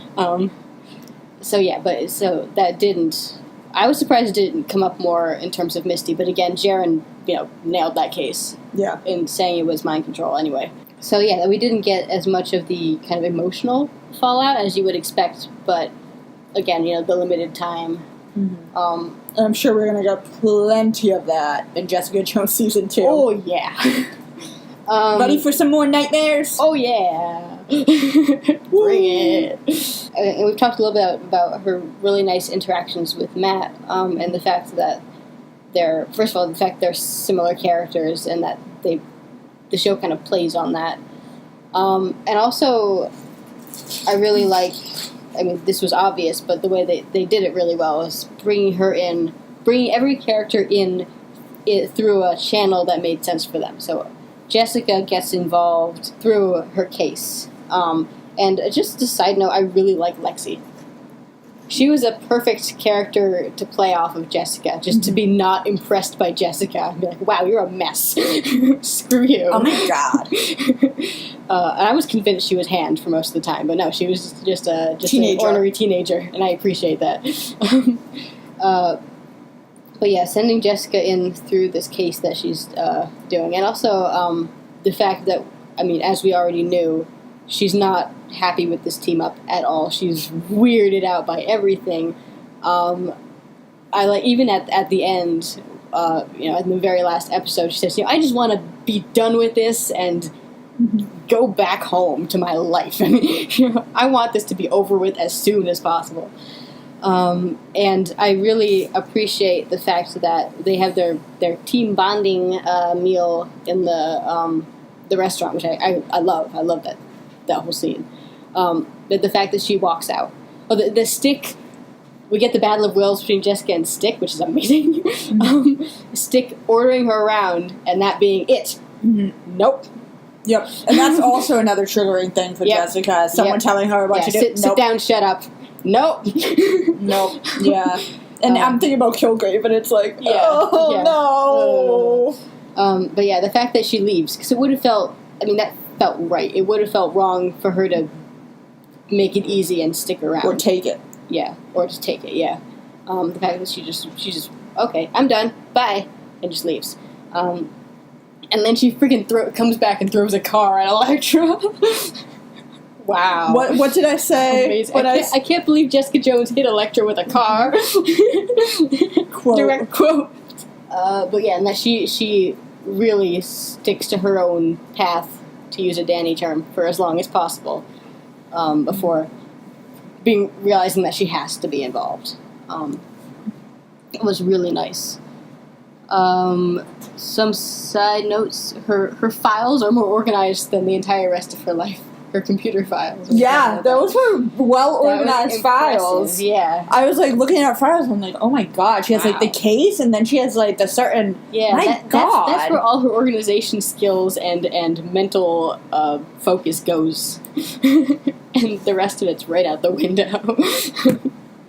S1: So that didn't. I was surprised it didn't come up more in terms of Misty, but again, Jaren, nailed that case.
S2: Yeah.
S1: In saying it was mind control anyway. So yeah, we didn't get as much of the kind of emotional fallout as you would expect, but again, the limited time.
S2: And I'm sure we're going to get plenty of that in Jessica Jones Season 2.
S1: Oh, yeah.
S2: Ready for some more nightmares?
S1: Oh, yeah. Bring it. And we've talked a little bit about her really nice interactions with Matt, and the fact that they're similar characters, and that the show kind of plays on that. And also, I really like, I mean, this was obvious, but the way they did it really well is bringing every character in through a channel that made sense for them. So Jessica gets involved through her case. And just a side note, I really like Lexi. She was a perfect character to play off of Jessica, just to be not impressed by Jessica and be like, wow, you're a mess. Screw you.
S2: Oh my god.
S1: And I was convinced she was Hand for most of the time, but no, she was just an ornery teenager, and I appreciate that. But yeah, sending Jessica in through this case that she's doing, and also the fact that, I mean, as we already knew, she's not happy with this team up at all. She's weirded out by everything. I like, even at the end, in the very last episode, she says, I just want to be done with this and go back home to my life. I mean, I want this to be over with as soon as possible. And I really appreciate the fact that they have their team bonding meal in the restaurant, which I love. I love that whole scene. But the fact that she walks out. Oh, the Stick, we get the battle of wills between Jessica and Stick, which is amazing. Stick ordering her around, and that being it. Nope.
S2: Yep. And that's also another triggering thing for Jessica. Someone telling her what to do.
S1: Sit down, shut up. Nope.
S2: Nope. Yeah. And I'm thinking about Kilgrave, and it's like, no.
S1: But yeah, the fact that she leaves, because it would have felt, that felt right. It would have felt wrong for her to make it easy and stick around.
S2: Or take it.
S1: Yeah, or just take it, yeah. The fact that she just, okay, I'm done, bye, and just leaves. And then she freaking comes back and throws a car at Elektra. Wow.
S2: What did I say?
S1: Amazing. I can't believe Jessica Jones hit Elektra with a car.
S2: Quote.
S1: Direct quote. But yeah, and that she really sticks to her own path, to use a Danny term, for as long as possible, before realizing that she has to be involved. It was really nice. Some side notes: her files are more organized than the entire rest of her life. Her computer files.
S2: Yeah, those were well-organized files.
S1: Yeah.
S2: I was, looking at her files, and I'm like, oh my god, she has, the case, and then she has, the certain...
S1: Yeah,
S2: my god.
S1: That's where all her organization skills and mental focus goes. And the rest of it's right out the window.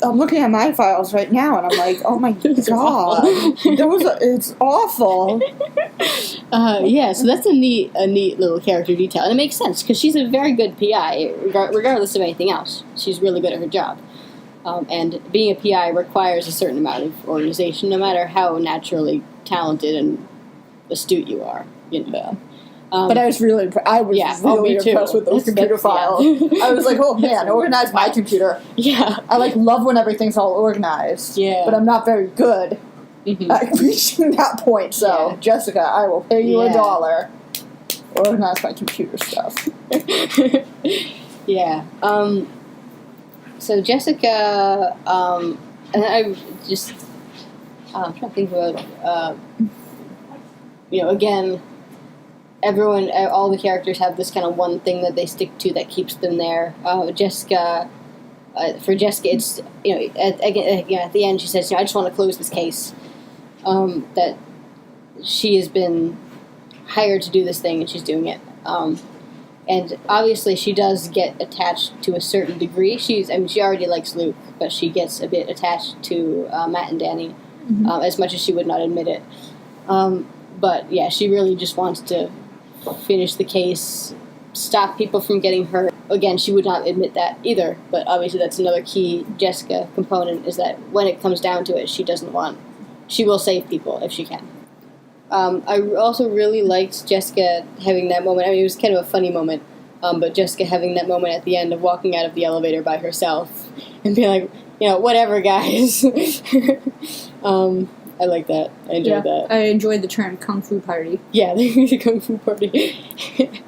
S2: I'm looking at my files right now, and I'm like, oh my god. It's awful.
S1: Yeah, so that's a neat little character detail. And it makes sense, because she's a very good PI, regardless of anything else. She's really good at her job. And being a PI requires a certain amount of organization, no matter how naturally talented and astute you are.
S2: But I was really impressed with those computer files. I was like, oh man, organize my computer.
S1: Yeah.
S2: I love when everything's all organized.
S1: Yeah.
S2: But I'm not very good at reaching that point. So, Jessica, I will pay you $1. organize my computer stuff.
S1: Yeah. So Jessica, and I just, I'm trying to think about, again, everyone, all the characters have this kind of one thing that they stick to that keeps them there. Jessica, for Jessica, it's, at the end she says, I just want to close this case. That she has been hired to do this thing and she's doing it. And obviously she does get attached to a certain degree. She already likes Luke, but she gets a bit attached to Matt and Danny, as much as she would not admit it. But yeah, she really just wants to finish the case, stop people from getting hurt. Again, she would not admit that either, but obviously that's another key Jessica component, is that when it comes down to it, she will save people if she can. I also really liked Jessica having that moment. I mean, it was kind of a funny moment, but Jessica having that moment at the end of walking out of the elevator by herself and being like, whatever, guys. I like that. I enjoyed that.
S2: I enjoyed the term Kung Fu Party.
S1: Yeah, the Kung Fu Party.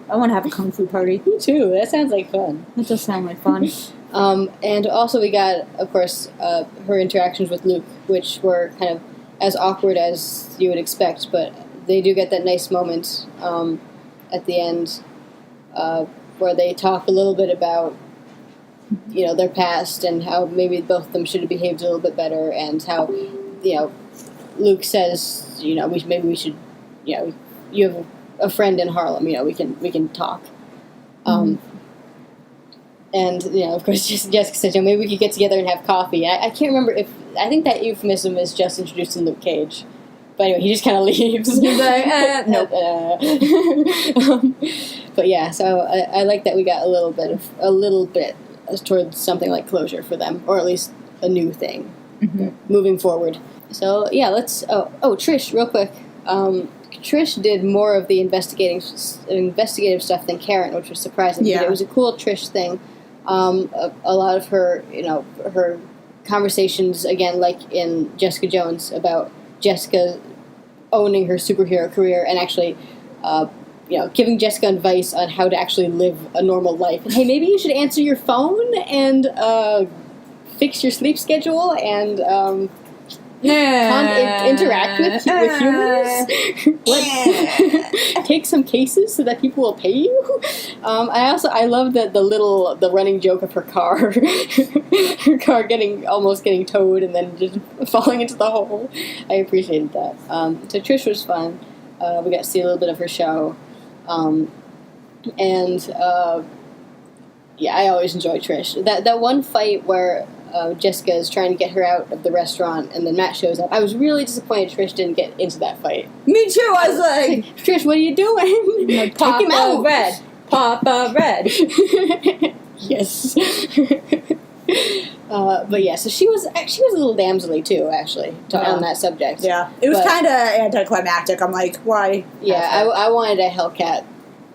S2: I want to have a Kung Fu Party.
S1: Me too. That sounds like fun.
S2: That does sound like fun.
S1: And also we got, of course, her interactions with Luke, which were kind of as awkward as you would expect, but they do get that nice moment at the end where they talk a little bit about their past and how maybe both of them should have behaved a little bit better, and how Luke says maybe we should you have a friend in Harlem, we can talk. And of course Jessica says maybe we could get together and have coffee. I can't remember I think that euphemism is just introduced in Luke Cage. But anyway, he just kind of leaves.
S2: He's like, nope.
S1: But yeah, so I like that we got a little bit towards something like closure for them, or at least a new thing moving forward. So yeah, let's. Trish, real quick. Trish did more of the investigative stuff than Karen, which was surprising.
S2: Yeah.
S1: But it was a cool Trish thing. A lot of her, her conversations, again, like in Jessica Jones, about Jessica owning her superhero career and actually, giving Jessica advice on how to actually live a normal life. And, hey, maybe you should answer your phone and fix your sleep schedule and interact with humans. Take some cases so that people will pay you. I love the running joke of her car, almost getting towed and then just falling into the hole. I appreciated that. So Trish was fun. We got to see a little bit of her show, I always enjoy Trish. That one fight where Jessica is trying to get her out of the restaurant, and then Matt shows up. I was really disappointed Trish didn't get into that fight.
S2: Me too. I was like,
S1: Trish, what are you doing?
S2: Like, Papa Red. Papa Red.
S1: Yes. But yeah, so she was a little damselly too, actually, on that subject.
S2: Yeah, it was kind of anticlimactic. I'm like, why?
S1: Yeah, I wanted a Hellcat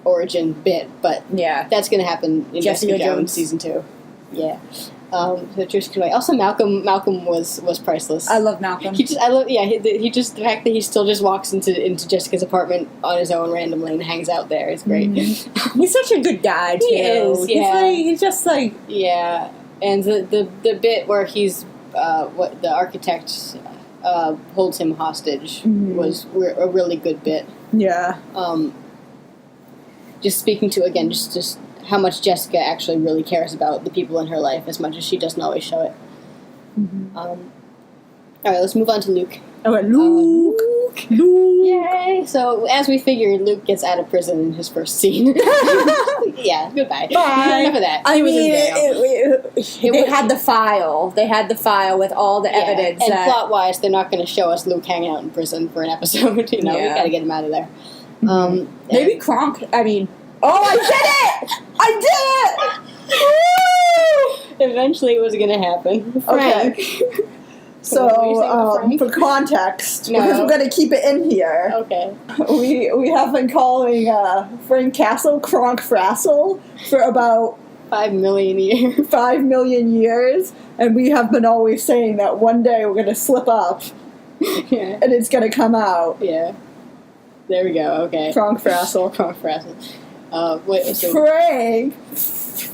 S1: origin bit, but
S2: yeah,
S1: that's going to happen in Jessica Jones season 2. Yeah. So Trish Conway. Also, Malcolm was priceless.
S2: I love Malcolm.
S1: He just the fact that he still just walks into Jessica's apartment on his own randomly and hangs out there is great.
S2: Mm-hmm. He's such a good guy too.
S1: He is. Yeah.
S2: He's just like
S1: yeah. And the bit where he's what the architect holds him hostage was a really good bit.
S2: Yeah.
S1: Just speaking to again just how much Jessica actually really cares about the people in her life, as much as she doesn't always show it. All right, let's move on to Luke.
S2: Luke!
S1: Yay! So, as we figured, Luke gets out of prison in his first scene. Yeah, goodbye.
S2: Bye.
S1: Enough of that.
S2: I mean,
S1: they
S2: had the file. They had the file with all the evidence.
S1: And plot-wise, they're not going to show us Luke hanging out in prison for an episode. We got to get him out of there.
S2: Maybe Kronk. I mean, I did it! I did it!
S1: Eventually, it was going to happen. Frank.
S2: Okay. So, for context, because we're going to keep it in here.
S1: Okay.
S2: We have been calling Frank Castle Kronk Frassel for about
S1: 5 million years.
S2: 5 million years, and we have been always saying that one day we're going to slip up, and it's going to come out.
S1: Yeah. There we go. Okay.
S2: Frank Frassel.
S1: Frank Frassel.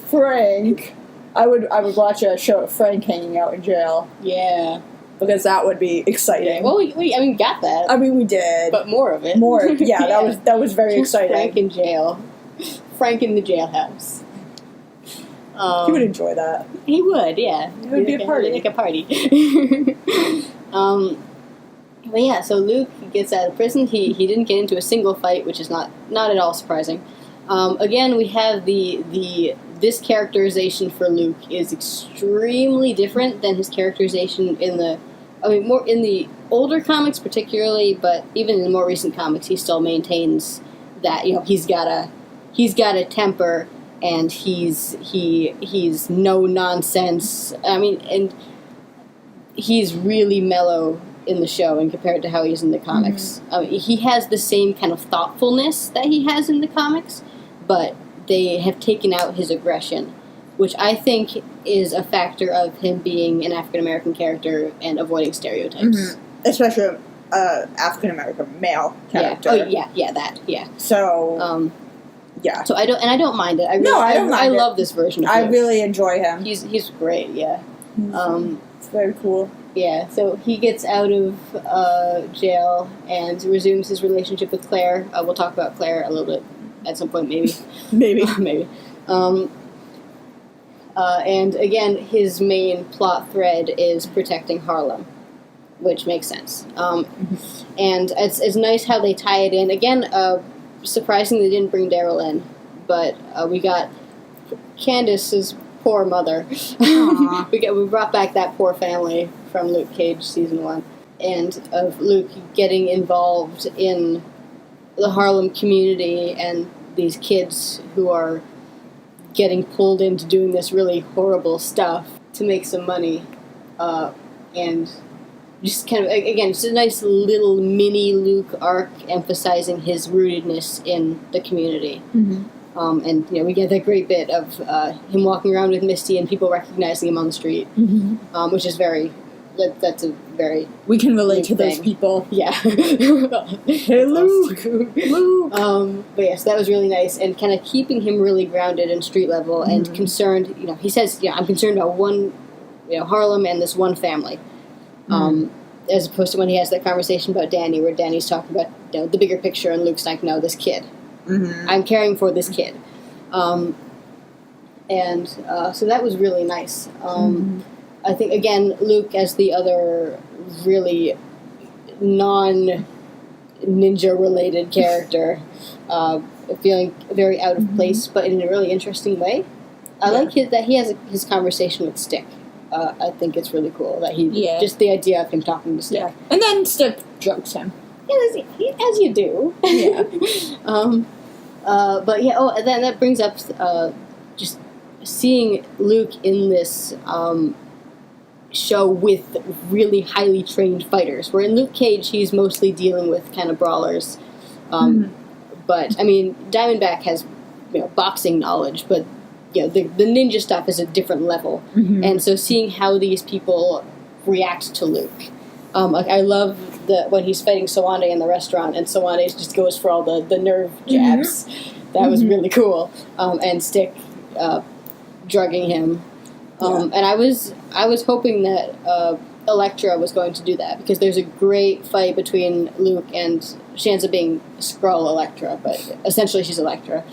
S2: Frank. I would watch a show of Frank hanging out in jail.
S1: Yeah.
S2: Because that would be exciting.
S1: Yeah. Well, we got that.
S2: I mean, we did.
S1: But more of it.
S2: More. Yeah, yeah. That was very exciting.
S1: Frank in jail. Frank in the jailhouse.
S2: He would enjoy that.
S1: He would, yeah.
S2: It would be a party.
S1: Like a party. But yeah, so Luke gets out of prison. He didn't get into a single fight, which is not at all surprising. Again, we have this characterization for Luke is extremely different than his characterization more in the older comics particularly, but even in the more recent comics, he still maintains that he's got a temper and he's no nonsense. I mean, and he's really mellow in the show and compared to how he is in the comics. Mm-hmm. He has the same kind of thoughtfulness that he has in the comics, but they have taken out his aggression, which I think is a factor of him being an African-American character and avoiding stereotypes.
S2: Mm-hmm. Especially African-American male character.
S1: Yeah. Oh, yeah.
S2: So, yeah.
S1: So I don't mind it. I love this version of him.
S2: I really enjoy him.
S1: He's great, yeah.
S2: It's very cool.
S1: Yeah, so he gets out of jail and resumes his relationship with Claire. We'll talk about Claire a little bit at some point, maybe. Maybe. And again, his main plot thread is protecting Harlem, which makes sense. And it's nice how they tie it in. Again, surprisingly, they didn't bring Daryl in, but we got Candace's poor mother. We brought back that poor family from Luke Cage season 1, and of Luke getting involved in the Harlem community and these kids who are getting pulled into doing this really horrible stuff to make some money, and just kind of, again, just a nice little mini Luke arc emphasizing his rootedness in the community. Mm-hmm. And we get that great bit of him walking around with Misty and people recognizing him on the street, which is that's a very
S2: we can relate to those people.
S1: Yeah.
S2: Hey, Luke. Luke.
S1: But yes, that was really nice and kind of keeping him really grounded and street level and concerned. He says, I'm concerned about one, Harlem and this one family. As opposed to when he has that conversation about Danny, where Danny's talking about the bigger picture, and Luke's like, no, this kid. Mm-hmm. I'm caring for this kid. So that was really nice. I think, again, Luke as the other really non-ninja-related character, feeling very out of place, but in a really interesting way. I like that he has his conversation with Stick. I think it's really cool that just the idea of him talking to Stick.
S2: Yeah. And then Stick drugs him.
S1: As you do.
S2: Yeah.
S1: But yeah, and then that brings up just seeing Luke in this show with really highly trained fighters. Where in Luke Cage, he's mostly dealing with kind of brawlers. But, I mean, Diamondback has boxing knowledge, but the ninja stuff is a different level. Mm-hmm. And so seeing how these people react to Luke. I love when he's fighting Sawande in the restaurant, and Sawande just goes for all the nerve jabs. Mm-hmm. That was really cool. And Stick drugging him. And I was hoping that Elektra was going to do that, because there's a great fight between Luke and Shanza being Skrull Elektra, but essentially she's Elektra,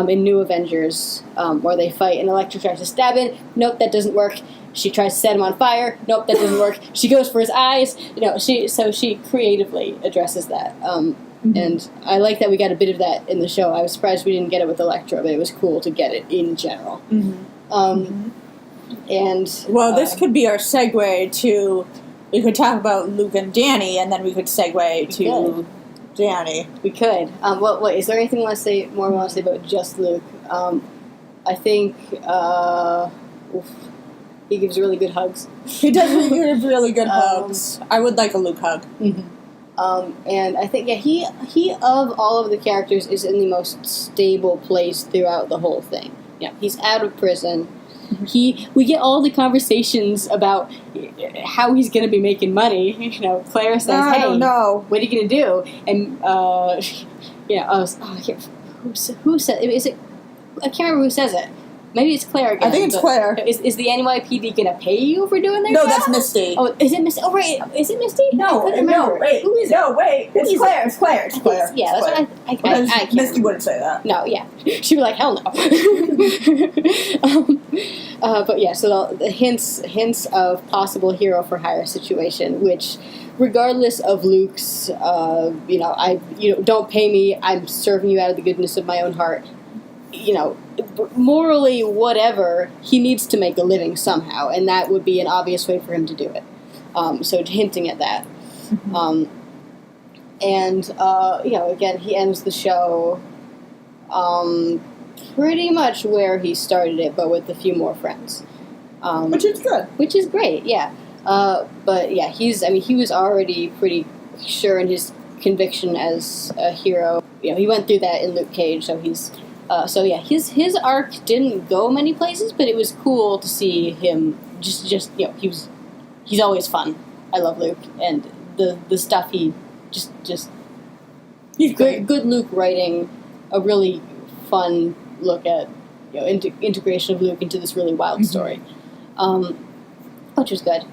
S1: in New Avengers, where they fight, and Elektra tries to stab him. Nope, that doesn't work. She tries to set him on fire. Nope, that doesn't work. She goes for his eyes. She creatively addresses that. And I like that we got a bit of that in the show. I was surprised we didn't get it with Elektra, but it was cool to get it in general. And
S2: this could be our segue to. We could talk about Luke and Danny, and then we could segue to Danny.
S1: We could. Wait, is there anything you want to say about just Luke? I think he gives really good hugs.
S2: He does give really good hugs. I would like a Luke hug.
S1: Mm-hmm. And I think he of all of the characters is in the most stable place throughout the whole thing. He's out of prison. We get all the conversations about how he's going to be making money. You know, Claire says,
S2: I don't know.
S1: what are you going to do? And, who said, is it, I can't remember who says it. Maybe it's Claire again.
S2: I think it's Claire.
S1: Is the NYPD going to pay you for doing their
S2: No,
S1: job?
S2: that's Misty.
S1: Oh, is it Misty? Oh, right. Is it Misty?
S2: No, wait.
S1: Who is it?
S2: No, wait. It's Claire. It's Claire. It's Claire.
S1: Yeah, that's
S2: Claire.
S1: what I
S2: Because
S1: can't
S2: Misty
S1: remember.
S2: wouldn't say that.
S1: No, yeah. She'd be like, hell no. But yeah, so the hints of possible hero for hire situation, which, regardless of Luke's, don't pay me, I'm serving you out of the goodness of my own heart. You know, morally, whatever, he needs to make a living somehow, and that would be an obvious way for him to do it. So hinting at that. Again, he ends the show pretty much where he started it, but with a few more friends.
S2: Which is good.
S1: Which is great, yeah. But yeah, he was already pretty sure in his conviction as a hero. You know, he went through that in Luke Cage, so he's... his arc didn't go many places, but it was cool to see him just he's always fun. I love Luke, and the stuff he's great. Good Luke writing, a really fun look at integration of Luke into this really wild story, which was good.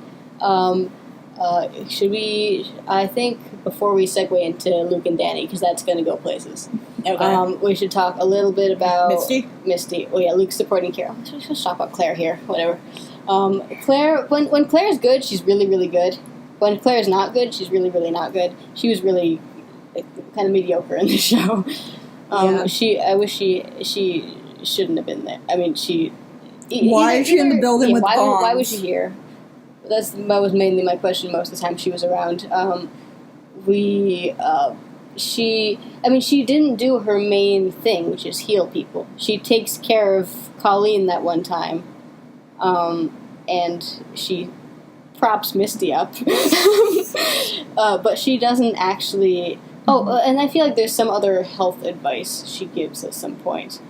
S1: Should we? I think before we segue into Luke and Danny, because that's going to go places.
S2: Okay.
S1: We should talk a little bit about
S2: Misty.
S1: Oh yeah, Luke's supporting Carol. Let's talk about Claire here. Whatever. Claire, when Claire's good, she's really, really good. When Claire's not good, she's really, really not good. She was really kind of mediocre in the show. I wish she shouldn't have been there. I mean,
S2: Why is she in the building with bombs?
S1: Why was she here? That was mainly my question most of the time she was around. She didn't do her main thing, which is heal people. She takes care of Colleen that one time, and she props Misty up. But she doesn't actually... and I feel like there's some other health advice she gives at some point.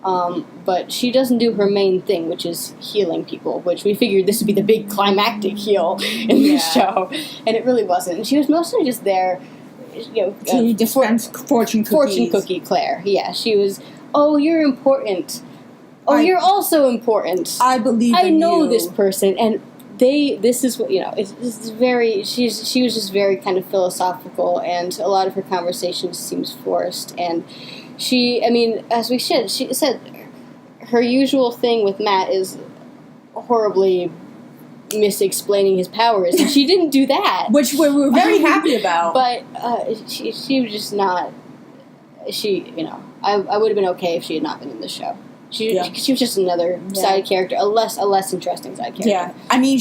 S1: But she doesn't do her main thing, which is healing people, which we figured this would be the big climactic heal in this show, and it really wasn't. And she was mostly just there,
S2: to dispense fortune cookies.
S1: Fortune cookie Claire. Yeah, she was, you're important. You're also important.
S2: I believe in you.
S1: I know this person, and this is what, this is very, she was just very kind of philosophical, and a lot of her conversation seems forced, and as we said, she said her usual thing with Matt is horribly mis-explaining his powers, and she didn't do that.
S2: Which we were very happy about.
S1: But she was just not, I would have been okay if she had not been in the show. She was just another side character, a less interesting side character.
S2: Yeah, I mean,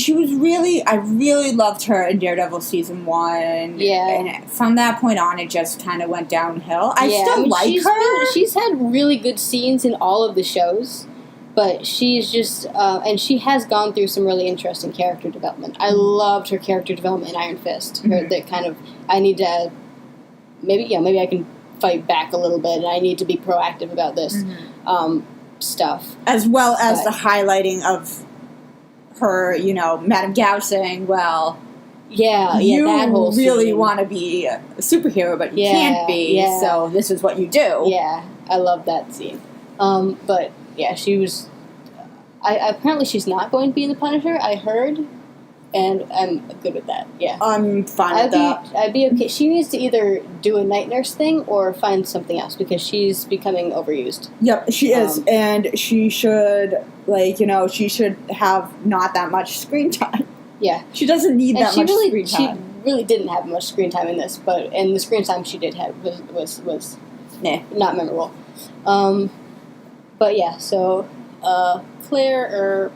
S2: I really loved her in Daredevil season 1.
S1: Yeah,
S2: and from that point on, it just kind of went downhill. I like her.
S1: She's had really good scenes in all of the shows, but she's just, and she has gone through some really interesting character development. I loved her character development in Iron Fist. That kind of, I need to, maybe I can fight back a little bit, and I need to be proactive about this. Stuff.
S2: As well as the highlighting of her, Madame Gao saying, well, you
S1: that whole
S2: really
S1: scene.
S2: Want to be a superhero, but you can't be, so this is what you do.
S1: Yeah, I love that scene. But, yeah, she was... apparently she's not going to be in The Punisher, I heard, and I'm good with that, yeah.
S2: I'm fine with that.
S1: I'd be okay. She needs to either do a night nurse thing or find something else, because she's becoming overused.
S2: Yep, she is, and she should, she should have not that much screen time.
S1: Yeah.
S2: She doesn't need that much screen time.
S1: She really didn't have much screen time in this, and the screen time she did have was not memorable. But yeah, so Claire,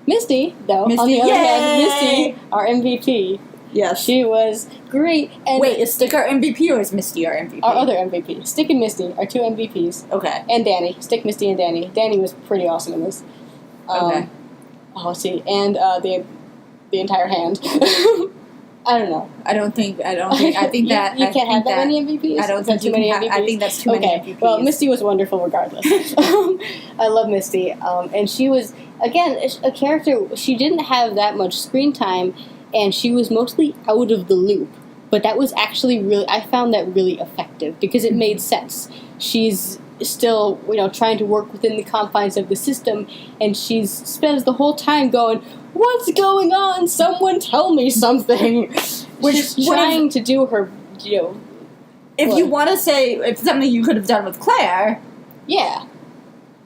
S1: Misty, though, on the other hand, Misty, our MVP.
S2: Yes.
S1: She was great. And
S2: wait, is Stick our MVP or is Misty our MVP?
S1: Our other MVP. Stick and Misty, our two MVPs.
S2: Okay.
S1: And Danny. Stick, Misty, and Danny. Danny was pretty awesome in this.
S2: Okay.
S1: Let's see. And the entire hand. I don't know.
S2: I think that
S1: you can't have that many MVPs.
S2: I don't think
S1: too many MVPs.
S2: I think that's too many MVPs.
S1: Well, Misty was wonderful regardless. I love Misty, and she was again a character. She didn't have that much screen time, and she was mostly out of the loop. But that was actually really, I found that really effective because it made sense. She's still, trying to work within the confines of the system, and she spends the whole time going, "What's going on? Someone tell me something." She's trying to do her,
S2: If you want to say, if something you could have done with Claire.
S1: Yeah.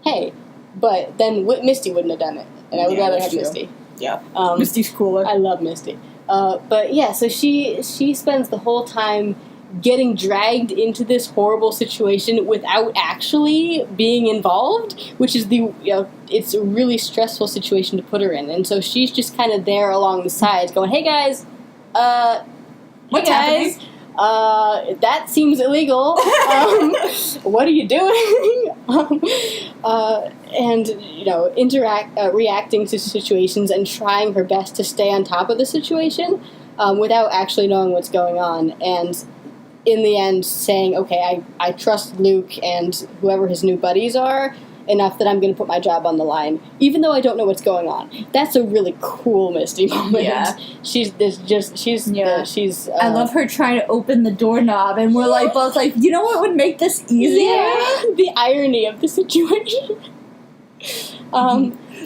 S1: Hey. But then Misty wouldn't have done it, and I would rather have
S2: true.
S1: Misty.
S2: Yeah. Misty's cooler.
S1: I love Misty. But yeah, so she spends the whole time getting dragged into this horrible situation without actually being involved, which is it's a really stressful situation to put her in. And so she's just kind of there along the sides going, "Hey guys,
S2: what's happening?
S1: That seems illegal. What are you doing?" And reacting to situations and trying her best to stay on top of the situation without actually knowing what's going on. And in the end, saying, "Okay, I trust Luke and whoever his new buddies are enough that I'm going to put my job on the line, even though I don't know what's going on." That's a really cool Misty moment.
S2: Yeah.
S1: I
S2: love her trying to open the doorknob, and we're both like, you know what would make this easier?
S1: Yeah, the irony of the situation.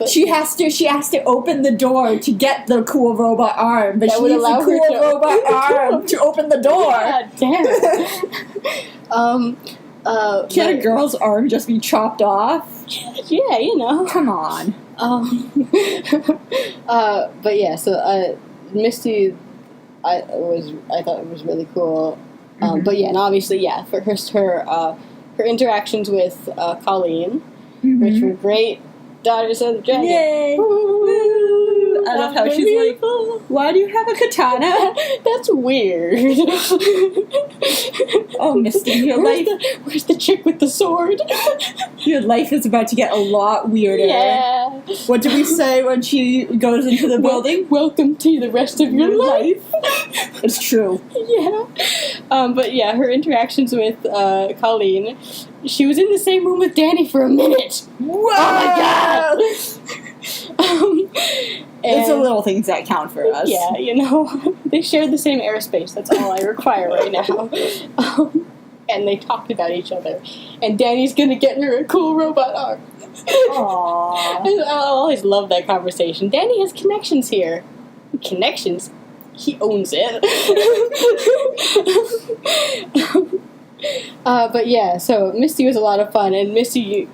S2: She has to open the door to get the cool robot arm, but she needs the cool robot arm to open the door.
S1: Yeah, damn it.
S2: Can a girl's arm just be chopped off?
S1: Yeah,
S2: Come on.
S1: But yeah, so Misty, I thought it was really cool. But yeah, and obviously, yeah, for her interactions with Colleen, which were great. Daughters of the Dragon.
S2: Yay! Woo! I love how she's like, "Why do you have a katana?"
S1: That's weird.
S2: Oh, Misty,
S1: where's the chick with the sword?
S2: Your life is about to get a lot weirder.
S1: Yeah.
S2: What do we say when she goes into the building?
S1: Welcome to the rest of your life.
S2: It's true.
S1: Yeah. But yeah, her interactions with Colleen, she was in the same room with Danny for a minute.
S2: Whoa!
S1: Oh my god!
S2: It's the little things that count for us.
S1: Yeah, they shared the same airspace. That's all I require right now. And they talked about each other. And Danny's gonna get her a cool robot arm.
S2: Aww.
S1: I always love that conversation. Danny has connections here. Connections? He owns it. But yeah, so Misty was a lot of fun, and Misty,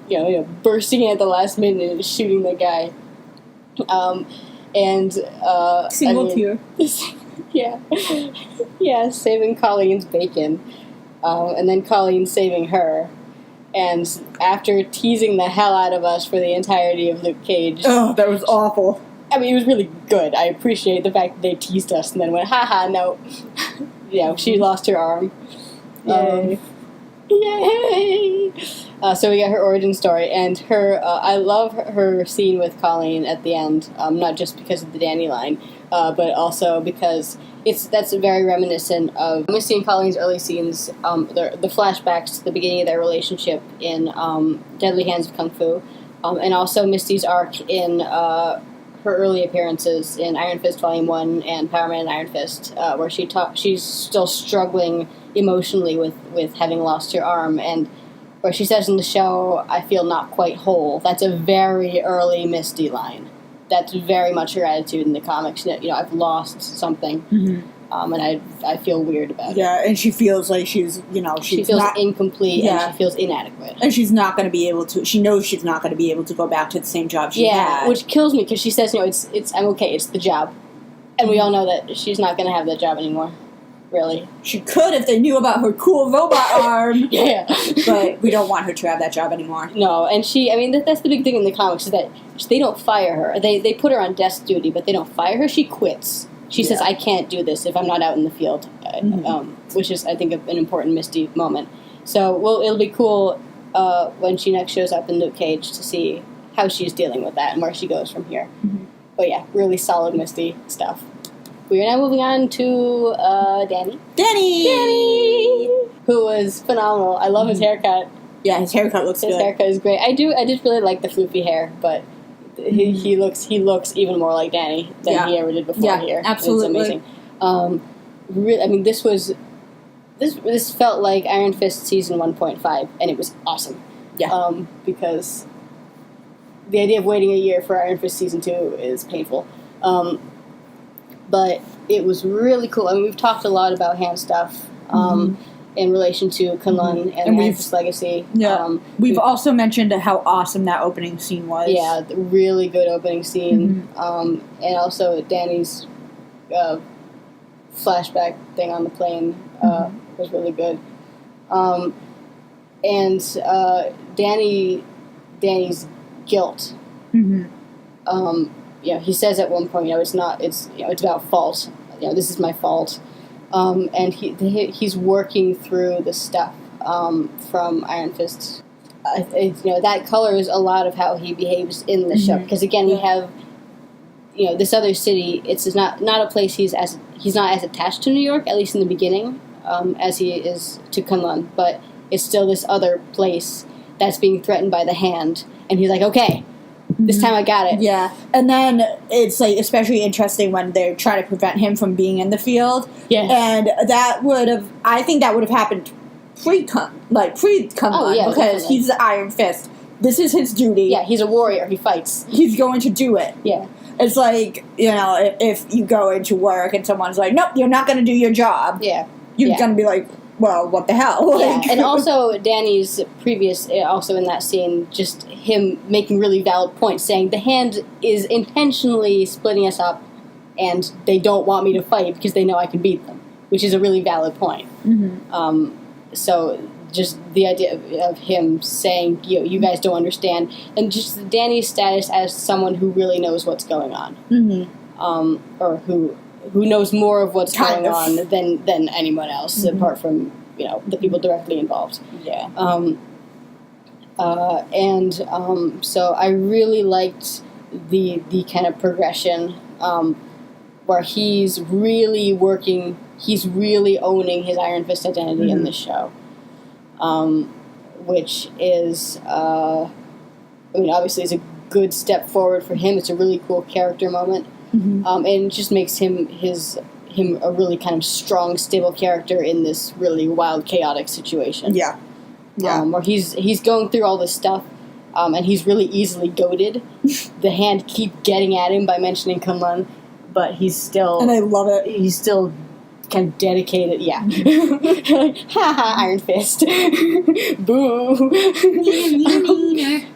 S1: bursting in at the last minute and shooting the guy.
S2: Single tear.
S1: Yeah, saving Colleen's bacon, and then Colleen saving her. And after teasing the hell out of us for the entirety of Luke Cage.
S2: Oh, that was awful.
S1: I mean, it was really good. I appreciate the fact that they teased us and then went, haha, no. She lost her arm.
S2: Yay.
S1: Yay! So we got her origin story, and her. I love her scene with Colleen at the end, not just because of the Danny line, but also because that's very reminiscent of Misty and Colleen's early scenes, the flashbacks to the beginning of their relationship in Deadly Hands of Kung Fu, and also Misty's arc in her early appearances in Iron Fist Volume 1 and Power Man and Iron Fist, where she's still struggling emotionally with having lost her arm, and where she says in the show, "I feel not quite whole." That's a very early Misty line. That's very much her attitude in the comics. I've lost something, and I feel weird about it.
S2: Yeah, and she feels like she feels
S1: incomplete, and she feels inadequate.
S2: And she's not going to be able to, she knows she's not going to be able to go back to the same job she had.
S1: Which kills me, because she says, it's I'm okay, it's the job. And we all know that she's not going to have that job anymore. Really.
S2: She could if they knew about her cool robot arm.
S1: Yeah.
S2: But we don't want her to have that job anymore.
S1: No, and that's the big thing in the comics, is that they don't fire her. They put her on desk duty, but they don't fire her. She quits. She says, "I can't do this if I'm not out in the field," which is, I think, an important Misty moment. So, it'll be cool when she next shows up in Luke Cage to see how she's dealing with that and where she goes from here. But yeah, really solid Misty stuff. We are now moving on to Danny.
S2: Danny!
S1: Who was phenomenal. I love his haircut.
S2: Yeah, his haircut looks good.
S1: His haircut is great. I did really like the floofy hair, but he looks even more like Danny than he ever did before here.
S2: Absolutely.
S1: It's amazing. Really, I mean, this felt like Iron Fist season 1.5, and it was awesome.
S2: Yeah.
S1: Because the idea of waiting a year for Iron Fist season 2 is painful. But it was really cool. I mean, we've talked a lot about hand stuff in relation to Kunlun and Iron Fist Legacy.
S2: Yeah. We've also mentioned how awesome that opening scene was.
S1: Yeah, the really good opening scene. And also Danny's flashback thing on the plane was really good. And Danny's guilt. He says at one point, it's about fault. This is my fault. And he's working through the stuff from Iron Fist. That colors a lot of how he behaves in the show. Because again, we have this other city. It's not a place he's not as attached to New York, at least in the beginning, as he is to Kunlun. But it's still this other place that's being threatened by the Hand, and he's like, okay. This time I got it.
S2: Yeah. And then it's like especially interesting when they're trying to prevent him from being in the field.
S1: Yes.
S2: And I think that would have happened pre-Kunlun, because
S1: definitely.
S2: he's the Iron Fist. This is his duty.
S1: Yeah, he's a warrior. He fights.
S2: He's going to do it.
S1: Yeah.
S2: It's like, if you go into work and someone's like, nope, you're not going to do your job.
S1: Yeah.
S2: You're going to be like, well, what the hell?
S1: Yeah, and also Danny's previous, also in that scene, just him making really valid points, saying the Hand is intentionally splitting us up, and they don't want me to fight because they know I can beat them, which is a really valid point. So just the idea of him saying, you guys don't understand, and just Danny's status as someone who really knows what's going on, or who knows more of what's going on than anyone else, apart from the people directly involved.
S2: Yeah.
S1: So I really liked the kind of progression where he's really owning his Iron Fist identity in this show, which is obviously is a good step forward for him. It's a really cool character moment. And it just makes him a really kind of strong, stable character in this really wild, chaotic situation.
S2: Yeah.
S1: Where he's going through all this stuff, and he's really easily goaded. The Hand keep getting at him by mentioning Kunlun, but he's still...
S2: And I love it.
S1: He's still kind of dedicated, yeah. Like, ha-ha, Iron Fist. Boo.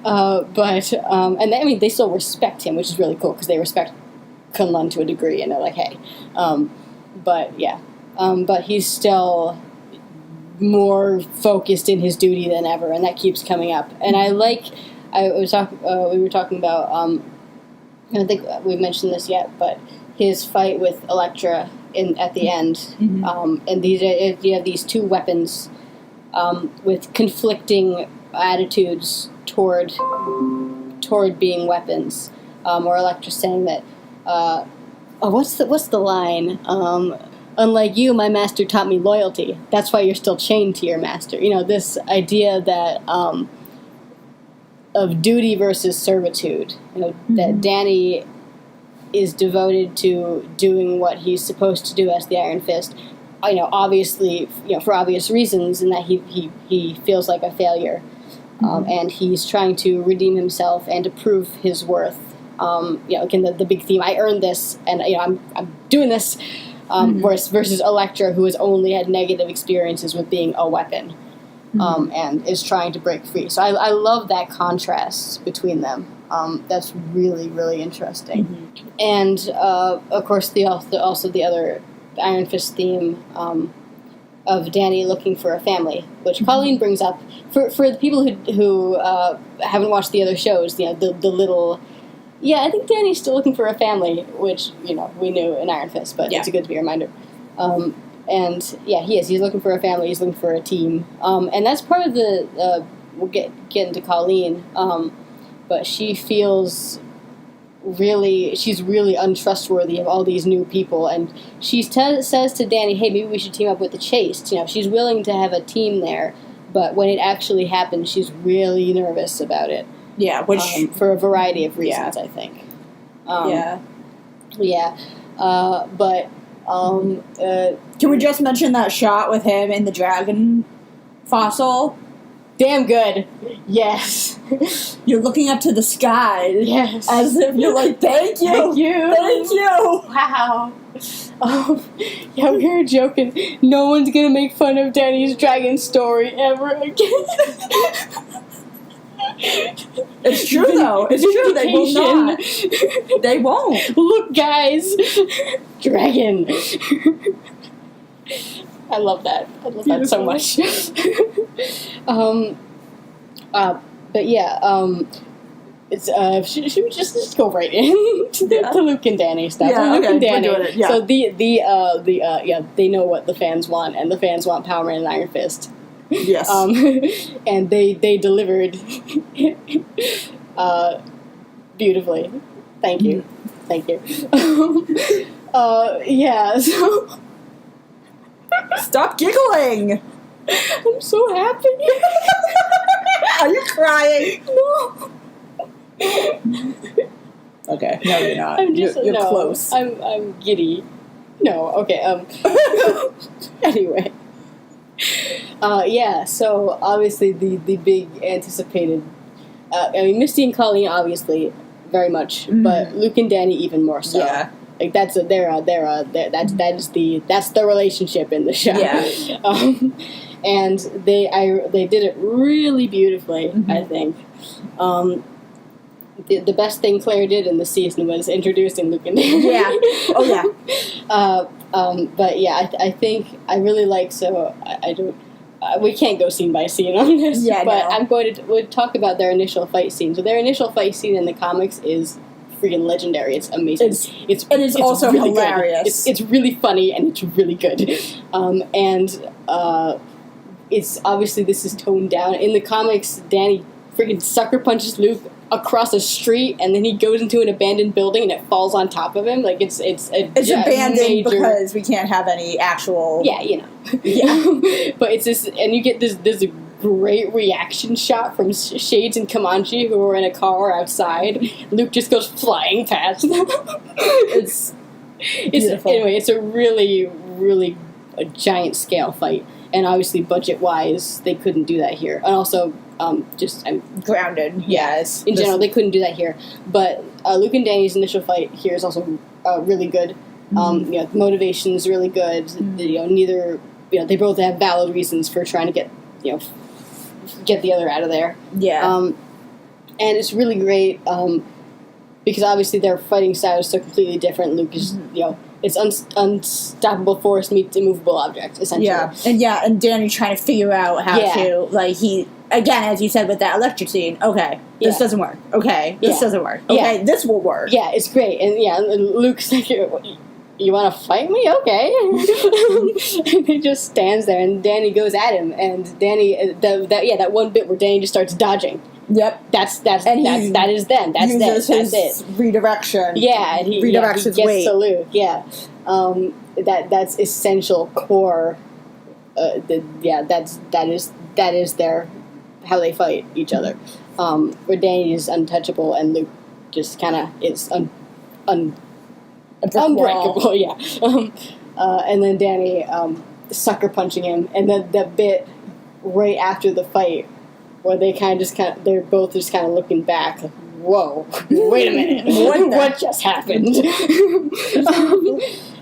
S1: And they still respect him, which is really cool, because they respect Kunlun to a degree, and they're like, hey. But he's still more focused in his duty than ever, and that keeps coming up. And we were talking about, I don't think we've mentioned this yet, but his fight with Elektra at the end, and you have these two weapons with conflicting attitudes toward being weapons, or Elektra saying that, what's the line? Unlike you, my master taught me loyalty. That's why you're still chained to your master. This idea that of duty versus servitude. That Danny is devoted to doing what he's supposed to do as the Iron Fist. Obviously, for obvious reasons, and that he feels like a failure, and he's trying to redeem himself and to prove his worth. Again, the big theme, I earned this, and I'm doing this, versus Elektra, who has only had negative experiences with being a weapon, and is trying to break free. So I love that contrast between them. That's really, really interesting. And of course, the other Iron Fist theme of Danny looking for a family, which Colleen brings up for the people who haven't watched the other shows. The little. Yeah, I think Danny's still looking for a family, which, we knew in Iron Fist, but it's a good to be a reminder. And, he is. He's looking for a family. He's looking for a team. And that's part of the... we'll get into Colleen, but she feels she's really untrustworthy of all these new people, and she says to Danny, hey, maybe we should team up with the Chaste. You know, she's willing to have a team there, but when it actually happens, she's really nervous about it.
S2: Yeah, which
S1: for a variety of reasons, I think. But
S2: can we just mention that shot with him in the dragon fossil?
S1: Damn good. Yes.
S2: You're looking up to the sky.
S1: Yes.
S2: As if you're like, thank you.
S1: Thank you.
S2: Thank you.
S1: Wow. Yeah, we were joking. No one's gonna make fun of Danny's dragon story ever again.
S2: It's true, though. It's true. They will not. They won't.
S1: Look, guys. Dragon. I love that. I love that so much. But yeah, it's should we just go right in to Luke and Danny stuff?
S2: Yeah,
S1: Luke
S2: okay,
S1: and Danny.
S2: we're doing it, yeah.
S1: So they know what the fans want, and the fans want Power Man and Iron Fist.
S2: Yes.
S1: And they delivered beautifully. Thank you. Thank you. Yeah. So.
S2: Stop giggling!
S1: I'm so happy.
S2: Are you crying?
S1: No.
S2: Okay. No, you're not.
S1: I'm just
S2: you're
S1: no,
S2: close.
S1: I'm giddy. No. Okay. Anyway. Yeah. So obviously the big anticipated. I mean, Misty and Colleen obviously very much, but Luke and Danny even more so.
S2: Yeah.
S1: Like that's the relationship in the show.
S2: Yeah.
S1: And they did it really beautifully, I think. The best thing Claire did in the season was introducing Luke and Danny.
S2: Yeah. Oh yeah.
S1: But yeah, I think I really like. So I don't. We can't go scene by scene on this.
S2: Yeah.
S1: But
S2: No.
S1: I'm going to we'll talk about their initial fight scene. So their initial fight scene in the comics is freaking legendary. It's amazing. It's
S2: also
S1: really
S2: hilarious.
S1: It's really funny and it's really good. It's obviously this is toned down. In the comics, Danny freaking sucker punches Luke across a street, and then he goes into an abandoned building and it falls on top of him. Like it's
S2: abandoned
S1: major,
S2: because we can't have any actual.
S1: Yeah, you know.
S2: Yeah.
S1: But it's this, and you get this great reaction shot from Shades and Comanche, who are in a car outside. Luke just goes flying past them.
S2: It's beautiful.
S1: Anyway, it's a really, really a giant scale fight, and obviously budget wise, they couldn't do that here. And also,
S2: grounded. Yes,
S1: in general, they couldn't do that here. But Luke and Danny's initial fight here is also really good. The motivation is really good. Neither, they both have valid reasons for trying to get the other out of there.
S2: Yeah.
S1: And it's really great because obviously their fighting style is so completely different. Luke is, it's unstoppable force meets immovable object, essentially.
S2: Yeah, and Danny trying to figure out how to, again, as you said with that electric scene, okay, this doesn't work. Okay, this doesn't work. Okay, this will work.
S1: Yeah, it's great. And Luke's like, you want to fight me? Okay. And he just stands there, and Danny goes at him, and Danny, that one bit where Danny just starts dodging.
S2: Yep.
S1: That is them. That's
S2: uses
S1: That's
S2: his
S1: it.
S2: Redirection.
S1: Yeah, and he
S2: redirects his
S1: gets
S2: weight.
S1: to Luke. Yeah. That's essential core. That is their how they fight each other. Where Danny is untouchable and Luke just kind of is unbreakable. Yeah. And then Danny sucker punching him, and then that bit right after the fight where they're both just kind of looking back. Like, whoa! Wait a minute! What just happened?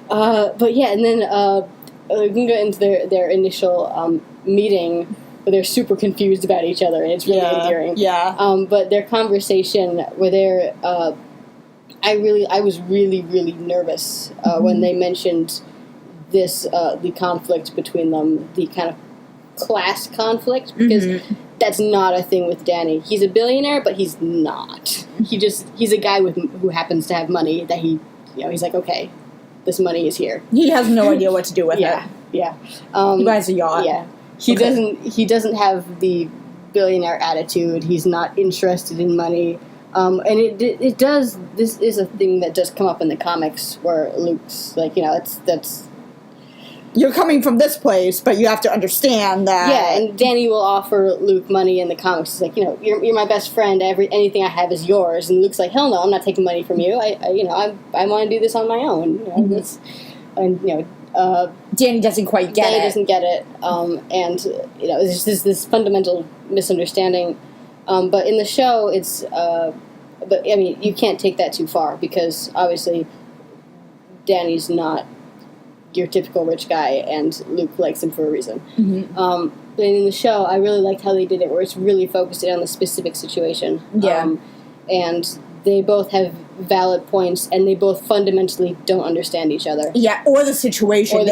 S1: But yeah, and then we can go into their initial meeting where they're super confused about each other, and it's really endearing.
S2: Yeah.
S1: But their conversation where they're, I was really, really nervous when they mentioned this the conflict between them, the kind of class conflict, because that's not a thing with Danny. He's a billionaire, but he's not. He's a guy who happens to have money that he's like, okay, this money is here.
S2: He has no idea what to do with it.
S1: Yeah.
S2: He buys a yacht.
S1: Yeah. He doesn't have the billionaire attitude. He's not interested in money. And it does. This is a thing that does come up in the comics where Luke's like, that's.
S2: You're coming from this place, but you have to understand that.
S1: Yeah, and Danny will offer Luke money in the comics. He's like, you're my best friend. Anything I have is yours. And Luke's like, hell no, I'm not taking money from you. I want to do this on my own.
S2: Danny doesn't quite get it.
S1: Danny doesn't get it, and there's this fundamental misunderstanding. But in the show, it's. But I mean, you can't take that too far because obviously, Danny's not your typical rich guy, and Luke likes him for a reason.
S2: Mm-hmm.
S1: But in the show, I really liked how they did it, where it's really focused in on the specific situation.
S2: Yeah.
S1: And they both have valid points, and they both fundamentally don't understand each other.
S2: Yeah, or the situation.
S1: Or the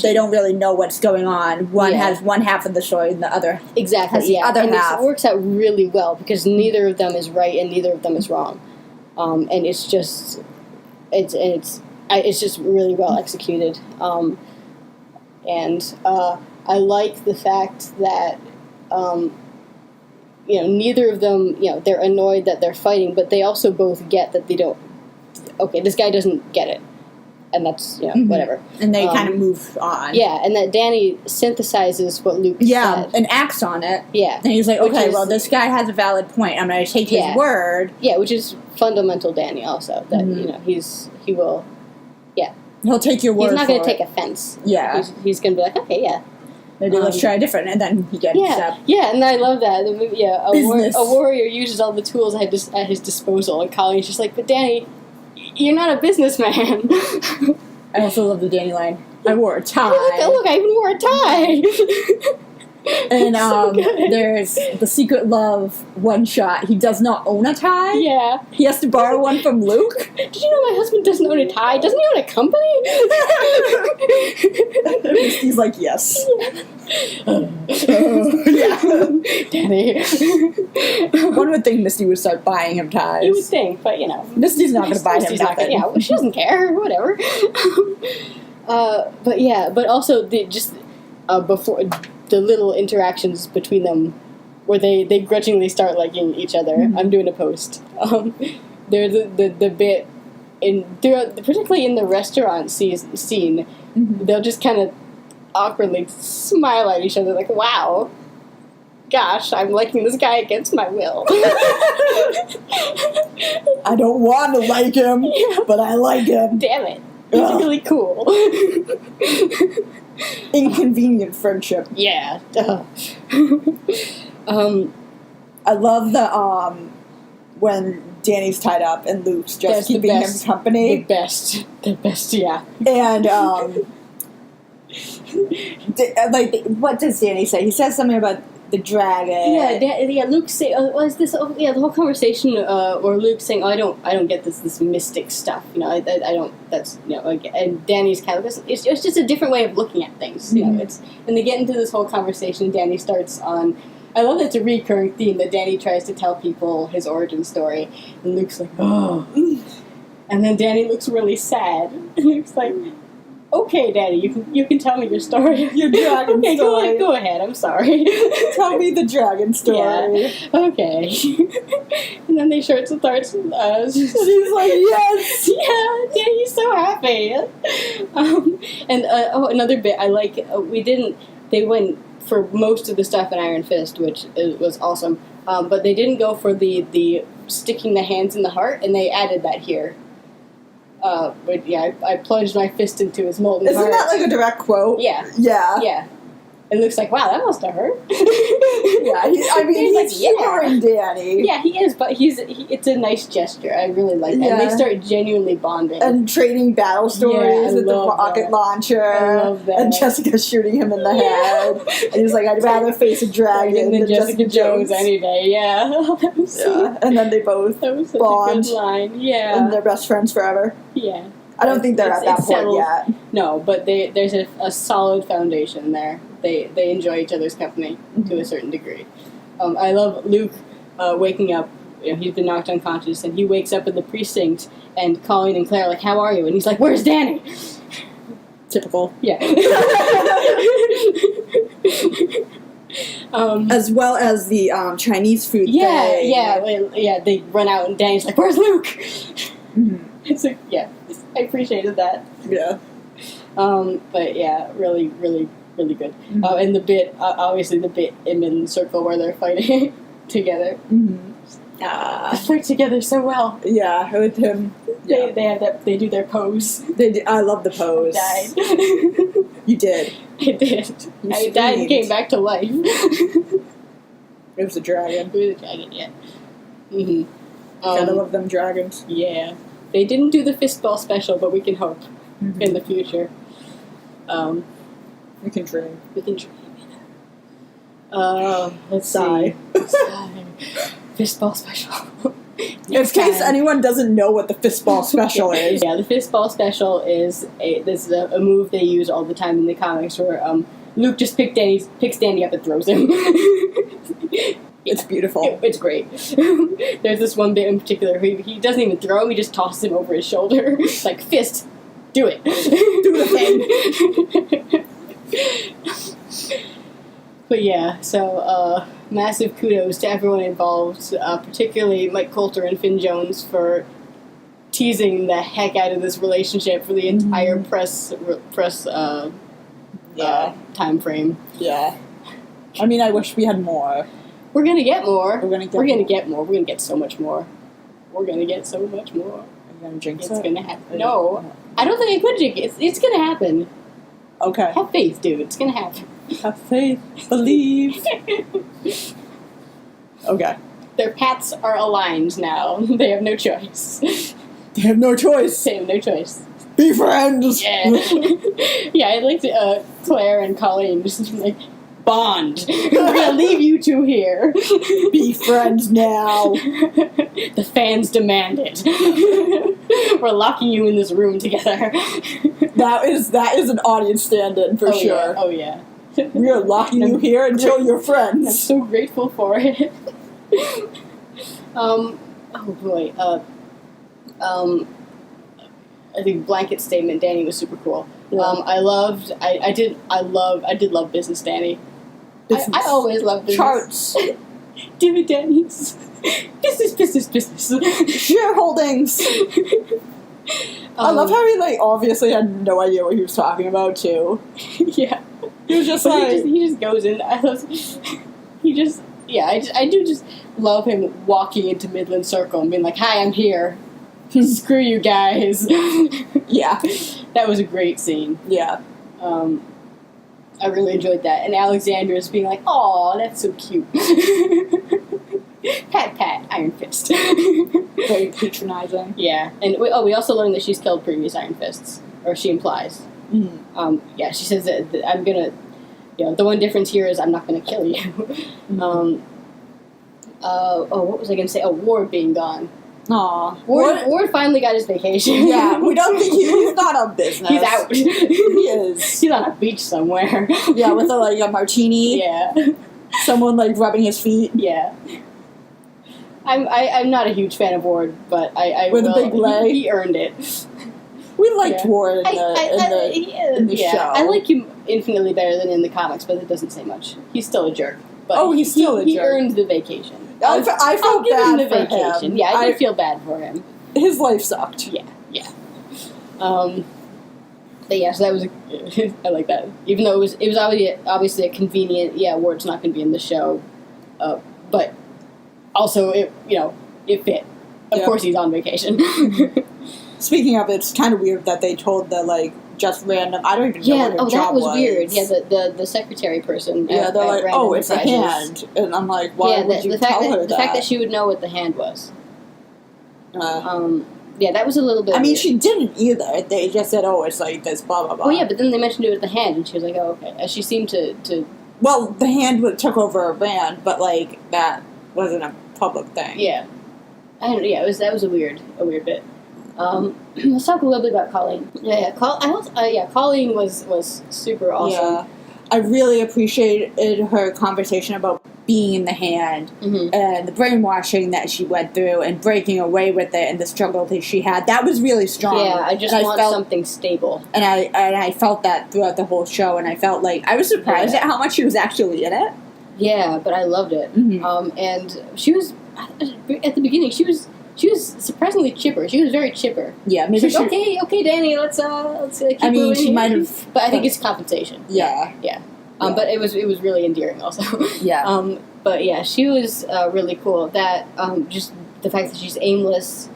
S2: They don't really know what's going on. One has one half of the story, and the other
S1: exactly
S2: has the other half.
S1: It works out really well because neither of them is right and neither of them is wrong, and it's just really well executed. And I like the fact that neither of them, they're annoyed that they're fighting, but they also both get that they don't. Okay, this guy doesn't get it, and that's whatever.
S2: And they kind of move on.
S1: Yeah, and that Danny synthesizes what Luke said.
S2: And acts on it.
S1: Yeah,
S2: and he's like, okay, well, this guy has a valid point. I'm going to take his word.
S1: Yeah, which is fundamental Danny also. That he will. Yeah,
S2: he'll take your word.
S1: He's not going to take offense.
S2: Yeah,
S1: he's going to be like, okay, yeah.
S2: Maybe let's try different, and then he gets up.
S1: Yeah, and I love that. A warrior uses all the tools at his disposal, and Colleen's just like, but Danny, you're not a businessman.
S2: I also love the Danny line. I wore a tie.
S1: Look, I even wore a tie.
S2: And
S1: so
S2: there's the Secret Love one shot. He does not own a tie.
S1: Yeah.
S2: He has to borrow one from Luke.
S1: Did you know my husband doesn't own a tie? Doesn't he own a company?
S2: He's like, yes.
S1: Danny.
S2: One would think Misty would start buying him ties.
S1: You would think, but
S2: Misty's not going to buy him nothing.
S1: Yeah, well, she doesn't care. Whatever. But also before the little interactions between them where they grudgingly start liking each other. Mm-hmm. I'm doing a post. There's the bit particularly in the restaurant scene, mm-hmm. They'll just kind of awkwardly smile at each other like, wow, gosh, I'm liking this guy against my will.
S2: I don't want to like him, but I like him.
S1: Damn it. He's really cool.
S2: Inconvenient friendship.
S1: Yeah.
S2: I love the when Danny's tied up and Luke's just giving him company.
S1: The best, yeah.
S2: And what does Danny say? He says something about the dragon.
S1: Yeah. Luke say, was this? The whole conversation, or Luke saying, I don't get this mystic stuff. I don't. That's and Danny's kind of it's just a different way of looking at things.
S2: Mm-hmm.
S1: And they get into this whole conversation. Danny starts on. I love that it's a recurring theme that Danny tries to tell people his origin story, and Luke's like, oh, and then Danny looks really sad, and Luke's like, okay, Daddy, you can tell me your story.
S2: Your dragon story.
S1: Go ahead, I'm sorry.
S2: Tell me the dragon story.
S1: Yeah. Okay. And then they start and he's like,
S2: yes!
S1: Yeah, Daddy's so happy. Another bit I like, they went for most of the stuff in Iron Fist, which was awesome, but they didn't go for the sticking the hands in the heart, and they added that here. But yeah, I plunged my fist into his molten heart.
S2: Isn't that like a direct quote?
S1: Yeah.
S2: Yeah.
S1: Yeah. It looks like, wow, that must have hurt.
S2: Yeah, he's humoring Danny.
S1: Yeah, he is, but it's a nice gesture. I really like that. Yeah. And they start genuinely bonding.
S2: And trading battle stories with the rocket launcher.
S1: I love that.
S2: And Jessica shooting him in the head. And he's like, I'd rather face a dragon than Jessica Jones
S1: any day. Yeah.
S2: And then they both
S1: that was such
S2: bond.
S1: A good line. Yeah.
S2: And they're best friends forever.
S1: Yeah.
S2: I don't think they're at that point yet.
S1: No, but there's a solid foundation there. They enjoy each other's company to a certain degree. I love Luke waking up. He's been knocked unconscious, and he wakes up in the precinct, and Colleen and Claire are like, how are you? And he's like, where's Danny?
S2: Typical.
S1: Yeah.
S2: As well as the Chinese food thing.
S1: Yeah, they run out and Danny's like, where's Luke? It's like, yeah, I appreciated that.
S2: Yeah.
S1: But yeah, really, really, really good. And the bit, obviously the bit in the circle where they're fighting together. They fight together so well.
S2: Yeah, with him.
S1: They have that. They do their pose.
S2: I love the pose.
S1: I died.
S2: You did.
S1: I did. I died and came back to life.
S2: It was a dragon.
S1: It was a dragon, yeah.
S2: Gotta love them dragons.
S1: Yeah. They didn't do the fistball special, but we can hope in the future.
S2: We can dream.
S1: We can dream. Let's
S2: Sigh.
S1: see. Sigh. Fistball special.
S2: In case anyone doesn't know what the fistball special is.
S1: Yeah, the fistball special is a move they use all the time in the comics where Luke just picks Danny up and throws him.
S2: It's beautiful.
S1: It's great. There's this one bit in particular where he doesn't even throw him, he just tosses him over his shoulder. It's like, fist, do it.
S2: Do the
S1: thing. But yeah, so massive kudos to everyone involved, particularly Mike Coulter and Finn Jones for teasing the heck out of this relationship for the entire press time frame.
S2: Yeah. I mean, I wish we had more.
S1: We're gonna get more.
S2: We're gonna get more.
S1: We're gonna get so much more. We're gonna get so much more.
S2: Are you gonna jinx it?
S1: It's gonna happen. No, I don't think I could jinx it. It's gonna happen.
S2: Okay.
S1: Have faith, dude. It's gonna happen.
S2: Have faith. Believe. Okay.
S1: Their paths are aligned now. They have no choice.
S2: They have no choice.
S1: They have no choice.
S2: Be friends.
S1: Yeah. Yeah, I liked Claire and Colleen just like, bond. We're gonna leave you two here.
S2: Be friends now.
S1: The fans demand it. We're locking you in this room together.
S2: That is an audience stand-in for sure.
S1: Yeah. Oh yeah.
S2: We are locking you here until you're friends.
S1: I'm so grateful for it. Oh boy. I think blanket statement. Danny was super cool.
S2: Yeah.
S1: I did love Business Danny. I always love business.
S2: Charts.
S1: Dividends. Business.
S2: Shareholdings. I love how he obviously had no idea what he was talking about too.
S1: Yeah.
S2: He was just
S1: he just goes in. I do just love him walking into Midland Circle and being like, "Hi, I'm here. Screw you guys."
S2: Yeah.
S1: That was a great scene.
S2: Yeah.
S1: I really enjoyed that. And Alexandra's being like, "Aw, that's so cute." Pat, Iron Fist.
S2: Very patronizing.
S1: Yeah. And we also learned that she's killed previous Iron Fists. Or she implies. Yeah, she says that I'm gonna, the one difference here is I'm not gonna kill you. What was I gonna say? Oh, Ward being gone.
S2: Aw.
S1: Ward finally got his vacation.
S2: Yeah, we don't think he's not on business.
S1: He's out.
S2: He is.
S1: He's on a beach somewhere.
S2: Yeah, with a martini.
S1: Yeah.
S2: Someone rubbing his feet.
S1: Yeah. I'm not a huge fan of Ward, but I
S2: with a big leg.
S1: He earned it.
S2: We liked Ward in the show.
S1: I like him infinitely better than in the comics, but it doesn't say much. He's still a jerk. But
S2: he's still a jerk.
S1: He earned the vacation.
S2: I felt bad for him.
S1: Yeah, I did feel bad for him.
S2: His life sucked.
S1: Yeah. But yeah, so that was I like that. Even though it was obviously a convenient. Yeah, Ward's not going to be in the show, but also it fit. Of course, he's on vacation.
S2: Speaking of, it's kind of weird that they told the just random. I don't even know what her job was.
S1: That was weird. Yeah, the secretary person.
S2: Yeah, they're like, "Oh, it's a hand," and I'm like, "Why would you tell her that?"
S1: The fact that she would know what the hand was. Yeah, that was a little bit.
S2: I mean,
S1: weird.
S2: she didn't either. They just said, "Oh, it's like this, blah blah blah."
S1: Well, yeah, but then they mentioned it with the hand, and she was like, "Oh, okay." She seemed to.
S2: Well, the hand took over her brand, but that wasn't a public thing.
S1: Yeah, that was a weird bit. Let's talk a little bit about Colleen. Colleen was super awesome.
S2: Yeah, I really appreciated her conversation about being the hand and the brainwashing that she went through and breaking away with it and the struggle that she had. That was really strong.
S1: Yeah, I want something stable.
S2: And I felt that throughout the whole show, and I felt like I was surprised at how much she was actually in it.
S1: Yeah, but I loved it. And she was at the beginning. She was surprisingly chipper. She was very chipper.
S2: Yeah, maybe.
S1: She's like, okay, Danny, let's keep moving.
S2: She might have,
S1: but I think it's compensation.
S2: Yeah.
S1: But it was really endearing also.
S2: Yeah.
S1: But yeah, she was really cool. That just the fact that she's aimless,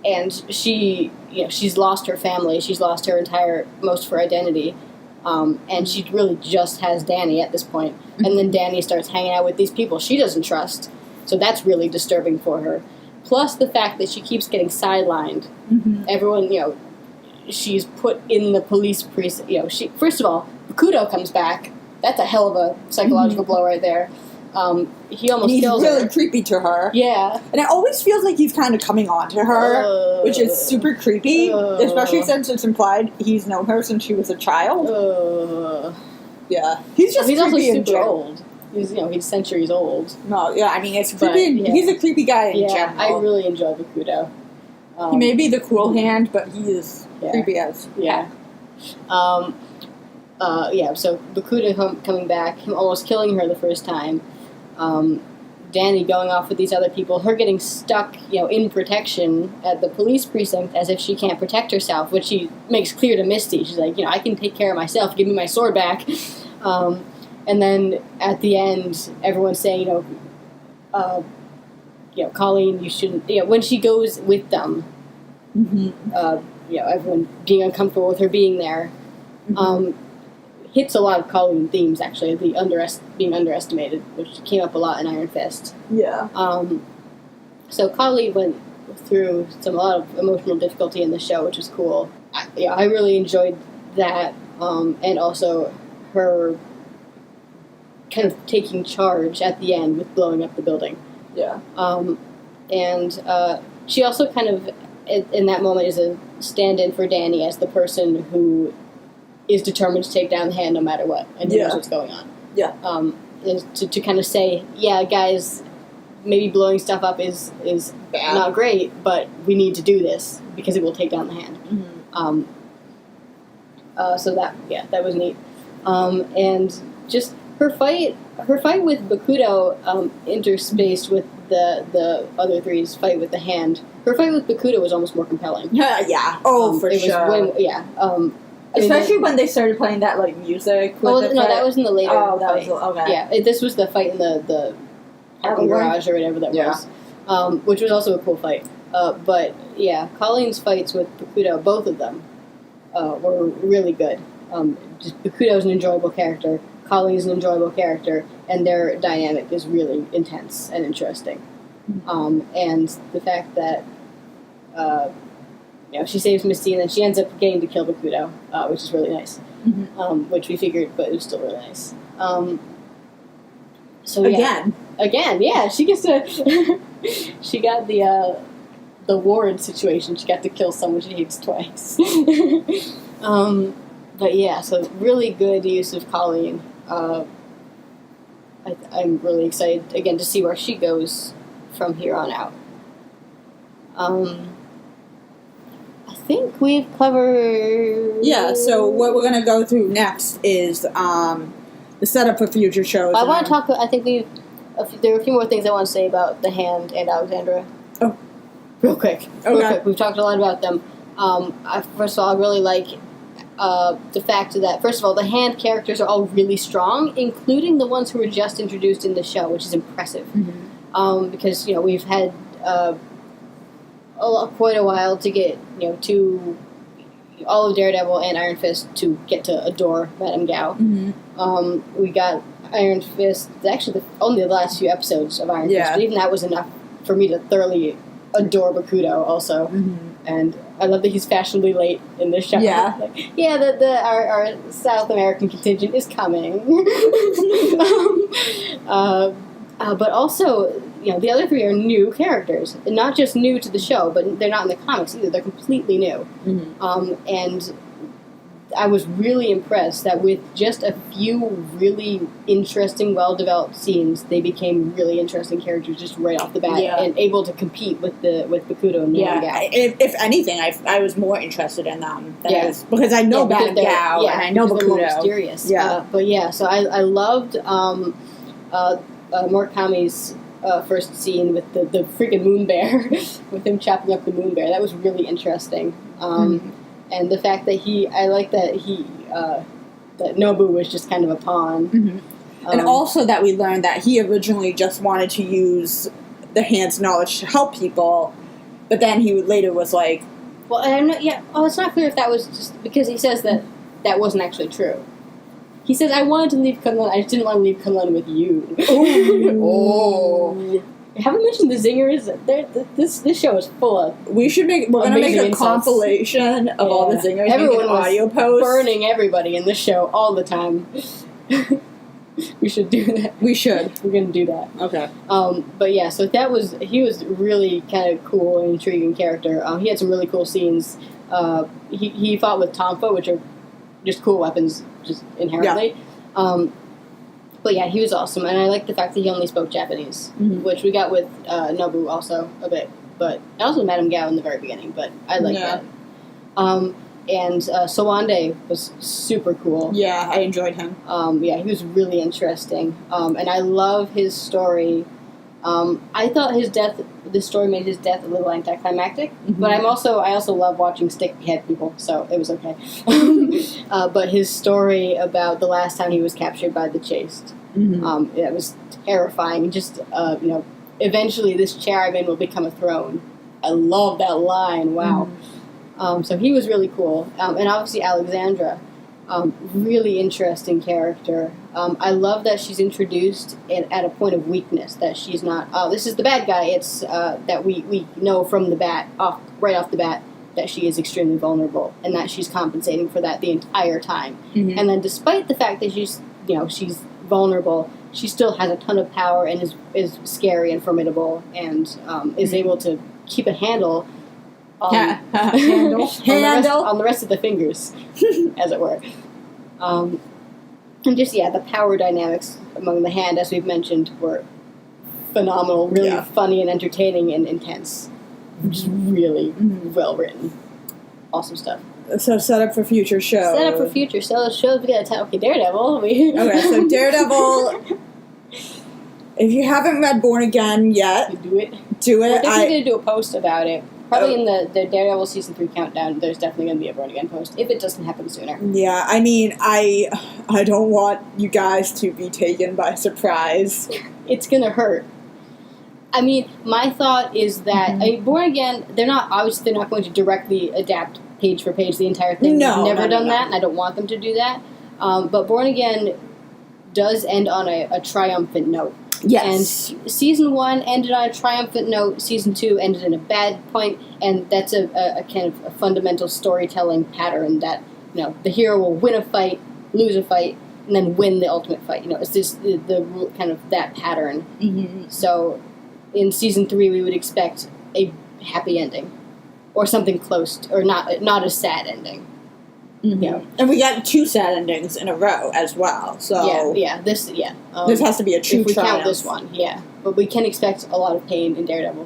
S1: and she's lost her family. She's lost her most of her identity. And she really just has Danny at this point. And then Danny starts hanging out with these people she doesn't trust. So that's really disturbing for her. Plus the fact that she keeps getting sidelined. Everyone, she's put in the police precinct. First of all, Bakuto comes back. That's a hell of a psychological blow right there. He almost kills her.
S2: He's really creepy to her.
S1: Yeah.
S2: And it always feels like he's kind of coming on to her, which is super creepy, especially since it's implied he's known her since she was a child. Yeah. He's just
S1: also
S2: creepy
S1: super old. He's centuries old.
S2: No, yeah, I mean, it's creepy. Yeah. He's a creepy guy in general.
S1: I really enjoy Bakuto.
S2: He may be the cool hand, but he is creepy as
S1: heck. So Bakuto coming back, him almost killing her the first time, Danny going off with these other people, her getting stuck, in protection at the police precinct as if she can't protect herself, which she makes clear to Misty. She's like, I can take care of myself, give me my sword back. And then at the end, everyone's saying, Colleen, you shouldn't, when she goes with them, everyone being uncomfortable with her being there, hits a lot of Colleen themes, actually, being underestimated, which came up a lot in Iron Fist.
S2: Yeah.
S1: So Colleen went through a lot of emotional difficulty in the show, which was cool. I really enjoyed that, and also her kind of taking charge at the end with blowing up the building.
S2: Yeah.
S1: And she also kind of, in that moment, is a stand-in for Danny as the person who is determined to take down the hand no matter what, and knows what's going on.
S2: Yeah.
S1: To kind of say, guys, maybe blowing stuff up is not great, but we need to do this because it will take down the hand. So that was neat. And just her fight with Bakuto interspaced with the other three's fight with the hand. Her fight with Bakuto was almost more compelling.
S2: Yeah. Oh, for sure. Especially when they started playing that music.
S1: That was in the later.
S2: Oh, that was okay.
S1: Yeah, this was the fight in the parking garage or whatever that was, which was also a cool fight. But yeah, Colleen's fights with Bakuto, both of them, were really good. Bakuto's an enjoyable character. Colleen's an enjoyable character, and their dynamic is really intense and interesting. And the fact that she saves Misty, and then she ends up getting to kill Bakuto, which is really nice. Which we figured, but it was still really nice. So again, she gets to. She got the ward situation. She got to kill someone she hates twice. But yeah, so really good use of Colleen. I'm really excited again to see where she goes from here on out. I think we've covered.
S2: Yeah. So what we're gonna go through next is the setup for future shows.
S1: I want to talk. I think there are a few more things I want to say about the Hand and Alexandra.
S2: Oh,
S1: real quick. We've talked a lot about them. First of all, I really like the fact that, first of all, the Hand characters are all really strong, including the ones who were just introduced in the show, which is impressive. Because we've had quite a while to get to all of Daredevil and Iron Fist to get to adore Madame Gao. We got Iron Fist, actually only the last few episodes of Iron Fist, but even that was enough for me to thoroughly adore Bakuto also. And I love that he's fashionably late in this show.
S2: Yeah.
S1: Our South American contingent is coming. But also, the other three are new characters. And not just new to the show, but they're not in the comics either. They're completely new. And I was really impressed that with just a few really interesting, well-developed scenes, they became really interesting characters just right off the bat, and able to compete with Bakuto and Madame Gao.
S2: If anything, I was more interested in them than because I know Madame Gao and I know Bakuto.
S1: They're more mysterious. So I loved Murakami's first scene with the freaking moon bear, with him chopping up the moon bear. That was really interesting. And the fact that I like that that Nobu was just kind of a pawn.
S2: Mm-hmm. And also that we learned that he originally just wanted to use the hand's knowledge to help people, but then he later was like...
S1: Well, I'm not, it's not clear if that was just... Because he says that wasn't actually true. He says, I wanted to leave Kunlun, I just didn't want to leave Kunlun with you. Oh. Haven't mentioned the zingers. This show is full of...
S2: We're going to make a compilation of all the zingers.
S1: Everyone was
S2: audio post.
S1: burning everybody in this show all the time. We should do that.
S2: We should.
S1: We're going to do that.
S2: Okay.
S1: But yeah, so he was really kind of cool and intriguing character. He had some really cool scenes. He fought with Tonfa, which are just cool weapons, just inherently. Yeah. But yeah, he was awesome, and I like the fact that he only spoke Japanese, which we got with Nobu also a bit. But I also met him Gao in the very beginning, but I like that. And Sawande was super cool.
S2: Yeah, I enjoyed him.
S1: He was really interesting. And I love his story. I thought this story made his death a little anticlimactic, but I also love watching Stick behead people, so it was okay. But his story about the last time he was captured by the Chaste, it was terrifying. Just, eventually this chair I'm in will become a throne. I love that line, wow. So he was really cool. And obviously Alexandra, really interesting character. I love that she's introduced at a point of weakness, that she's not, this is the bad guy. It's that we know from the right off the bat that she is extremely vulnerable, and that she's compensating for that the entire time. And then despite the fact that she's vulnerable, she still has a ton of power and is scary and formidable, and is able to keep a handle on the rest of the fingers, as it were. And just, the power dynamics among the hand, as we've mentioned, were phenomenal, really funny and entertaining and intense. Just really well written. Awesome stuff.
S2: So set up for future shows.
S1: So shows, we got to Daredevil. Okay,
S2: so Daredevil, if you haven't read Born Again yet,
S1: do it.
S2: We're
S1: definitely going to do a post about it. Probably in the Daredevil Season 3 countdown, there's definitely going to be a Born Again post, if it doesn't happen sooner.
S2: Yeah, I mean, I don't want you guys to be taken by surprise.
S1: It's going to hurt. I mean, my thought is that, Born Again, they're not going to directly adapt page for page the entire thing.
S2: No,
S1: they've never done that, and I don't want them to do that. But Born Again does end on a triumphant note.
S2: Yes.
S1: And Season 1 ended on a triumphant note, Season 2 ended in a bad point, and that's a kind of a fundamental storytelling pattern that, the hero will win a fight, lose a fight, and then win the ultimate fight. It's just the kind of that pattern. So in Season 3 we would expect a happy ending, or something close to, or not a sad ending.
S2: And we got 2 sad endings in a row as well. So
S1: this
S2: has to be a true
S1: if we
S2: triumph.
S1: count this one, but we can expect a lot of pain in Daredevil,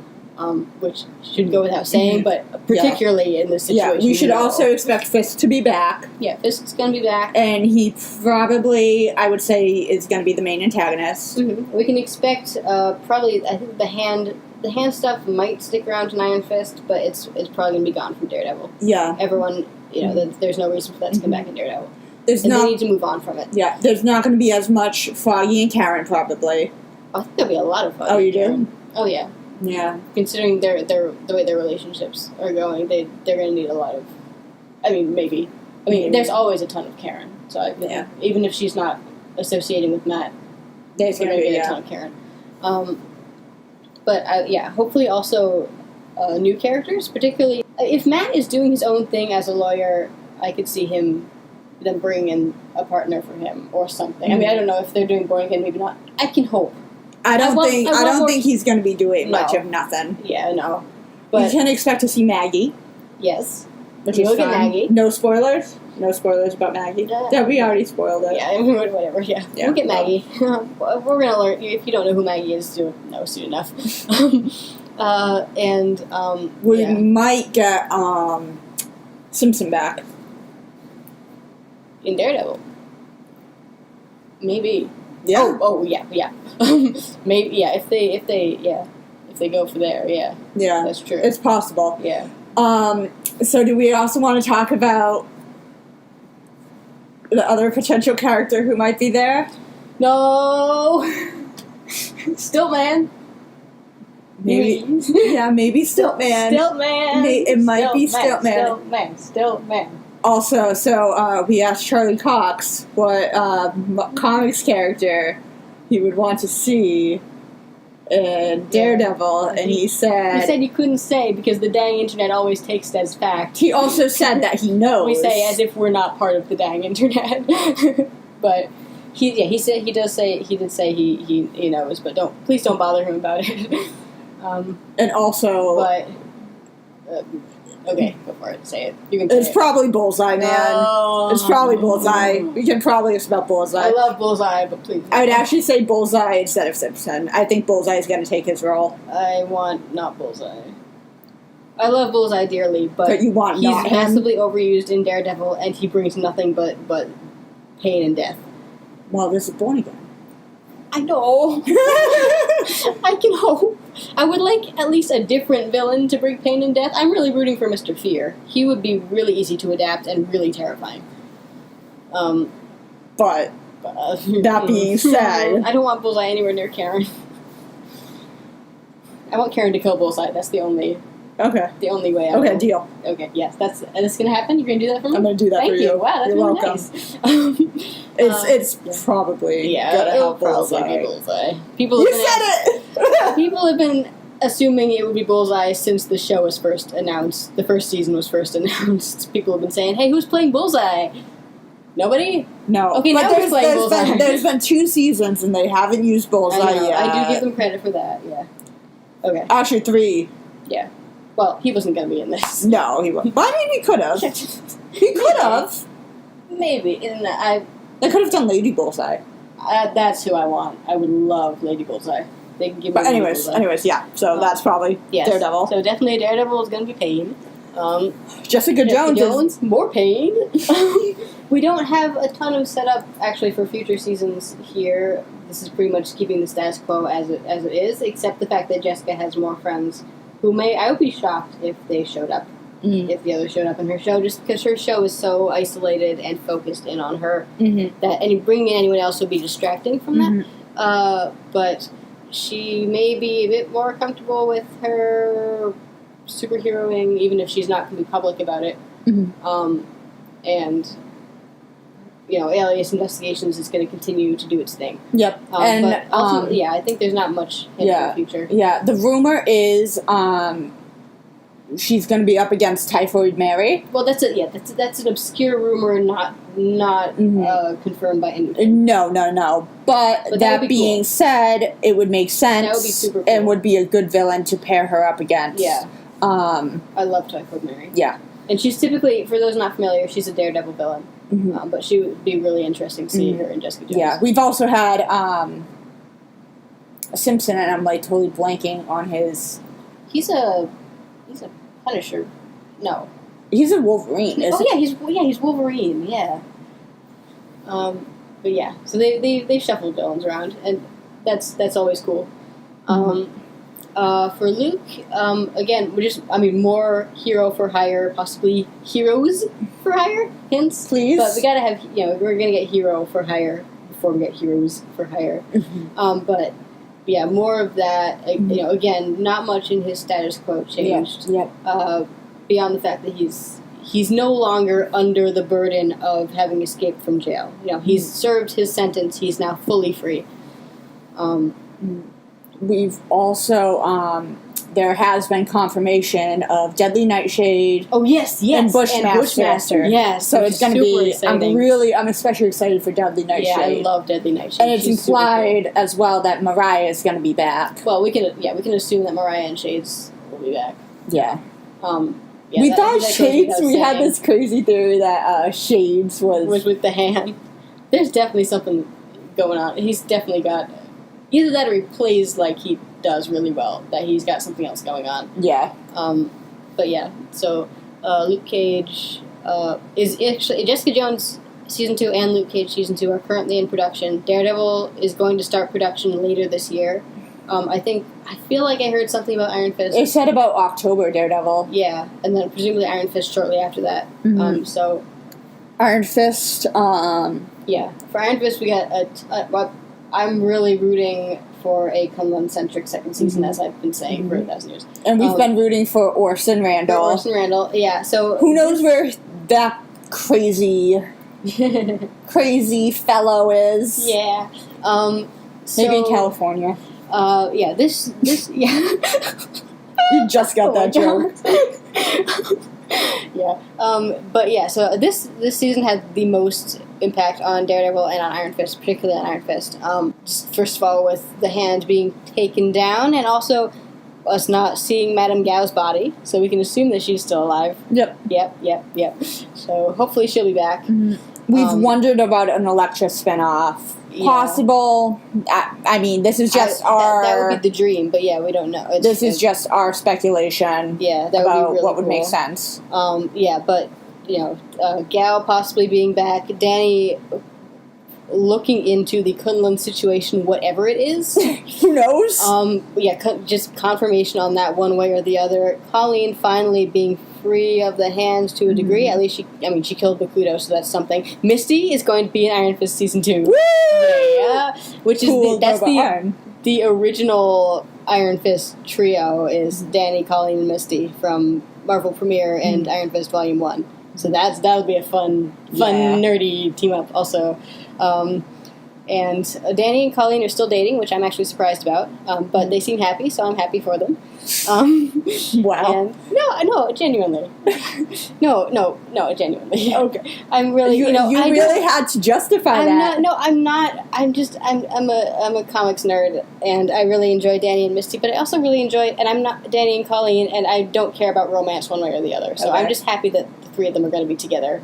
S1: which should go without saying, but particularly in this situation.
S2: Yeah, we should also expect Fisk to be back.
S1: Yeah, Fisk's going to be back,
S2: and he probably, I would say, is going to be the main antagonist.
S1: We can expect probably, I think the hand stuff might stick around to Iron Fist, but it's probably going to be gone from Daredevil. Yeah, everyone. There's no reason for that to come back in Daredevil. They need to move on from it.
S2: Yeah, there's not going to be as much Foggy and Karen, probably.
S1: I think there'll be a lot of Foggy.
S2: Oh, you do?
S1: Oh, yeah.
S2: Yeah.
S1: Considering the way their relationships are going, they're going to need a lot of... maybe. There's always a ton of Karen. So, even if she's not associating with Matt, there's going to be a ton of Karen. But, hopefully also new characters, particularly... If Matt is doing his own thing as a lawyer, I could see him then bring in a partner for him or something. I don't know if they're doing Born Again, maybe not. I can hope.
S2: I don't think he's going to be doing much of nothing.
S1: Yeah, no. But
S2: you can expect to see Maggie.
S1: Yes.
S2: Which is fun. Maggie. No spoilers? No spoilers about Maggie? That we already spoiled it.
S1: Yeah, whatever, We'll get Maggie. We're going to learn. If you don't know who Maggie is, you'll know soon enough. We
S2: might get Simpson back
S1: in Daredevil. Maybe.
S2: Yeah.
S1: Oh, yeah. Maybe, yeah. If they go for there, yeah.
S2: Yeah.
S1: That's true.
S2: It's possible.
S1: Yeah.
S2: So do we also want to talk about the other potential character who might be there?
S1: No. Still man.
S2: Maybe. Yeah, maybe Stiltman.
S1: Stiltman.
S2: It might be Stiltman.
S1: Stiltman.
S2: Also, so we asked Charlie Cox what comics character he would want to see in Daredevil, and he said...
S1: He said you couldn't say because the dang internet always takes it as fact.
S2: He also said that he knows.
S1: We say as if we're not part of the dang internet. But he did say he knows, but please don't bother him about it.
S2: And also...
S1: But... okay, go for it. Say it. You can say
S2: It's probably Bullseye, man.
S1: No.
S2: It's probably Bullseye. We can probably expect Bullseye.
S1: I love Bullseye, but please.
S2: I would actually say Bullseye instead of Simpson. I think Bullseye is going to take his role.
S1: I want not Bullseye. I love Bullseye dearly, but
S2: you want
S1: he's
S2: not him.
S1: massively overused in Daredevil, and he brings nothing but pain and death.
S2: Well, this is Born Again.
S1: I know. I can hope. I would like at least a different villain to bring pain and death. I'm really rooting for Mr. Fear. He would be really easy to adapt and really terrifying.
S2: But that being said...
S1: I don't want Bullseye anywhere near Karen. I want Karen to kill Bullseye. That's the only way.
S2: Okay, deal.
S1: Okay, yes, that's gonna happen. You're gonna do that for me.
S2: I'm gonna do that
S1: Thank
S2: for you.
S1: Wow, that's
S2: You're
S1: really
S2: welcome.
S1: nice.
S2: It's probably gonna
S1: it'll
S2: help
S1: probably
S2: Bullseye.
S1: be Bullseye.
S2: You said it.
S1: People have been assuming it would be Bullseye since the show was first announced. The first season was first announced. People have been saying, "Hey, who's playing Bullseye?" Nobody.
S2: No.
S1: Okay,
S2: but
S1: now who's playing Bullseye?
S2: There's been 2 seasons and they haven't used Bullseye yet.
S1: I do give them credit for that. Yeah. Okay.
S2: Actually, 3.
S1: Yeah. Well, he wasn't going to be in this.
S2: No, he wasn't. But I mean, he could have. He could have.
S1: Maybe.
S2: They could have done Lady Bullseye.
S1: That's who I want. I would love Lady Bullseye. They can give me.
S2: But anyways, yeah. So that's probably Daredevil.
S1: So definitely Daredevil is going to be Pain.
S2: Jessica Jones,
S1: more Pain. We don't have a ton of setup actually for future seasons here. This is pretty much keeping the status quo as it is, except the fact that Jessica has more friends who I would be shocked if they showed up. If the others showed up in her show, just because her show is so isolated and focused in on her that bringing in anyone else would be distracting from that. But she may be a bit more comfortable with her superheroing, even if she's not going to be public about it. And Alias Investigations is going to continue to do its thing.
S2: Yep.
S1: But ultimately, I think there's not much in the future.
S2: Yeah, the rumor is she's going to be up against Typhoid Mary.
S1: Well, that's an obscure rumor, not confirmed by anyone.
S2: No. But that being said, it would make sense.
S1: That would be super cool.
S2: And would be a good villain to pair her up against.
S1: Yeah. I love Typhoid Mary.
S2: Yeah.
S1: And she's typically, for those not familiar, she's a Daredevil villain. But she would be really interesting seeing her in Jessica Jones.
S2: Yeah, we've also had Simpson, and I'm totally blanking on his.
S1: He's a Punisher. No,
S2: he's a Wolverine.
S1: He's Wolverine. Yeah. But yeah, so they shuffled villains around, and that's always cool. For Luke, again, more hero for hire, possibly heroes for hire. Hints,
S2: please.
S1: But we gotta have, we're gonna get hero for hire before we get heroes for hire. But yeah, more of that. Again, not much in his status quo changed.
S2: Yep.
S1: Beyond the fact that he's no longer under the burden of having escaped from jail. He's served his sentence. He's now fully free.
S2: We've also, there has been confirmation of Deadly Nightshade.
S1: Oh, yes.
S2: And Bushmaster.
S1: Yes.
S2: So it's going to be,
S1: exciting.
S2: I'm especially excited for Deadly Nightshade.
S1: Yeah, I love Deadly Nightshade.
S2: And it's implied as well that Mariah is going to be back.
S1: Well, we can assume that Mariah and Shades will be back.
S2: Yeah.
S1: We
S2: thought Shades, we had this crazy theory that Shades was
S1: with the hand. There's definitely something going on. He's definitely got... Either that or he plays like he does really well, that he's got something else going on.
S2: Yeah.
S1: But yeah, so Luke Cage is actually... Jessica Jones Season 2 and Luke Cage Season 2 are currently in production. Daredevil is going to start production later this year. I feel like I heard something about Iron Fist.
S2: It said about October, Daredevil.
S1: Yeah, and then presumably Iron Fist shortly after that. So
S2: Iron Fist,
S1: yeah. For Iron Fist, we got I'm really rooting for a Kunlun-centric second season, as I've been saying for 1,000 years.
S2: And we've been rooting for Orson Randall.
S1: Orson Randall, yeah. So
S2: who knows where that crazy fellow is?
S1: Yeah.
S2: Maybe in California.
S1: Yeah. This. Yeah.
S2: You just got that joke.
S1: Yeah. But yeah. So this season had the most impact on Daredevil and on Iron Fist, particularly on Iron Fist. Just first of all, with the hand being taken down, and also us not seeing Madame Gao's body, so we can assume that she's still alive.
S2: Yep.
S1: So hopefully she'll be back.
S2: We've wondered about an Elektra spinoff. Possible. I mean, this is just
S1: that would be the dream, but yeah, we don't know.
S2: This is just our speculation.
S1: Yeah, that
S2: about
S1: would be really
S2: what would
S1: cool.
S2: make sense.
S1: Yeah, but Gao possibly being back, Danny looking into the Kunlun situation, whatever it is.
S2: Who knows?
S1: Just confirmation on that one way or the other. Colleen finally being free of the hands to a degree. At least she killed Bakudo, so that's something. Misty is going to be in Iron Fist Season 2.
S2: Woo!
S1: Yeah, which
S2: cool,
S1: is the original Iron Fist trio is Danny, Colleen, and Misty from Marvel Premiere and Iron Fist Volume 1. So that'll be a fun, nerdy team up also. And Danny and Colleen are still dating, which I'm actually surprised about. But they seem happy, so I'm happy for them.
S2: Wow.
S1: No, genuinely. No, genuinely.
S2: Okay.
S1: I'm really,
S2: you really had to justify that.
S1: I'm not. I'm a comics nerd, and I really enjoy Danny and Misty, but I also really enjoy, and I'm not Danny and Colleen, and I don't care about romance one way or the other. So I'm just happy that the three of them are going to be together.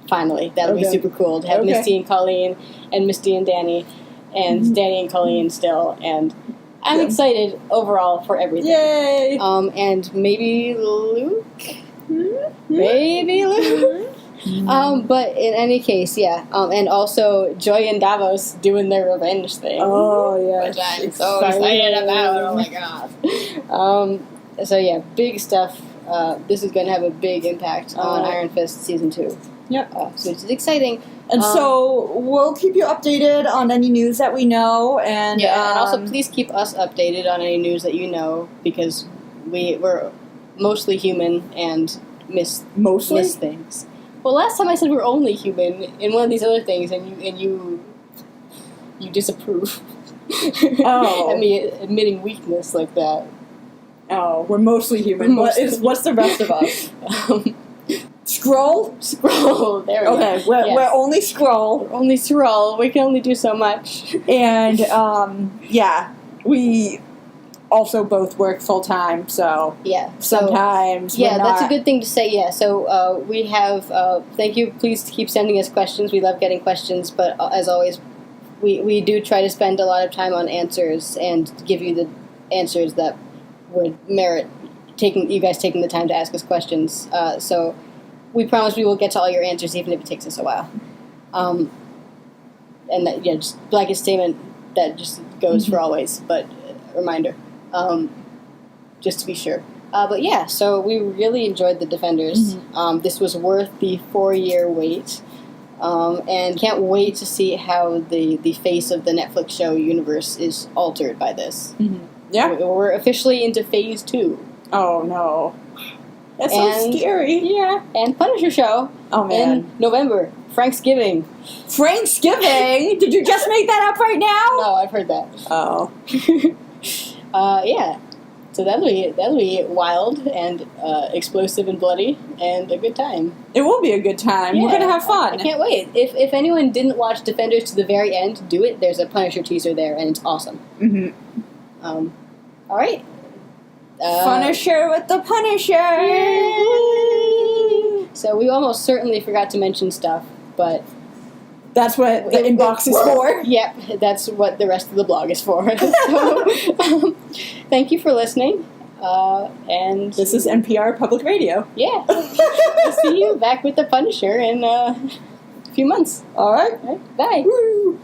S1: Finally, that'll be super cool to have Misty and Colleen, and Misty and Danny, and Danny and Colleen still, and I'm excited overall for everything.
S2: Yay!
S1: And maybe Luke? Maybe Luke? But in any case, yeah. And also Joy and Davos doing their revenge thing.
S2: Oh, yeah.
S1: Which I'm so excited about. Oh my god. So yeah, big stuff. This is going to have a big impact on Iron Fist Season 2.
S2: Yep.
S1: So it's exciting.
S2: And so we'll keep you updated on any news that we know. And
S1: and also please keep us updated on any news that you know, because we're mostly human and miss things. Well, last time I said we're only human in one of these other things, and you disapprove. At me admitting weakness like that.
S2: Oh, we're mostly human. What's the rest of us? Scroll?
S1: There we go.
S2: We're only Scroll.
S1: We're only Scroll. We can only do so much.
S2: And, we also both work full-time, so...
S1: Yeah.
S2: Sometimes
S1: that's a good thing to say, yeah. So, we have... thank you. Please keep sending us questions. We love getting questions, but as always, we do try to spend a lot of time on answers and give you the answers that would merit you guys taking the time to ask us questions. So... we promise we will get to all your answers, even if it takes us a while. And that, just blanket statement that just goes for always, but reminder, just to be sure. But yeah, so we really enjoyed The Defenders. This was worth the 4-year wait, and can't wait to see how the face of the Netflix show universe is altered by this.
S2: Yeah,
S1: we're officially into Phase 2.
S2: Oh no. That's so scary.
S1: Yeah. And Punisher show.
S2: Oh, man.
S1: In November. Franksgiving.
S2: Franksgiving? Did you just make that up right now?
S1: No, I've heard that.
S2: Oh.
S1: Yeah. So that'll be wild and explosive and bloody and a good time.
S2: It will be a good time.
S1: Yeah,
S2: we're going to have fun.
S1: I can't wait. If anyone didn't watch Defenders to the very end, do it. There's a Punisher teaser there, and it's awesome. All right.
S2: Punisher with the Punisher!
S1: Yay! So we almost certainly forgot to mention stuff, but...
S2: that's what the inbox is for?
S1: Yep, that's what the rest of the blog is for. So, thank you for listening, and...
S2: this is NPR Public Radio.
S1: Yeah. We'll see you back with the Punisher in few months.
S2: All right.
S1: All right, bye.
S2: Woo.